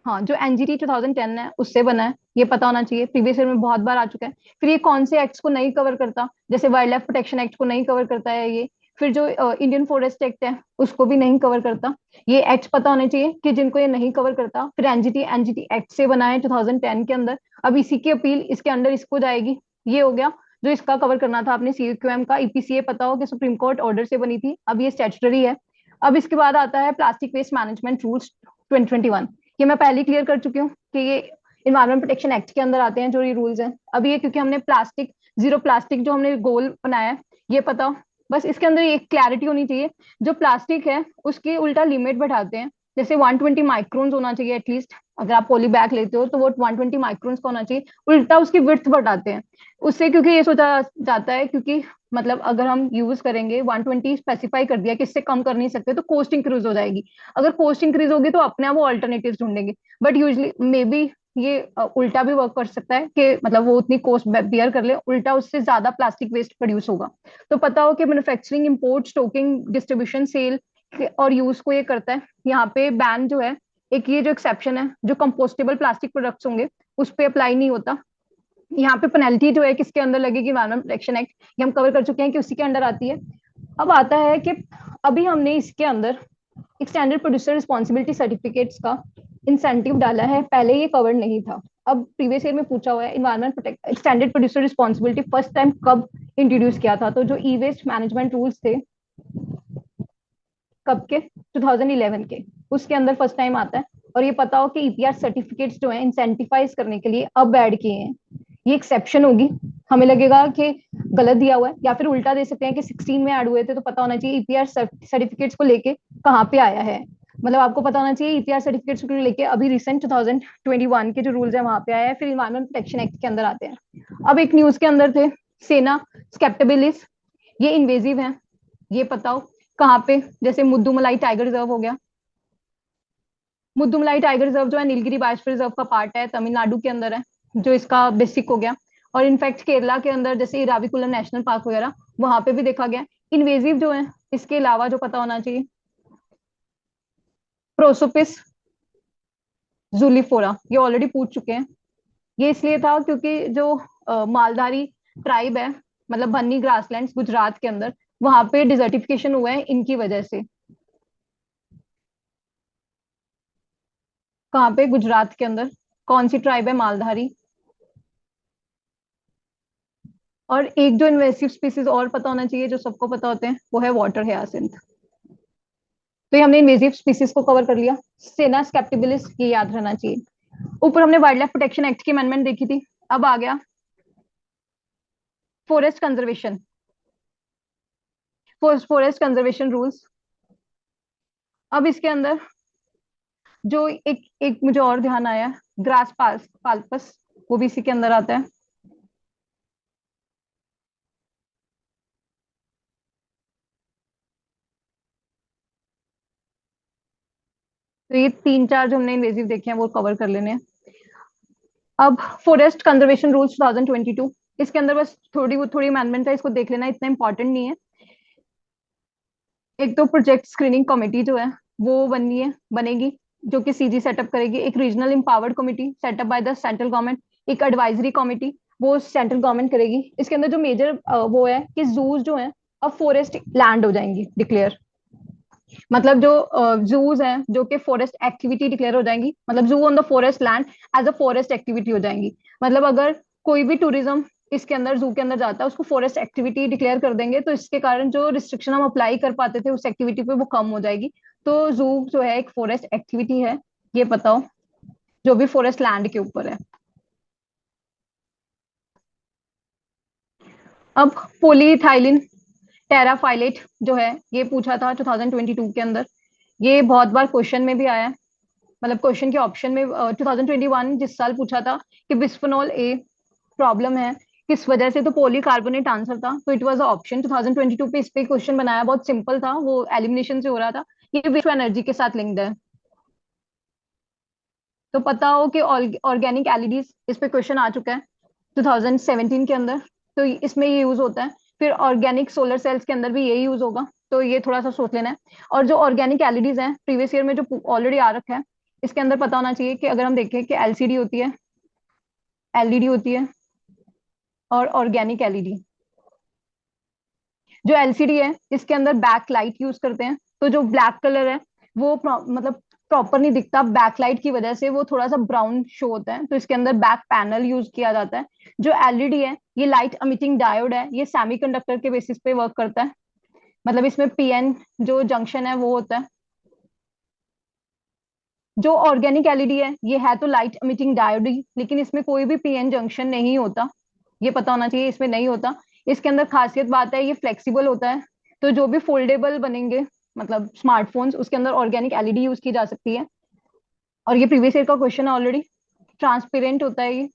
हाँ, जो NGT 2010 है उससे बना है, ये पता होना चाहिए, प्रीवियस ईयर में बहुत बार आ चुका है। फिर ये कौन से एक्ट्स को नहीं कवर करता? जैसे वाइल्ड लाइफ प्रोटेक्शन एक्ट को नहीं कवर करता है ये। फिर जो इंडियन फॉरेस्ट एक्ट है उसको भी नहीं कवर करता। ये एक्ट पता होने चाहिए कि जिनको ये नहीं कवर करता। फिर NGT एक्ट से बना है 2010 के अंदर। अब इसी की अपील इसके अंडर इसको जाएगी। ये हो गया जो इसका कवर करना था आपने, CQM का। EPCA पता हो कि सुप्रीम कोर्ट ऑर्डर से बनी थी, अब ये स्टैट्यूटरी है। अब इसके बाद आता है प्लास्टिक वेस्ट मैनेजमेंट रूल्स 2021। ये मैं पहले क्लियर कर चुकी हूँ कि ये इन्वायरमेंट प्रोटेक्शन एक्ट के अंदर आते हैं जो ये रूल्स हैं। अभी ये क्योंकि हमने प्लास्टिक, जीरो प्लास्टिक जो हमने गोल बनाया है, ये पता, बस इसके अंदर एक क्लैरिटी होनी चाहिए। जो प्लास्टिक है उसकी उल्टा लिमिट बढ़ाते हैं, जैसे 120 माइक्रोन्स होना चाहिए एटलीस्ट, अगर आप पॉली बैग लेते हो तो वो 120 माइक्रोन्स का होना चाहिए, उल्टा उसकी विड्थ बढ़ाते हैं उससे, क्योंकि ये सोचा जाता है क्योंकि मतलब अगर हम यूज करेंगे 120 स्पेसिफाई कर दिया कि इससे कम कर नहीं सकते तो कॉस्ट इंक्रीज हो जाएगी, अगर कॉस्ट इंक्रीज होगी तो अपने आप वो अल्टरनेटिव ढूंढेंगे, बट यूजली मे बी ये उल्टा भी वर्क कर सकता है कि मतलब वो उतनी कॉस्ट बियर कर ले, उल्टा उससे ज्यादा प्लास्टिक वेस्ट प्रोड्यूस होगा। तो पता हो कि manufacturing, import, stocking, distribution, sale और यूज को ये करता है। यहाँ पे बैन जो है, एक ये जो एक्सेप्शन है जो कंपोस्टेबल प्लास्टिक प्रोडक्ट्स होंगे उस पर अप्लाई नहीं होता। यहाँ पे पेनल्टी जो है किसके अंदर लगेगी, एनवायरमेंट प्रोटेक्शन एक्ट, ये हम कवर कर चुके हैं कि उसी के अंडर आती है। अब आता है कि अभी हमने इसके अंदर एक स्टैंडर्ड प्रोड्यूसर रिस्पॉन्सिबिलिटी सर्टिफिकेट्स का इंसेंटिव डाला है, पहले ये कवर नहीं था। अब प्रीवियस ईयर में पूछा हुआ है environment protect standard producer responsibility first time कब इंट्रोड्यूस किया था, तो जो ई वेस्ट मैनेजमेंट रूल्स थे कब के, 2011 के, उसके अंदर फर्स्ट टाइम आता है। और ये पता हो कि ईपीआर सर्टिफिकेट्स जो है इंसेंटिफाइज करने के लिए अब ऐड किए हैं, ये एक्सेप्शन होगी। हमें लगेगा कि गलत दिया हुआ है या फिर उल्टा दे सकते हैं कि 16 में ऐड हुए थे, तो पता होना चाहिए ईपीआर सर्टिफिकेट्स को लेके कहाँ पे आया है, मतलब आपको पता होना चाहिए ईपीआर सर्टिफिकेट्स को लेके अभी रिसेंट 2021 के जो रूल्स है वहां पे आया है, फिर इन्वायरमेंट प्रोटेक्शन एक्ट के अंदर आते हैं। अब एक न्यूज के अंदर थे सेना स्केप्टेबिलिस, ये इन्वेजिव है, ये पता हो कहाँ पे, जैसे मुद्दुमलाई टाइगर रिजर्व हो गया। मुद्दुमलाई टाइगर रिजर्व जो है नीलगिरी बायोस्फीयर रिजर्व का पार्ट है, तमिलनाडु के अंदर है, जो इसका बेसिक हो गया। और इनफैक्ट केरला के अंदर जैसे इराविकुलम नेशनल पार्क वगैरह वहां पे भी देखा गया इन्वेजिव जो है। इसके अलावा जो पता होना चाहिए प्रोसोपिस जूलीफोरा, ये ऑलरेडी पूछ चुके हैं। ये इसलिए था क्योंकि जो मालधारी ट्राइब है, मतलब बन्नी ग्रासलैंड्स गुजरात के अंदर, वहां पे डिजर्टिफिकेशन हुआ है इनकी वजह से। कहाँ पे, गुजरात के अंदर, कौन सी ट्राइब है, मालधारी। और एक जो इन्वेसिव स्पीसीज और पता होना चाहिए जो सबको पता होते हैं, वो है वाटर हयासिंथ। तो ये हमने इन्वेसिव स्पीसीज को कवर कर लिया। सेना स्केप्टिबिलिस, ये याद रहना चाहिए। ऊपर हमने वाइल्ड लाइफ प्रोटेक्शन एक्ट की अमेंडमेंट देखी थी। अब आ गया forest conservation, forest conservation rules. अब इसके अंदर जो एक एक मुझे और ध्यान आया, ग्रास पास पाल्पस, वो भी इसी के अंदर आता है। तो ये तीन चार जो हमने इन्वेजिव देखे हैं वो कवर कर लेने हैं। अब फॉरेस्ट कंजर्वेशन रूल्स 2022, इसके अंदर बस थोड़ी अमेंडमेंट है, इसको देख लेना, इतना इंपॉर्टेंट नहीं है। एक तो प्रोजेक्ट स्क्रीनिंग कमेटी जो है वो बनेगी, जो कि सीजी सेटअप करेगी। एक regional empowered committee setup by the central government. एक एडवाइजरी कमेटी, वो सेंट्रल गवर्नमेंट करेगी। इसके अंदर जो मेजर वो है कि जूज जो है अब फॉरेस्ट लैंड हो जाएंगी डिक्लेयर, मतलब जो जूज हैं जो कि फॉरेस्ट एक्टिविटी डिक्लेयर हो जाएंगी, मतलब zoo on the forest land as a forest activity हो जाएंगी। मतलब अगर कोई भी टूरिज्म इसके अंदर जू के अंदर जाता है उसको फॉरेस्ट एक्टिविटी डिक्लेयर कर देंगे, तो इसके कारण जो रिस्ट्रिक्शन हम अप्लाई कर पाते थे उस एक्टिविटी पे वो कम हो जाएगी। तो जू जो है एक फॉरेस्ट एक्टिविटी है, ये बताओ, जो भी फॉरेस्ट लैंड के ऊपर है। अब पोलीइथाइलिन टेराफाइलेट जो है ये पूछा था 2022 के अंदर, ये बहुत बार क्वेश्चन में भी आया है, मतलब क्वेश्चन के ऑप्शन में 2021 जिस साल पूछा था कि बिस्फेनॉल ए प्रॉब्लम है किस वजह से, तो पॉलीकार्बोनेट आंसर था, तो इट वाज ऑप्शन। 2022 पे इस पे क्वेश्चन बनाया, बहुत सिंपल था, वो एलिमिनेशन से हो रहा था। ये विश्व एनर्जी के साथ लिंक्ड है, तो पता हो कि ऑर्गेनिक एलईडीज, इस पे क्वेश्चन आ चुका है 2017 के अंदर, तो इसमें ये यूज होता है। फिर ऑर्गेनिक सोलर सेल्स के अंदर भी यही यूज होगा, तो ये थोड़ा सा सोच लेना है। और जो ऑर्गेनिक एलईडीज हैं प्रीवियस ईयर में जो ऑलरेडी आ रखा है, इसके अंदर पता होना चाहिए कि अगर हम देखें कि एलसीडी होती है, एलईडी होती है, और ऑर्गेनिक एलईडी। जो एलसीडी है इसके अंदर बैक लाइट यूज करते हैं, तो जो ब्लैक कलर है वो मतलब प्रॉपर नहीं दिखता, बैकलाइट की वजह से वो थोड़ा सा ब्राउन शो होता है, तो इसके अंदर बैक पैनल यूज किया जाता है। जो एलईडी है ये लाइट एमिटिंग डायोड है, ये सेमीकंडक्टर के बेसिस पे वर्क करता है, मतलब इसमें पीएन जो जंक्शन है वो होता है। जो ऑर्गेनिक एलईडी है ये है तो लाइट एमिटिंग डायोड ही, लेकिन इसमें कोई भी पीएन जंक्शन नहीं होता, ये पता होना चाहिए, इसमें नहीं होता। इसके अंदर खासियत बात है ये फ्लेक्सिबल होता है, तो जो भी फोल्डेबल बनेंगे मतलब स्मार्टफोन्स, उसके अंदर ऑर्गेनिक एलईडी यूज की जा सकती है। और ये प्रीवियस ईयर का क्वेश्चन है ऑलरेडी। ट्रांसपेरेंट होता है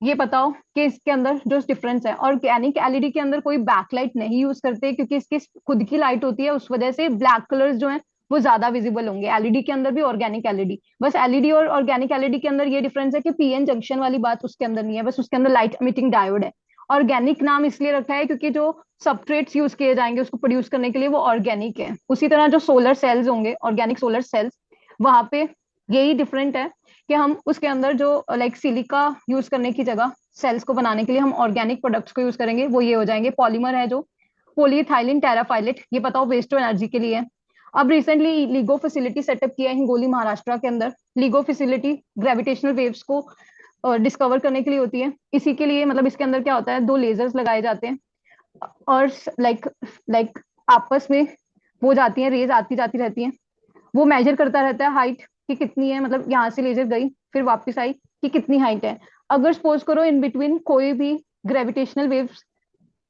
ये बताओ कि इसके अंदर जो डिफरेंस है। ऑर्गेनिक एलईडी के अंदर कोई बैकलाइट नहीं यूज करते क्योंकि इसकी खुद की लाइट होती है, उस वजह से ब्लैक कलर्स जो है वो ज्यादा विजिबल होंगे एलईडी के अंदर भी, ऑर्गेनिक एलईडी। बस एलईडी और ऑर्गेनिक एलईडी के अंदर ये डिफरेंस है कि पीएन जंक्शन वाली बात उसके अंदर नहीं है, बस उसके अंदर लाइट एमिटिंग डायोड है। ऑर्गेनिक नाम इसलिए रखा है क्योंकि जो सबस्ट्रेट्स यूज किए जाएंगे उसको प्रोड्यूस करने के लिए वो ऑर्गेनिक है। उसी तरह जो सोलर सेल्स होंगे, ऑर्गेनिक सोलर सेल्स, वहां पे यही डिफरेंट है कि हम उसके अंदर जो लाइक सिलिका यूज करने की जगह सेल्स को बनाने के लिए हम ऑर्गेनिक प्रोडक्ट्स को यूज करेंगे, वो ये हो जाएंगे पॉलीमर है जो पॉलीइथाइलिन टेराफाइलेट। ये बताओ वेस्ट टू एनर्जी के लिए है। अब रिसेंटली लिगो फैसिलिटी सेटअप किया है हिंगोली महाराष्ट्र के अंदर। लिगो फैसिलिटी ग्रेविटेशनल वेव्स को डिस्कवर करने के लिए होती है। इसी के लिए मतलब इसके अंदर क्या होता है, दो लेजर्स लगाए जाते हैं और लाइक लाइक आपस में वो जाती हैं, रेज आती जाती रहती हैं। वो मेजर करता रहता है हाइट कि कितनी है, मतलब यहाँ से लेजर गई फिर वापस आई कि कितनी हाइट है। अगर सपोज करो इन बिटवीन कोई भी ग्रेविटेशनल वेव्स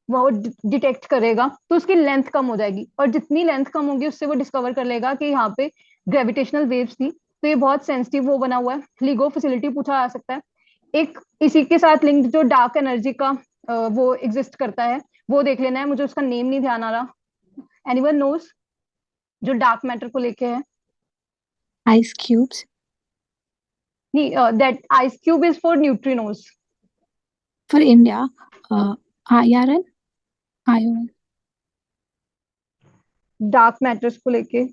वो डिटेक्ट करेगा तो उसकी लेंथ कम हो जाएगी, और जितनी लेंथ कम होगी उससे वो डिस्कवर कर लेगा कि यहाँ पे ग्रेविटेशनल वेव्स थी। तो ये बहुत सेंसिटिव वो बना हुआ है, लिगो फैसिलिटी पूछा जा सकता है। एक इसी के साथ लिंक्ड जो डार्क एनर्जी का वो एग्जिस्ट करता है, वो देख लेना है, मुझे उसका नेम नहीं ध्यान आ रहा। एनीवन नोज जो डार्क मैटर को लेके है? Ice cubes. नहीं, that ice cube is for neutrinos. For India, iron, iron. Dark matters को लेके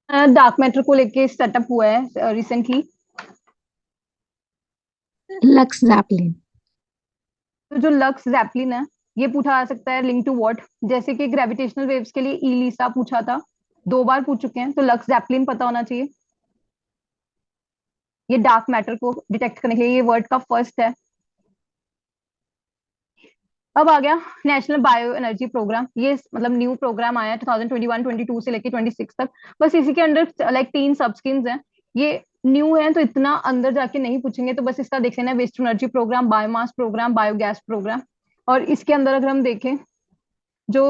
डार्क मैटर को लेके सेटअप हुआ है रिसेंटली। Lux Zeppelin. तो जो लक्स जैपलिन है ये पूछा जा सकता है लिंक टू व्हाट, जैसे कि ग्रेविटेशनल वेव्स के लिए इलिसा पूछा था, 2 बार पूछ चुके हैं, तो लक्स जैपलिन पता होना चाहिए। ये डार्क मैटर को डिटेक्ट करने के लिए ये वर्ड का फर्स्ट है। अब आ गया नेशनल बायो एनर्जी प्रोग्राम। ये मतलब न्यू प्रोग्राम आया है 2021-22 से लेके 26 तक। बस इसी के अंडर लाइक 3 सब स्कीम्स हैं। ये न्यू है तो इतना अंदर जाके नहीं पूछेंगे, तो बस इसका देख लेना, waste energy program, biomass program, biogas program. और इसके अंदर अगर हम देखें जो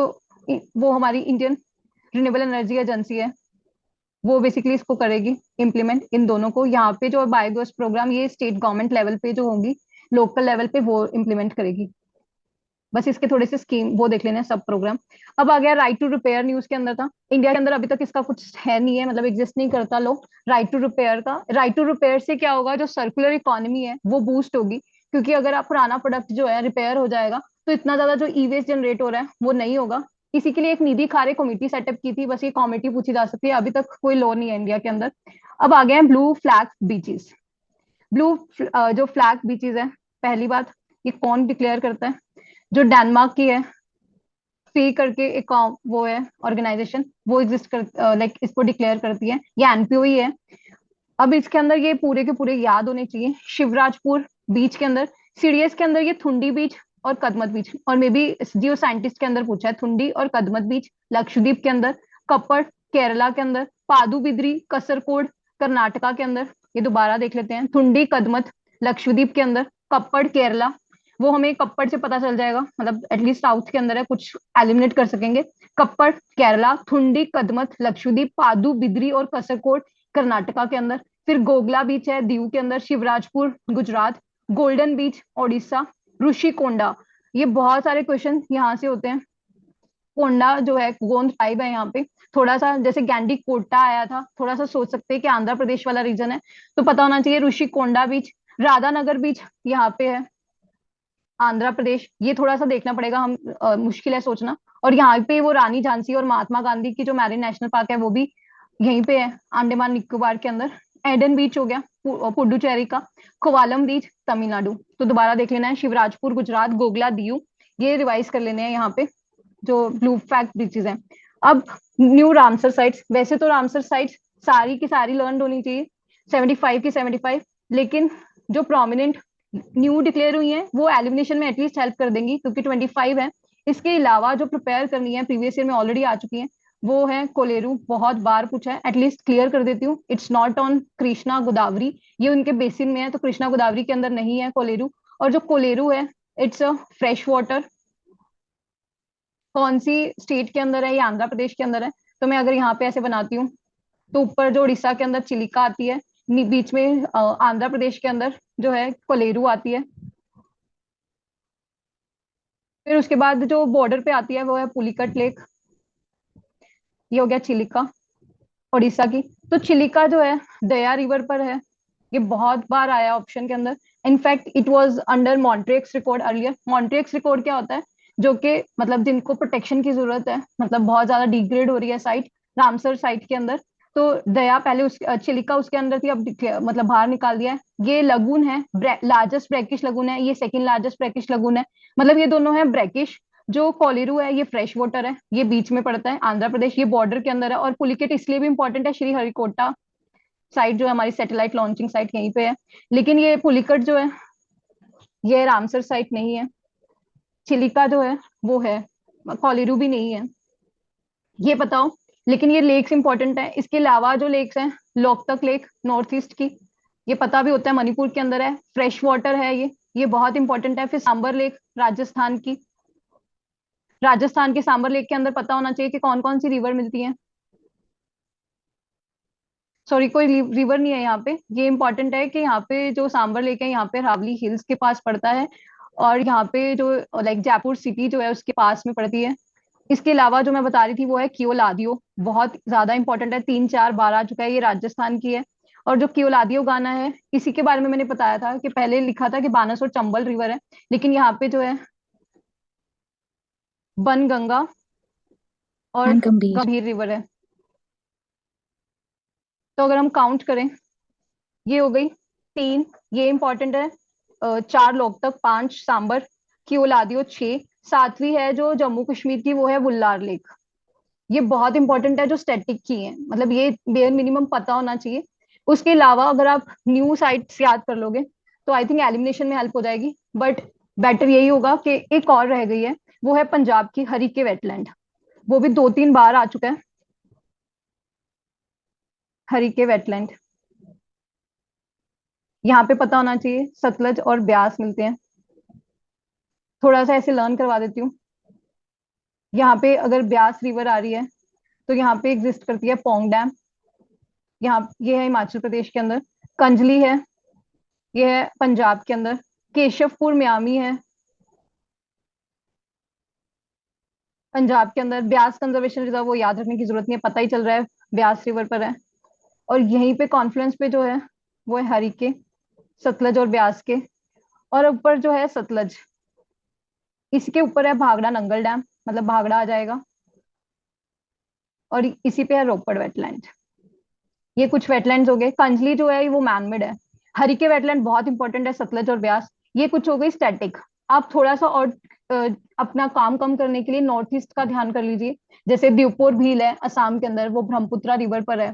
वो हमारी इंडियन रिन्यूएबल एनर्जी एजेंसी है वो बेसिकली इसको करेगी इम्प्लीमेंट इन दोनों को। यहाँ पे जो बायोगैस प्रोग्राम ये स्टेट गवर्नमेंट लेवल पे जो होगी, लोकल लेवल पे वो इम्प्लीमेंट करेगी। बस इसके थोड़े से स्कीम वो देख लेना है सब प्रोग्राम। अब आ गया राइट टू रिपेयर, न्यूज के अंदर था। इंडिया के अंदर अभी तक इसका कुछ है नहीं है, मतलब एग्जिस्ट नहीं करता लो राइट टू रिपेयर का। राइट टू रिपेयर से क्या होगा, जो सर्कुलर इकोनॉमी है वो बूस्ट होगी, क्योंकि अगर आप पुराना प्रोडक्ट जो है रिपेयर हो जाएगा तो इतना ज्यादा जो ई वेस्ट जनरेट हो रहा है वो नहीं होगा। इसी के लिए एक निधि खारे कमेटी सेटअप की थी, बस ये कमेटी पूछी जा सकती है, अभी तक कोई लॉ नहीं है इंडिया के अंदर। अब आ गए हैं ब्लू फ्लैग बीचेस। ब्लू जो फ्लैग बीचेस है, पहली बात ये कौन डिक्लेयर करता है? जो डेनमार्क की है फी करके एक वो है ऑर्गेनाइजेशन, वो एग्जिस्ट कर लाइक इसको डिक्लेयर करती है, ये एनपीओ ही है। अब इसके अंदर ये पूरे के पूरे याद होने चाहिए। शिवराजपुर बीच के अंदर, सीडीएस के अंदर ये थुंडी बीच और कदमत बीच, और मे बी जियो साइंटिस्ट के अंदर पूछा है थुंडी और कदमत बीच। लक्षद्वीप के अंदर, कप्पड़ केरला के अंदर, पादुबिद्री कसरकोड कर्नाटका के अंदर। ये दोबारा देख लेते हैं, थुंडी कदमत लक्षद्वीप के अंदर, कप्पड़ केरला। वो हमें कप्पड़ से पता चल जाएगा, मतलब एटलीस्ट साउथ के अंदर है, कुछ एलिमिनेट कर सकेंगे। कप्पड़ केरला, थुंडी कदमत लक्षद्वीप, पादु बिद्री और कसरकोड कर्नाटका के अंदर। फिर गोगला बीच है दीव के अंदर, शिवराजपुर गुजरात, गोल्डन बीच ओडिशा, ऋषिकोंडा। ये बहुत सारे क्वेश्चन यहाँ से होते हैं। कोंडा जो है गोंद ट्राइब है यहाँ पे, थोड़ा सा जैसे गैंडी कोटा आया था, थोड़ा सा सोच सकते हैं कि आंध्र प्रदेश वाला रीजन है, तो पता होना चाहिए ऋषिकोंडा बीच। राधानगर बीच यहाँ पे है आंध्र प्रदेश, ये थोड़ा सा देखना पड़ेगा, हम मुश्किल है सोचना। और यहाँ पे वो रानी झांसी और महात्मा गांधी की जो मैरीन नेशनल पार्क है वो भी यहीं पे है अंडमान निकोबार के अंदर। एडन बीच हो गया पुडुचेरी का, कोवालम बीच तमिलनाडु। तो दोबारा देख लेना है, शिवराजपुर गुजरात, गोगला दीव, ये रिवाइज कर लेने हैं यहाँ पे जो ब्लू फ्लैग बीचेस हैं। अब न्यू रामसर साइट्स, वैसे तो रामसर साइट्स सारी की सारी लर्न होनी चाहिए, 75 की 75, लेकिन जो प्रोमिनेंट न्यू डिक्लेयर हुई है वो एलिमिनेशन में एटलीस्ट हेल्प कर देंगी क्योंकि 25 है। इसके अलावा जो प्रिपेयर करनी है प्रीवियस ईयर में ऑलरेडी आ चुकी है, वो है कोलेरू, बहुत बार पूछा है, एटलीस्ट क्लियर कर देती हूँ, it's not on Krishna Godavari, ये उनके बेसिन में है, तो कृष्णा गोदावरी के अंदर नहीं है कोलेरू। और जो कोलेरू है, इट्स अ फ्रेश वाटर। कौन सी स्टेट के अंदर है? ये आंध्र प्रदेश के अंदर है। तो मैं अगर यहाँ पे ऐसे बनाती हूँ, तो ऊपर जो उड़ीसा के अंदर चिलिका आती है, बीच में आंध्र प्रदेश के अंदर जो है कोलेरू आती है। फिर उसके बाद जो बॉर्डर पे आती है वो है पुलिकट लेक। ये हो गया चिलिका, उड़ीसा की। तो चिलिका जो है दया रिवर पर है। ये बहुत बार आया ऑप्शन के अंदर। In fact it was under Montreux record earlier. Montreux record क्या होता है? जो कि मतलब जिनको प्रोटेक्शन की जरूरत है, मतलब बहुत ज्यादा डिग्रेड हो रही है साइट, रामसर साइट के अंदर। तो दया पहले उस चिलिका उसके अंदर थी, अब मतलब बाहर निकाल दिया है। ये लगून है, लार्जेस्ट ब्रैकिश लगून है, ये सेकंड लार्जेस्ट ब्रैकिश लगून है। मतलब ये दोनों है ब्रैकिश। जो कोलेरू है ये फ्रेश वाटर है, ये बीच में पड़ता है आंध्र प्रदेश, ये बॉर्डर के अंदर है। और पुलिकेट इसलिए भी इंपॉर्टेंट है, श्रीहरिकोटा साइट जो है हमारी सैटेलाइट लॉन्चिंग साइट यहीं पे है। लेकिन ये पुलिकट जो है ये रामसर साइट नहीं है। चिलिका जो है वो है, कोलेरू भी नहीं है। ये बताओ। लेकिन ये लेक्स इंपॉर्टेंट है, इसके अलावा जो लेक्स हैं, लोकतक लेक नॉर्थ ईस्ट की, ये पता भी होता है मणिपुर के अंदर है, फ्रेश वाटर है ये बहुत इंपॉर्टेंट है। फिर सांबर लेक राजस्थान की, राजस्थान के सांबर लेक के अंदर पता होना चाहिए कि कौन कौन सी रिवर मिलती है। सॉरी, कोई रिवर नहीं है यहाँ पे। ये इंपॉर्टेंट है कि यहाँ पे जो सांबर लेक है यहाँ पे रावली हिल्स के पास पड़ता है, और यहाँ पे जो लाइक जयपुर सिटी जो है उसके पास में पड़ती है। इसके अलावा जो मैं बता रही थी वो है कियोलादियो, बहुत ज्यादा इंपॉर्टेंट है, 3 4 बार आ चुका है, ये राजस्थान की है। और जो कियोलादियो गाना है, इसी के बारे में मैंने बताया था कि पहले लिखा था कि बानस और चंबल रिवर है, लेकिन यहाँ पे जो है बन गंगा और and Gambhir. गंभीर रिवर है। तो अगर हम काउंट करें, ये हो गई 3, ये इंपॉर्टेंट है। 4 लोग तक, 5 सांबर, कियोलादियो 6, 7वीं है जो जम्मू कश्मीर की, वो है वुल्लार लेक। ये बहुत इंपॉर्टेंट है, जो स्टैटिक की है, मतलब ये बेयर मिनिमम पता होना चाहिए। उसके अलावा अगर आप न्यू साइट्स याद कर लोगे तो आई थिंक एलिमिनेशन में हेल्प हो जाएगी। बट बेटर यही होगा कि एक और रह गई है, वो है पंजाब की हरीके वेटलैंड। वो भी 2 3 बार आ चुका है, हरीके वेटलैंड। यहाँ पे पता होना चाहिए सतलज और ब्यास मिलते हैं। थोड़ा सा ऐसे लर्न करवा देती हूँ। यहाँ पे अगर ब्यास रिवर आ रही है तो यहाँ पे एग्जिस्ट करती है पोंग डैम। यहाँ ये है हिमाचल प्रदेश के अंदर। कंजली है, ये है पंजाब के अंदर। केशवपुर म्यामी है पंजाब के अंदर। ब्यास कंजर्वेशन रिजर्व, वो याद रखने की जरूरत नहीं है, पता ही चल रहा है ब्यास रिवर पर है। और यहीं पे कॉन्फ्लुएंस पे जो है वो है हरिके, सतलज और ब्यास के। और ऊपर जो है सतलज, इसके ऊपर है भाखड़ा नंगल डैम, मतलब भाखड़ा आ जाएगा। और इसी पे है रोपड़ वेटलैंड। ये कुछ वेटलैंड्स हो गए। कंजली जो है वो मैनमेड है। हरिके वेटलैंड बहुत इंपॉर्टेंट है, सतलज और ब्यास। ये कुछ हो गई स्टैटिक। आप थोड़ा सा और अपना काम कम करने के लिए नॉर्थ ईस्ट का ध्यान कर लीजिए। जैसे द्योपुर झील है असम के अंदर, वो ब्रह्मपुत्रा रिवर पर है।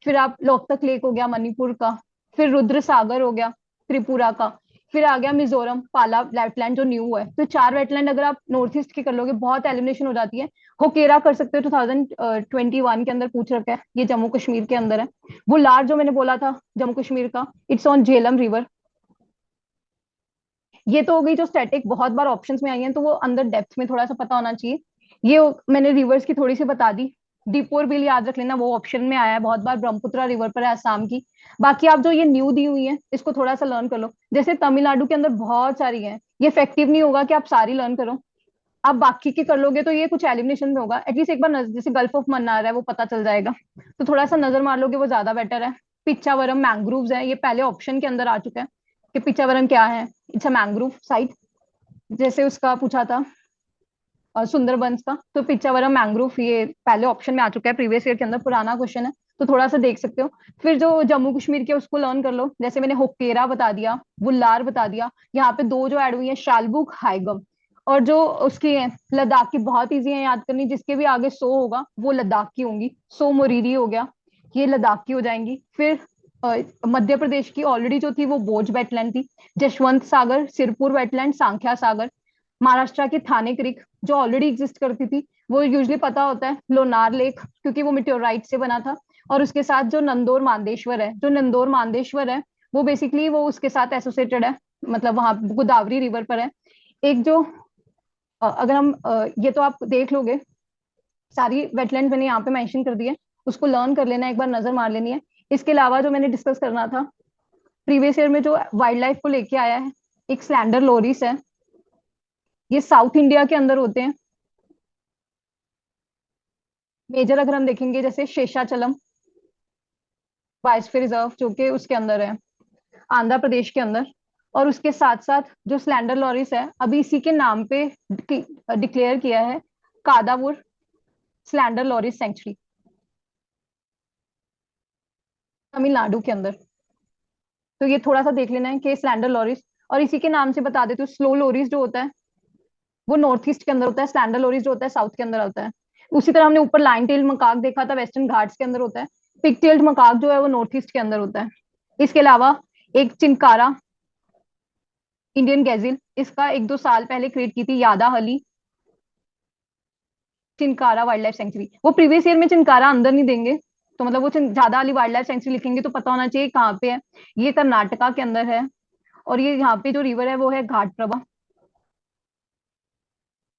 फिर आप लोकतक लेक हो गया मणिपुर का। फिर रुद्र सागर हो गया त्रिपुरा का। फिर आ गया मिजोरम पाला वेटलैंड जो न्यू है। तो 4 वेटलैंड अगर आप नॉर्थ ईस्ट के कर लोगे, बहुत एलिमिनेशन हो जाती है। होकेरा कर सकते हो, 2021 के अंदर पूछ रखा है, ये जम्मू कश्मीर के अंदर है। वो लार जो मैंने बोला था जम्मू कश्मीर का, इट्स ऑन झेलम रिवर। ये तो हो गई जो स्टैटिक बहुत बार ऑप्शंस में आई हैं, तो वो अंदर डेप्थ में थोड़ा सा पता होना चाहिए। ये मैंने रिवर्स की थोड़ी सी बता दी। दीपोर बिल याद रख लेना, वो ऑप्शन में आया है बहुत बार, ब्रह्मपुत्रा रिवर पर है असम की। बाकी आप जो ये न्यू दी हुई है इसको थोड़ा सा लर्न कर लो। जैसे तमिलनाडु के अंदर बहुत सारी है, ये इफेक्टिव नहीं होगा कि आप सारी लर्न करो। आप बाकी के कर लोगे तो ये कुछ एलिमिनेशन में होगा। एटलीस्ट एक बार जैसे गल्फ ऑफ मन्नार है वो पता चल जाएगा, तो थोड़ा सा नजर मार लोगे वो ज्यादा बेटर है। पिच्चावरम मैंग्रोव्स है, ये पहले ऑप्शन के अंदर आ चुका है कि पिच्चावरम क्या है। इट्स अ मैंग्रोव साइट, जैसे उसका पूछा था सुंदरबंस का, तो पिच्चावरम मैंग्रोव ये पहले ऑप्शन में आ चुका है, प्रीवियस ईयर के अंदर, पुराना क्वेश्चन है, तो थोड़ा सा देख सकते हो। फिर जो जम्मू कश्मीर के उसको लर्न कर लो, जैसे मैंने होकेरा बता दिया, वुल्लार बता दिया। यहाँ पे 2 जो ऐड हुई है, शालबुक हाइगम। और जो उसकी है लद्दाख की, बहुत इजी है याद करनी, जिसके भी आगे 100 होगा वो लद्दाख की होंगी। 100 मोरीरी हो गया, ये लद्दाख की हो जाएंगी। फिर मध्य प्रदेश की ऑलरेडी जो थी वो बोझ वेटलैंड थी। जशवंत सागर, सिरपुर वेटलैंड, सांख्या सागर। महाराष्ट्र की थाने क्रिक जो ऑलरेडी एग्जिस्ट करती थी, वो यूजली पता होता है लोनार लेक, क्योंकि वो मिट्योराइट से बना था। और उसके साथ जो नंदोर मांदेश्वर है, जो नंदोर मांदेश्वर है, वो बेसिकली वो उसके साथ एसोसिएटेड है, मतलब वहां गोदावरी रिवर पर है। एक जो अगर हम ये तो आप देख लोगे, सारी वेटलैंड मैंने यहाँ पे मेंशन कर दी है, उसको लर्न कर लेना है, एक बार नजर मार लेनी है। इसके अलावा जो मैंने डिस्कस करना था प्रीवियस ईयर में, जो वाइल्ड लाइफ को लेके आया है, एक स्लैंडर लोरिस है। ये साउथ इंडिया के अंदर होते हैं मेजर। अगर हम देखेंगे जैसे शेषाचलम बायोस्फीयर रिजर्व, जो कि उसके अंदर है, आंध्र प्रदेश के अंदर। और उसके साथ साथ जो स्लैंडर लॉरिस है, अभी इसी के नाम पे डिक्लेयर किया है कादावुर स्लैंडर लॉरिस सेंचुरी, तमिलनाडु के अंदर। तो ये थोड़ा सा देख लेना है कि स्लैंडर लॉरिस, और इसी के नाम से बता देती हूँ, स्लो लोरिस जो होता है वो नॉर्थ ईस्ट के अंदर होता है, स्लैंडर लोरिस जो होता है साउथ के अंदर होता है। उसी तरह हमने ऊपर लाइन टेल मकाक देखा था, वेस्टर्न घाट्स के अंदर होता है। पिक टेल्ड मकाक जो है वो नॉर्थ ईस्ट के अंदर होता है। इसके अलावा एक चिंकारा इंडियन गैजिल, इसका 1-2 साल पहले क्रिएट की थी यादा हली चिंकारा वाइल्ड लाइफ सेंचुरी। वो प्रीवियस ईयर में चिंकारा अंदर नहीं देंगे, तो मतलब वो ज्यादा वाली वाइल्ड लाइफ सेंचुरी लिखेंगे तो पता होना चाहिए कहाँ पे है। ये कर्नाटका के अंदर है। और ये यहाँ पे जो रिवर है वो है Ghataprabha.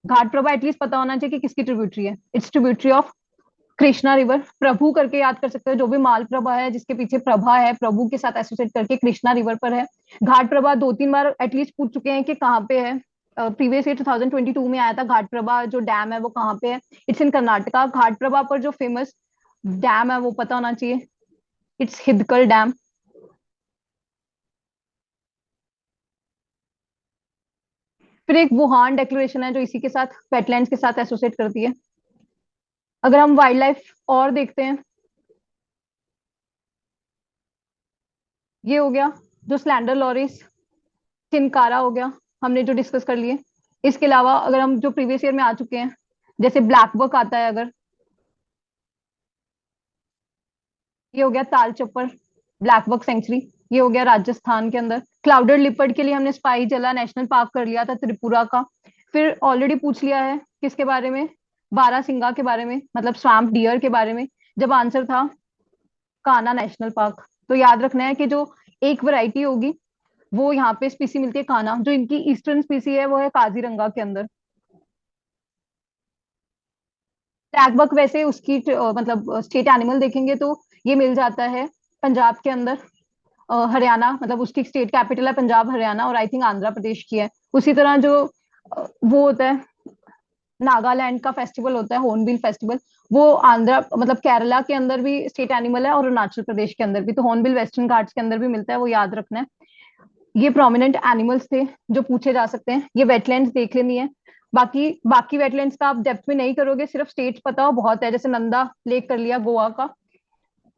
Ghataprabha at least पता होना चाहिए कि किसकी ट्रिब्यूटरी है। It's tributary of Krishna river. प्रभु करके याद कर सकते हो, जो भी माल प्रभा है जिसके पीछे प्रभा है, प्रभु के साथ एसोसिएट करके कृष्णा रिवर पर है। घाट प्रभा 2-3 बार एटलीस्ट पूछ चुके हैं कि कहाँ पे है। प्रीवियस ईयर 2022 में आया था घाट प्रभा जो डैम है वो कहाँ पे है। It's in Karnataka. Ghataprabha पर जो फेमस डैम है वो पता होना चाहिए, इट्स हिदकल डैम। फिर एक वुहान डेक्लेरेशन है जो इसी के साथ वेटलैंड्स के साथ एसोसिएट करती है। अगर हम वाइल्ड लाइफ और देखते हैं, ये हो गया जो स्लैंडर लॉरिस चिनकारा हो गया, हमने जो डिस्कस कर लिए। इसके अलावा अगर हम जो प्रीवियस ईयर में आ चुके हैं, जैसे ब्लैक बक आता है, अगर ये हो गया ताल चप्पर ब्लैक बक सेंचुरी, ये हो गया राजस्थान के अंदर। क्लाउडेड लिपर्ड के लिए हमने स्पाई जला नेशनल पार्क कर लिया था त्रिपुरा का। फिर ऑलरेडी पूछ लिया है किसके बारे में, बारासिंगा के बारे में, मतलब स्वैम्प डियर के बारे में, जब आंसर था कान्हा नेशनल पार्क। तो याद रखना है कि जो एक वैरायटी होगी वो यहाँ पे स्पीसी मिलती है कान्हा, जो इनकी ईस्टर्न स्पीसी है वो है काजीरंगा के अंदर। ब्लैक वैसे उसकी मतलब स्टेट एनिमल देखेंगे तो ये मिल जाता है पंजाब के अंदर, हरियाणा, मतलब उसकी स्टेट कैपिटल है पंजाब हरियाणा, और आई थिंक आंध्र प्रदेश की है। उसी तरह जो वो होता है नागालैंड का फेस्टिवल होता है हॉर्नबिल फेस्टिवल, वो आंध्र मतलब केरला के अंदर भी स्टेट एनिमल है, और अरुणाचल प्रदेश के अंदर भी। तो हॉर्नबिल वेस्टर्न घाट्स के अंदर भी मिलता है, वो याद रखना है। ये प्रोमिनेंट एनिमल्स थे जो पूछे जा सकते हैं। ये वेटलैंड्स देख लेनी है। बाकी बाकी वेटलैंड्स का आप डेप्थ में नहीं करोगे, सिर्फ स्टेट्स पता हो बहुत है, जैसे नंदा लेक कर लिया गोवा का,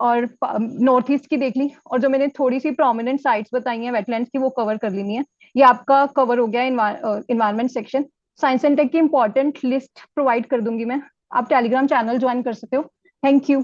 और नॉर्थ ईस्ट की देख ली, और जो मैंने थोड़ी सी प्रोमिनेंट साइट्स बताई हैं वेटलैंड्स की वो कवर कर लेनी है। ये आपका कवर हो गया environment section. Science and tech की इंपॉर्टेंट लिस्ट प्रोवाइड कर दूंगी मैं, आप टेलीग्राम चैनल ज्वाइन कर सकते हो। Thank you.